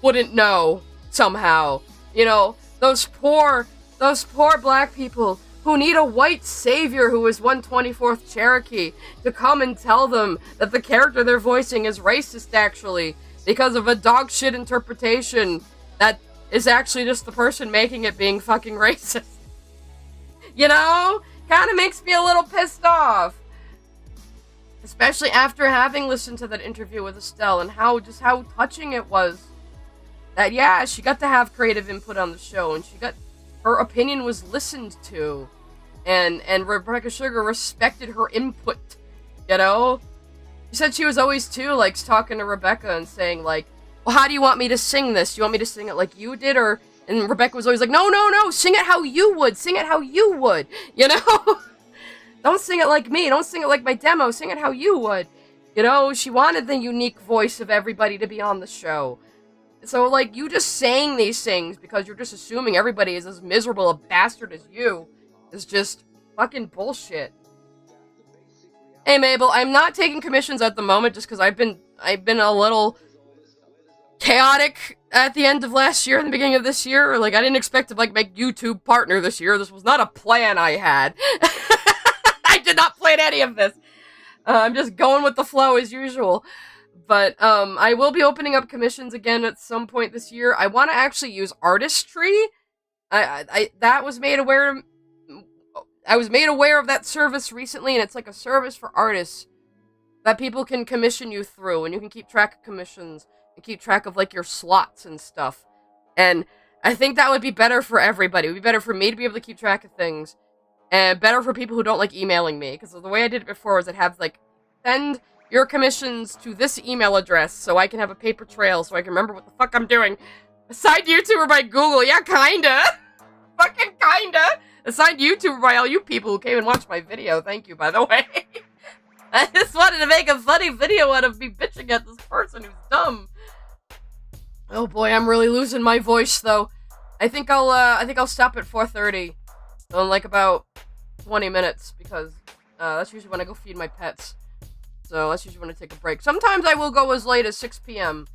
wouldn't know somehow. You know, those poor black people who need a white savior who is 1/24th Cherokee to come and tell them that the character they're voicing is racist, actually, because of a dog shit interpretation that is actually just the person making it being fucking racist. You know? Kind of makes me a little pissed off. Especially after having listened to that interview with Estelle and how touching it was. That, yeah, she got to have creative input on the show, and her opinion was listened to. And Rebecca Sugar respected her input, you know? She said she was always, too, like, talking to Rebecca and saying, like, well, how do you want me to sing this? Do you want me to sing it like you did, or... And Rebecca was always like, no, sing it how you would, you know? Don't sing it like me, don't sing it like my demo, sing it how you would. You know, she wanted the unique voice of everybody to be on the show. So, like, you just saying these things because you're just assuming everybody is as miserable a bastard as you is just fucking bullshit. Hey, Mabel, I'm not taking commissions at the moment just because I've been a little chaotic at the end of last year and the beginning of this year. Like, I didn't expect to, like, make YouTube partner this year. This was not a plan I had. I did not plan any of this. I'm just going with the flow as usual. But, I will be opening up commissions again at some point this year. I want to actually use Artistry. I was made aware of that service recently, and it's like a service for artists that people can commission you through, and you can keep track of commissions and keep track of, like, your slots and stuff. And I think that would be better for everybody. It would be better for me to be able to keep track of things, and better for people who don't like emailing me, because the way I did it before was I'd have, like, send your commissions to this email address so I can have a paper trail so I can remember what the fuck I'm doing. Assigned YouTuber by Google. Yeah, kinda. Fucking kinda. Assigned YouTuber by all you people who came and watched my video. Thank you, by the way. I just wanted to make a funny video out of me bitching at this person who's dumb. Oh boy, I'm really losing my voice though. I think I'll stop at 4:30 in like about 20 minutes because that's usually when I go feed my pets. So that's usually when I take a break. Sometimes I will go as late as 6 p.m.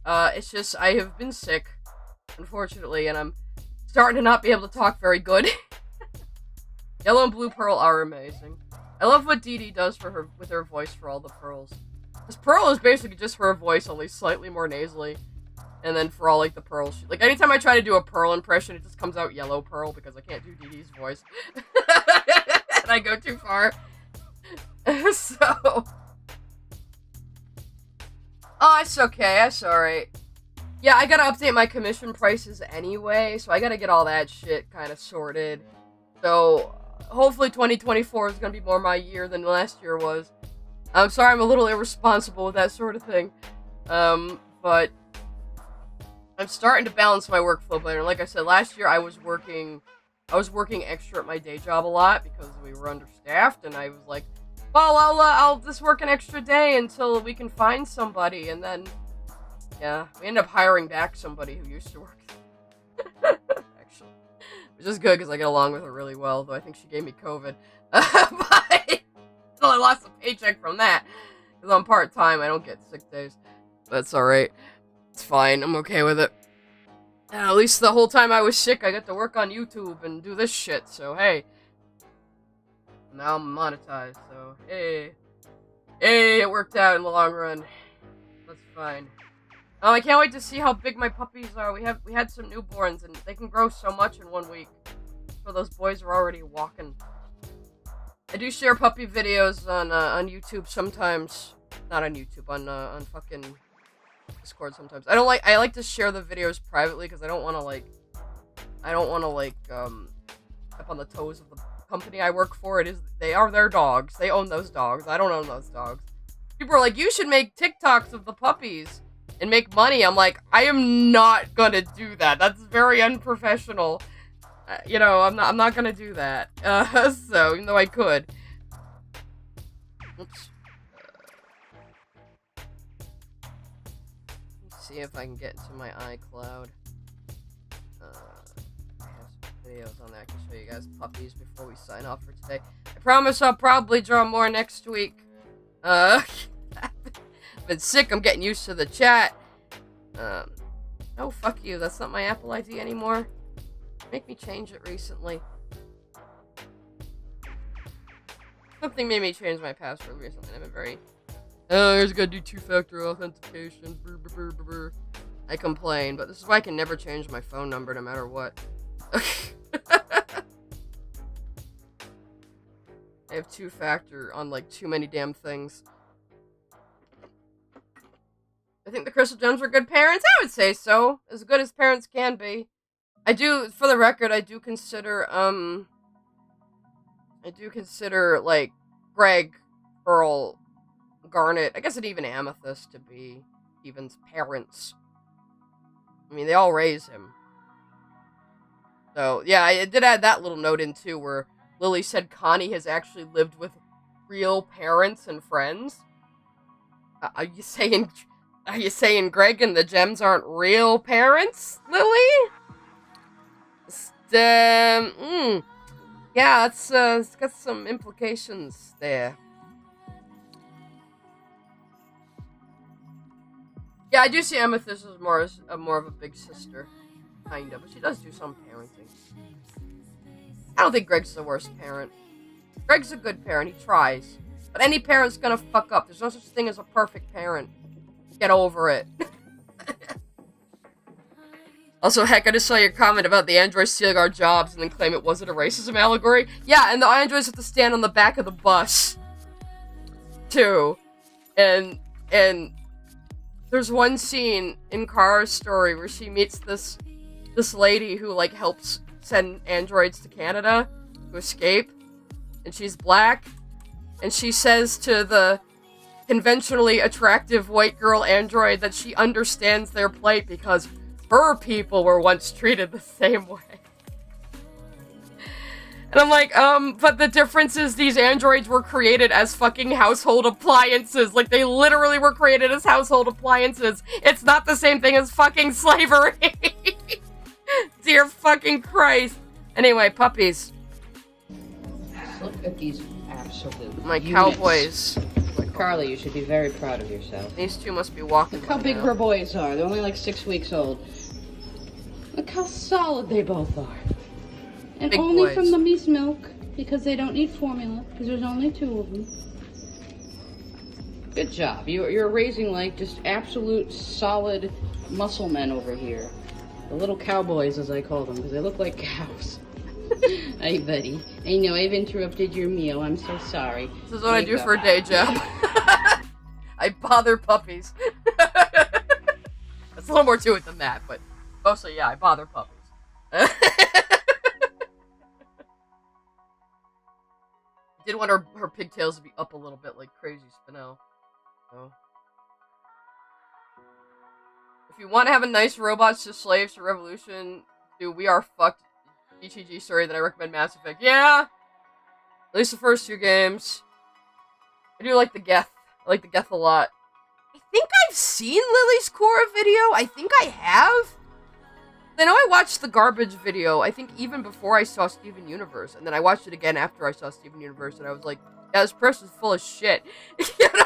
It's just I have been sick, unfortunately, and I'm starting to not be able to talk very good. Yellow and Blue Pearl are amazing. I love what Dee Dee does with her voice for all the pearls. This Pearl is basically just her voice, only slightly more nasally. And then for all, like, the pearls. Like, anytime I try to do a Pearl impression, it just comes out Yellow Pearl because I can't do Dee Dee's voice. And I go too far. So... Oh, it's okay. That's alright. Yeah, I gotta update my commission prices anyway, so I gotta get all that shit kind of sorted. So, hopefully 2024 is gonna be more my year than last year was. I'm sorry I'm a little irresponsible with that sort of thing. But I'm starting to balance my workflow better. Like I said, last year I was working extra at my day job a lot because we were understaffed, and I was like, well, I'll just work an extra day until we can find somebody, and then, yeah, we ended up hiring back somebody who used to work actually, which is good because I get along with her really well, though I think she gave me COVID, but I lost a paycheck from that, because I'm part-time, I don't get sick days, that's alright, it's fine, I'm okay with it. At least the whole time I was sick, I got to work on YouTube and do this shit, so hey. Now I'm monetized, so hey, it worked out in the long run. That's fine. Oh, I can't wait to see how big my puppies are. We had some newborns, and they can grow so much in 1 week. So those boys are already walking. I do share puppy videos on YouTube sometimes. Not on YouTube, on fucking Discord sometimes. I like to share the videos privately because I don't want to step on the toes of the company I work for. They are their dogs. They own those dogs. I don't own those dogs. People are like, you should make TikToks of the puppies and make money. I'm like, I am not gonna do that. That's very unprofessional. I'm not gonna do that. So even though I could. Oops. Let's see if I can get into my iCloud. I have some videos on there. I can show you guys puppies before we sign off for today. I promise I'll probably draw more next week. I've been sick. I'm getting used to the chat. Oh, fuck you. That's not my Apple ID anymore. Make me change it recently. Something made me change my password recently. I've been very... Oh, I just gotta do two-factor authentication. Brr, brr, brr, brr, brr. I complain, but this is why I can never change my phone number no matter what. I have two-factor on, like, too many damn things. I think the Crystal Gems were good parents. I would say so. As good as parents can be. I do, for the record, I do consider, like, Greg, Pearl, Garnet, I guess and even Amethyst to be Steven's parents. I mean, they all raise him. So, yeah, I did add that little note in, too, where Lily said Connie has actually lived with real parents and friends. Are you saying Greg and the Gems aren't real parents, Lily? Yeah, it's got some implications there. Yeah, I do see Amethyst as more of a big sister, kind of, but she does do some parenting. I don't think Greg's the worst parent. Greg's a good parent. He tries, but any parent's gonna fuck up. There's no such thing as a perfect parent. Get over it. Also, heck, I just saw your comment about the androids stealing our jobs and then claim it wasn't a racism allegory. Yeah, and the androids have to stand on the back of the bus, too. And there's one scene in Kara's story where she meets this lady who, like, helps send androids to Canada to escape. And she's black. And she says to the conventionally attractive white girl android that she understands their plight because her people were once treated the same way. And I'm like, but the difference is these androids were created as fucking household appliances. Like, they literally were created as household appliances. It's not the same thing as fucking slavery. Dear fucking Christ. Anyway, puppies. Look at these absolute My units. cowboys. Carly, you should be very proud of yourself. These two must be walking. Look how big her boys are. They're only like 6 weeks old. Look how solid they both are. And Big only boys. from the me's milk, because they don't need formula, because there's only 2 of them. Good job. You're raising like just absolute solid muscle men over here. The little cowboys, as I call them, because they look like cows. Hey, buddy. I know I've interrupted your meal. I'm so sorry. This is what I do for a day job. I bother puppies. There's a little more to it than that, but mostly, yeah, I bother puppies. I did want her pigtails to be up a little bit like Crazy Spinel. So. If you want to have a nice robots to slaves to revolution, dude, we are fucked. GTG story that I recommend Mass Effect. Yeah! At least the first 2 games. I do like the Geth. I like the Geth a lot. I think I've seen Lily's Korra video. I think I have. I know I watched the garbage video, I think even before I saw Steven Universe. And then I watched it again after I saw Steven Universe. And I was like, yeah, this person's full of shit. You know?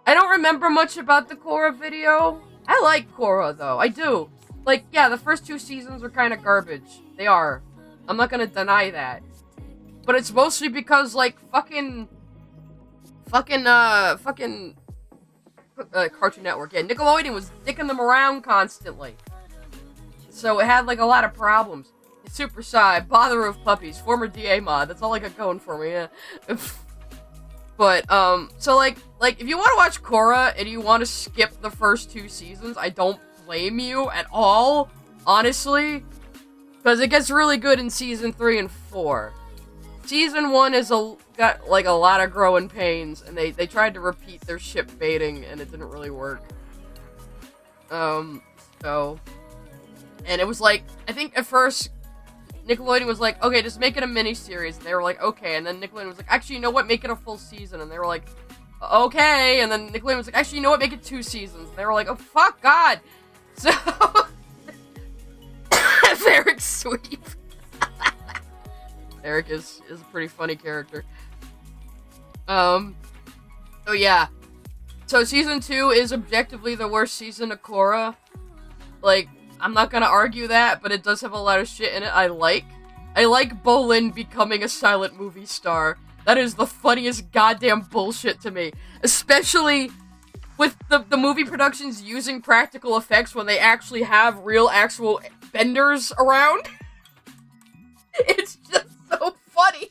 I don't remember much about the Korra video. I like Korra, though. I do. Like, yeah, the first 2 seasons are kind of garbage. They are. I'm not gonna deny that. But it's mostly because, like, fucking Cartoon Network. Yeah, Nickelodeon was dicking them around constantly. So it had, like, a lot of problems. Super Sai, Bother of Puppies, former DA mod. That's all I got going for me, yeah. But, so, like, if you want to watch Korra and you want to skip the first 2 seasons, I don't blame you at all, honestly. Because it gets really good in season 3 and 4. Season 1 got, like, a lot of growing pains, and they tried to repeat their ship baiting, and it didn't really work. And it was like, I think at first, Nickelodeon was like, okay, just make it a mini-series, and they were like, okay, and then Nickelodeon was like, actually, you know what, make it a full season, and they were like, okay, and then Nickelodeon was like, actually, you know what, make it 2 seasons, and they were like, oh, fuck God! So, Eric's sweep. Eric is a pretty funny character. Oh yeah. So season 2 is objectively the worst season of Korra. Like, I'm not gonna argue that, but it does have a lot of shit in it I like. I like Bolin becoming a silent movie star. That is the funniest goddamn bullshit to me. Especially with the movie productions using practical effects when they actually have real, actual benders around. It's just so funny.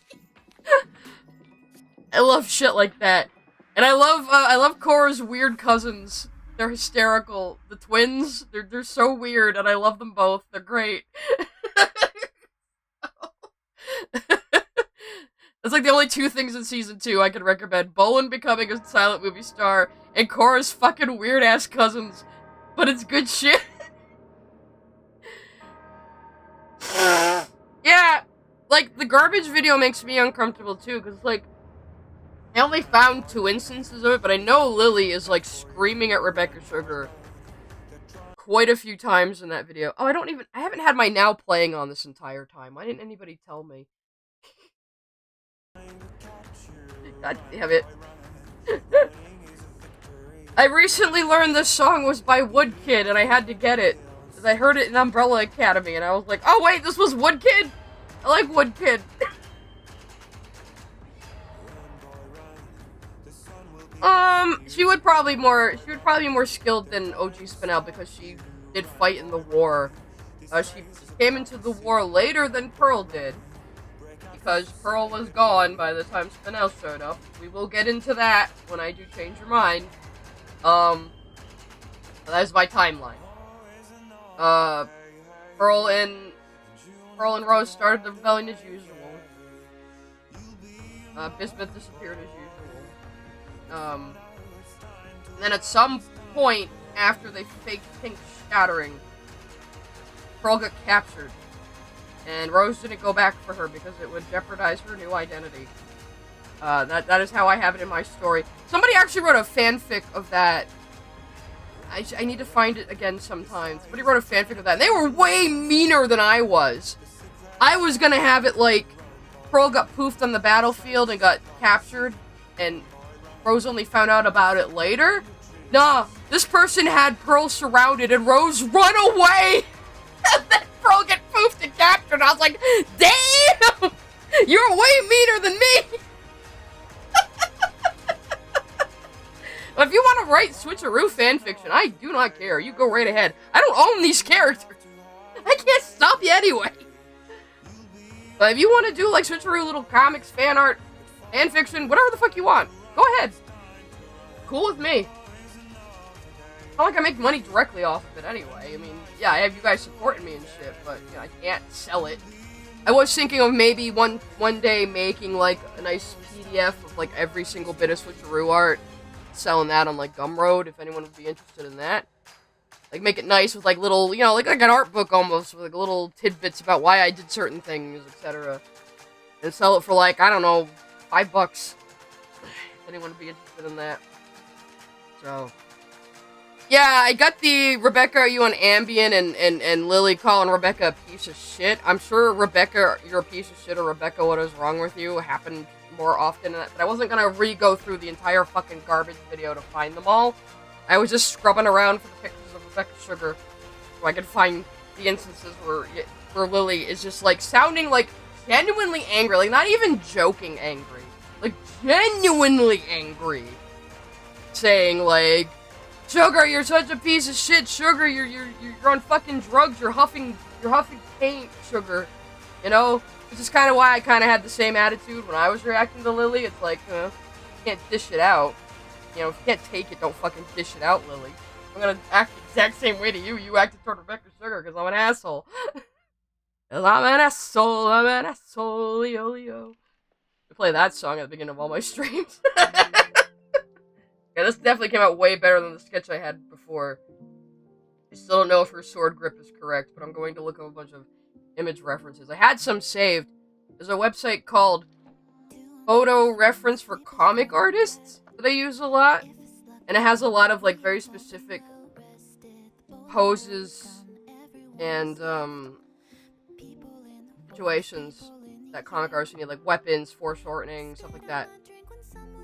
I love shit like that. And I love Korra's weird cousins. They're hysterical. The twins, they're so weird, and I love them both. They're great. That's like the only 2 things in season 2 I could recommend. Bolin becoming a silent movie star, and Korra's fucking weird-ass cousins. But it's good shit. Yeah, like, the garbage video makes me uncomfortable, too, because, like, I only found 2 instances of it, but I know Lily is, like, screaming at Rebecca Sugar quite a few times in that video. Oh, I haven't had my Now playing on this entire time. Why didn't anybody tell me? God damn it. I recently learned this song was by Woodkid, and I had to get it. Because I heard it in Umbrella Academy, and I was like, oh wait, this was Woodkid? I like Woodkid. She would probably be more skilled than OG Spinel because she did fight in the war. She came into the war later than Pearl did. Because Pearl was gone by the time Spinel showed up. We will get into that when I do change your mind. That's my timeline. Pearl and Rose started the rebellion as usual. Bismuth disappeared as usual. And then at some point after they faked Pink shattering, Pearl got captured. And Rose didn't go back for her because it would jeopardize her new identity. That is how I have it in my story. Somebody actually wrote a fanfic of that. I need to find it again sometime. Somebody wrote a fanfic of that. And they were way meaner than I was. I was gonna have it like Pearl got poofed on the battlefield and got captured, and Rose only found out about it later. Nah, this person had Pearl surrounded and Rose run away! And then Pearl get poofed and captured. I was like, damn! You're way meaner than me! If you want to write Switcheroo fanfiction, I do not care. You go right ahead. I don't own these characters. I can't stop you anyway. But if you want to do like Switcheroo little comics, fan art, fanfiction, whatever the fuck you want, go ahead. Cool with me. Not like I make money directly off of it anyway. I mean, yeah, I have you guys supporting me and shit, but you know, I can't sell it. I was thinking of maybe one day making like a nice PDF of like every single bit of Switcheroo art, selling that on like Gumroad if anyone would be interested in that. Like make it nice with like little, you know, like an art book almost with like little tidbits about why I did certain things, etc. And sell it for like, I don't know, $5 if anyone would be interested in that. So yeah, I got the Rebecca, you and Ambien and Lily calling Rebecca a piece of shit. I'm sure Rebecca, you're a piece of shit, or Rebecca, what is wrong with you, happened more often than that, but I wasn't gonna re-go through the entire fucking garbage video to find them all. I was just scrubbing around for the pictures of Rebecca Sugar so I could find the instances where Lily is just like sounding like genuinely angry, like not even joking angry, like genuinely angry, saying like, Sugar, you're such a piece of shit, Sugar. You're on fucking drugs. You're huffing paint, Sugar. You know, which is kind of why I kind of had the same attitude when I was reacting to Lily. It's like, you can't dish it out. You know, if you can't take it, don't fucking dish it out, Lily. I'm gonna act the exact same way to you. You acted toward Rebecca Sugar because I'm an asshole. 'Cause I'm an asshole, Leo. I play that song at the beginning of all my streams. Yeah, this definitely came out way better than the sketch I had before. I still don't know if her sword grip is correct, but I'm going to look up a bunch of image references. I had some saved. There's a website called Photo Reference for Comic Artists that I use a lot. And it has a lot of, like, very specific poses and, situations that comic artists need, like weapons, foreshortening, stuff like that.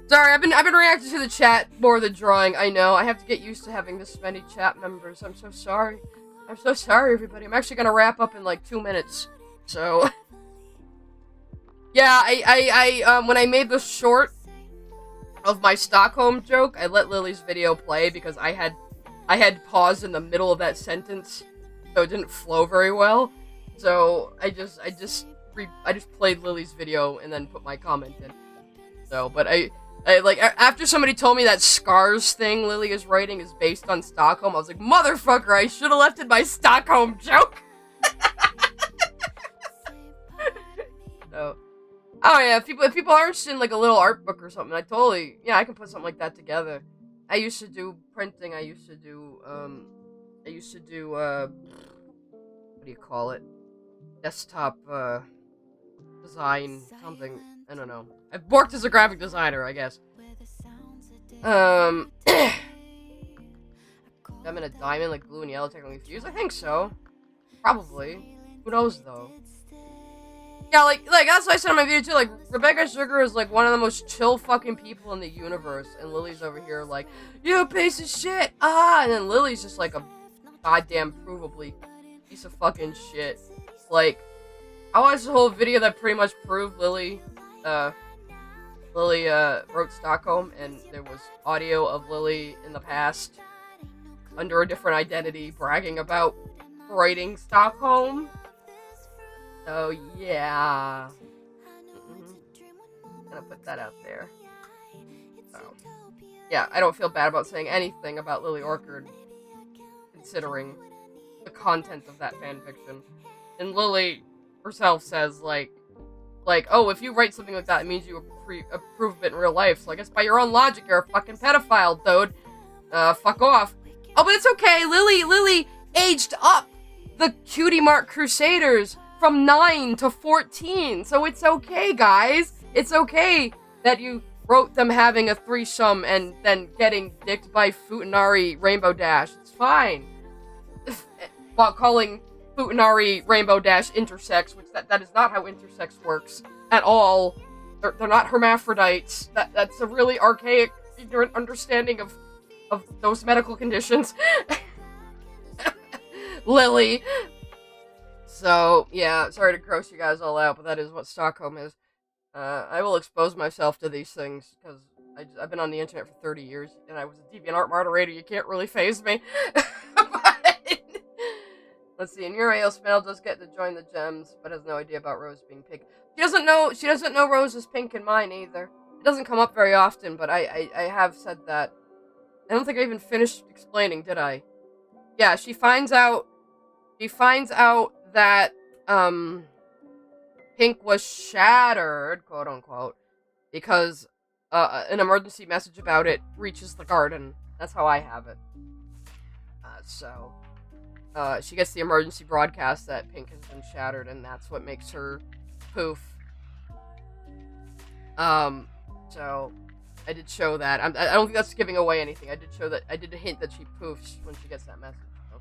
Sorry, I've been reacting to the chat more than drawing. I know. I have to get used to having this many chat members. I'm so sorry. I'm so sorry, everybody. I'm actually gonna wrap up in like 2 minutes. So, yeah, I when I made the short of my Stockholm joke, I let Lily's video play because I had paused in the middle of that sentence, so it didn't flow very well. So I just played Lily's video and then put my comment in. So, but I like, after somebody told me that Scars thing Lily is writing is based on Stockholm, I was like, motherfucker, I should have left in my Stockholm joke! So, oh yeah, if people are interested in like a little art book or something, I can put something like that together. I used to do printing, I used to do, what do you call it? Desktop, design, something, I don't know. I've worked as a graphic designer, I guess. I'm in a diamond, like blue and yellow technically fused? I think so. Probably. Who knows, though? Yeah, like, that's what I said in my video, too. Like, Rebecca Sugar is, like, one of the most chill fucking people in the universe. And Lily's over here, like, you piece of shit! Ah! And then Lily's just, like, a goddamn provably piece of fucking shit. Like, I watched the whole video that pretty much proved Lily wrote Stockholm, and there was audio of Lily in the past, under a different identity, bragging about writing Stockholm. So, yeah. I'm gonna put that out there. So, yeah, I don't feel bad about saying anything about Lily Orchard, considering the content of that fanfiction. And Lily herself says, like, oh, if you write something like that, it means you approve of it in real life. So I guess by your own logic, you're a fucking pedophile, dude. Fuck off. Oh, but it's okay. Lily aged up the Cutie Mark Crusaders from 9 to 14. So it's okay, guys. It's okay that you wrote them having a threesome and then getting dicked by Futanari Rainbow Dash. It's fine. While calling Futanari Rainbow Dash intersex, which that is not how intersex works at all. They're not hermaphrodites. That's a really archaic, ignorant understanding of those medical conditions. Lily. So, yeah, sorry to gross you guys all out, but that is what Stockholm is. I will expose myself to these things, because I've been on the internet for 30 years, and I was a DeviantArt moderator. You can't really faze me. Let's see, and Uriel Smell does get to join the gems, but has no idea about Rose being pink. She doesn't know Rose is pink in mine either. It doesn't come up very often, but I have said that. I don't think I even finished explaining, did I? Yeah, she finds out that, Pink was shattered, quote unquote, because, an emergency message about it reaches the garden. That's how I have it. She gets the emergency broadcast that Pink has been shattered, and that's what makes her poof. So, I did show that. I don't think that's giving away anything. I did hint that she poofs when she gets that message. So.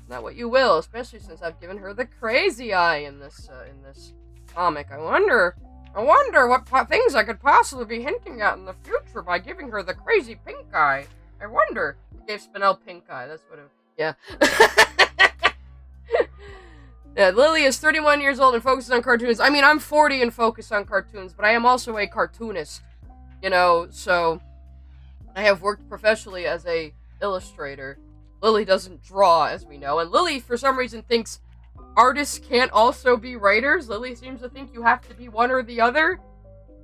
Not what you will, especially since I've given her the crazy eye in this comic. I wonder what things I could possibly be hinting at in the future by giving her the crazy pink eye. I wonder. I gave Spinel pink eye. That's what it. Yeah. Yeah, Lily is 31 years old and focuses on cartoons. I mean, I'm 40 and focused on cartoons, but I am also a cartoonist. You know, so I have worked professionally as a illustrator. Lily doesn't draw, as we know, and Lily, for some reason, thinks artists can't also be writers. Lily seems to think you have to be one or the other.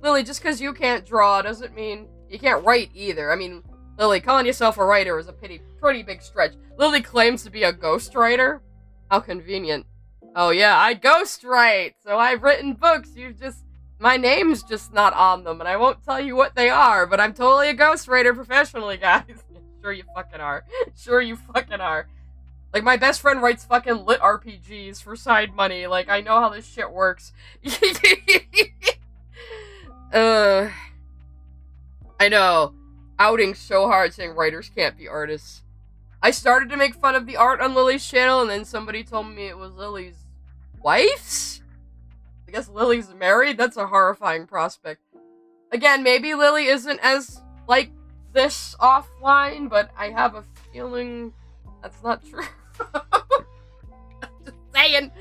Lily, just because you can't draw doesn't mean you can't write either. I mean, Lily, calling yourself a writer is a pretty big stretch. Lily claims to be a ghostwriter. How convenient. Oh yeah, I ghostwrite, so I've written books. My name's just not on them, and I won't tell you what they are, but I'm totally a ghostwriter professionally, guys. Sure you fucking are. Sure you fucking are. Like, my best friend writes fucking lit RPGs for side money. Like, I know how this shit works. I know. Outing so hard saying writers can't be artists. I started to make fun of the art on Lily's channel, and then somebody told me it was Lily's wife's? I guess Lily's married? That's a horrifying prospect. Again, maybe Lily isn't as like this offline, but I have a feeling that's not true. Just saying.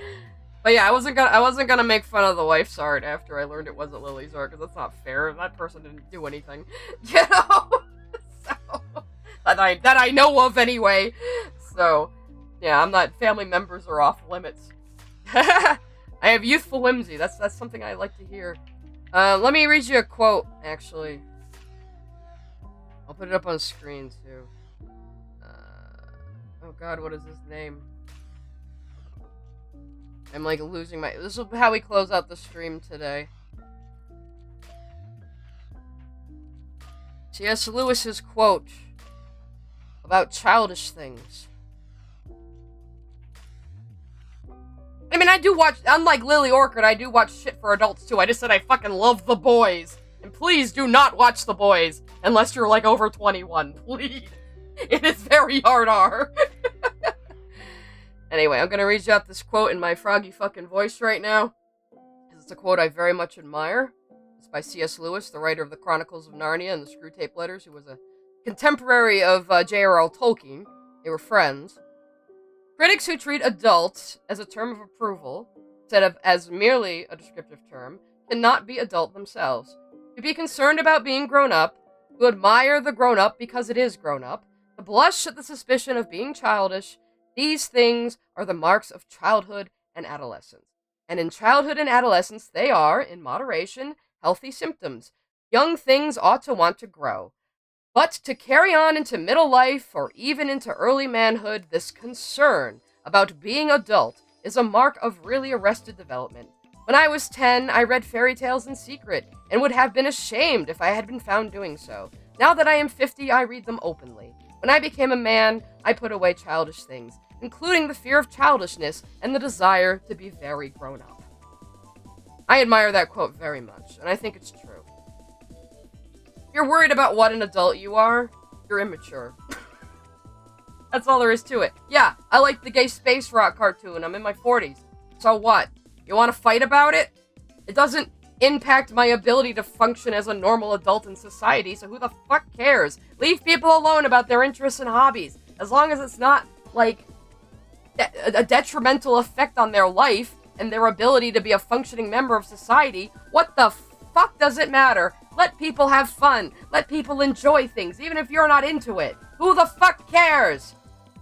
But yeah, I wasn't gonna make fun of the wife's art after I learned it wasn't Lily's art, because that's not fair. That person didn't do anything, you know. So that I know of anyway. So yeah, I'm not. Family members are off limits. I have youthful whimsy. That's something I like to hear. Let me read you a quote. Actually, I'll put it up on screen too. Oh God, what is his name? I'm like losing my. This is how we close out the stream today. C.S. Lewis's quote about childish things. I mean, I do watch, unlike Lily Orchard, I do watch shit for adults too. I just said I fucking love The Boys. And please do not watch The Boys unless you're like over 21. Please. It is very hard R. Anyway, I'm gonna read you out this quote in my froggy fucking voice right now. It's a quote I very much admire. It's by C.S. Lewis, the writer of the Chronicles of Narnia and the Screwtape Letters, who was a contemporary of J.R.R. Tolkien. They were friends. Critics who treat adult as a term of approval, instead of as merely a descriptive term, cannot be adult themselves. To be concerned about being grown up, to admire the grown up because it is grown up, to blush at the suspicion of being childish, these things are the marks of childhood and adolescence. And in childhood and adolescence, they are, in moderation, healthy symptoms. Young things ought to want to grow. But to carry on into middle life, or even into early manhood, this concern about being adult is a mark of really arrested development. When I was 10, I read fairy tales in secret, and would have been ashamed if I had been found doing so. Now that I am 50, I read them openly. When I became a man, I put away childish things, including the fear of childishness and the desire to be very grown up. I admire that quote very much, and I think it's true. If you're worried about what an adult you are, you're immature. That's all there is to it. Yeah, I like the gay space rock cartoon. I'm in my 40s. So what? You want to fight about it? It doesn't impact my ability to function as a normal adult in society, so who the fuck cares? Leave people alone about their interests and hobbies. As long as it's not, like, a detrimental effect on their life and their ability to be a functioning member of society, what the fuck does it matter? Let people have fun. Let people enjoy things, even if you're not into it. Who the fuck cares?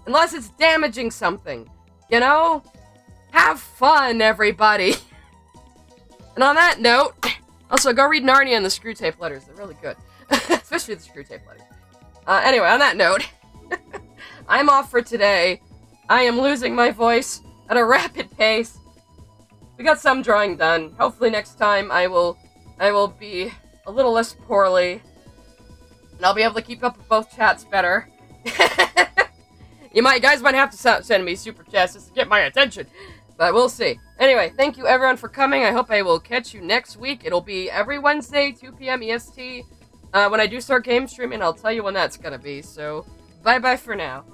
Unless it's damaging something. You know? Have fun, everybody. And on that note, also go read Narnia and the Screwtape Letters. They're really good. Especially the Screwtape Letters. Anyway, on that note, I'm off for today. I am losing my voice at a rapid pace. We got some drawing done. Hopefully next time I will be a little less poorly. And I'll be able to keep up with both chats better. You guys might have to send me super chats just to get my attention. But we'll see. Anyway, thank you everyone for coming. I hope I will catch you next week. It'll be every Wednesday, 2 p.m. EST. When I do start game streaming, I'll tell you when that's gonna be. So, bye-bye for now.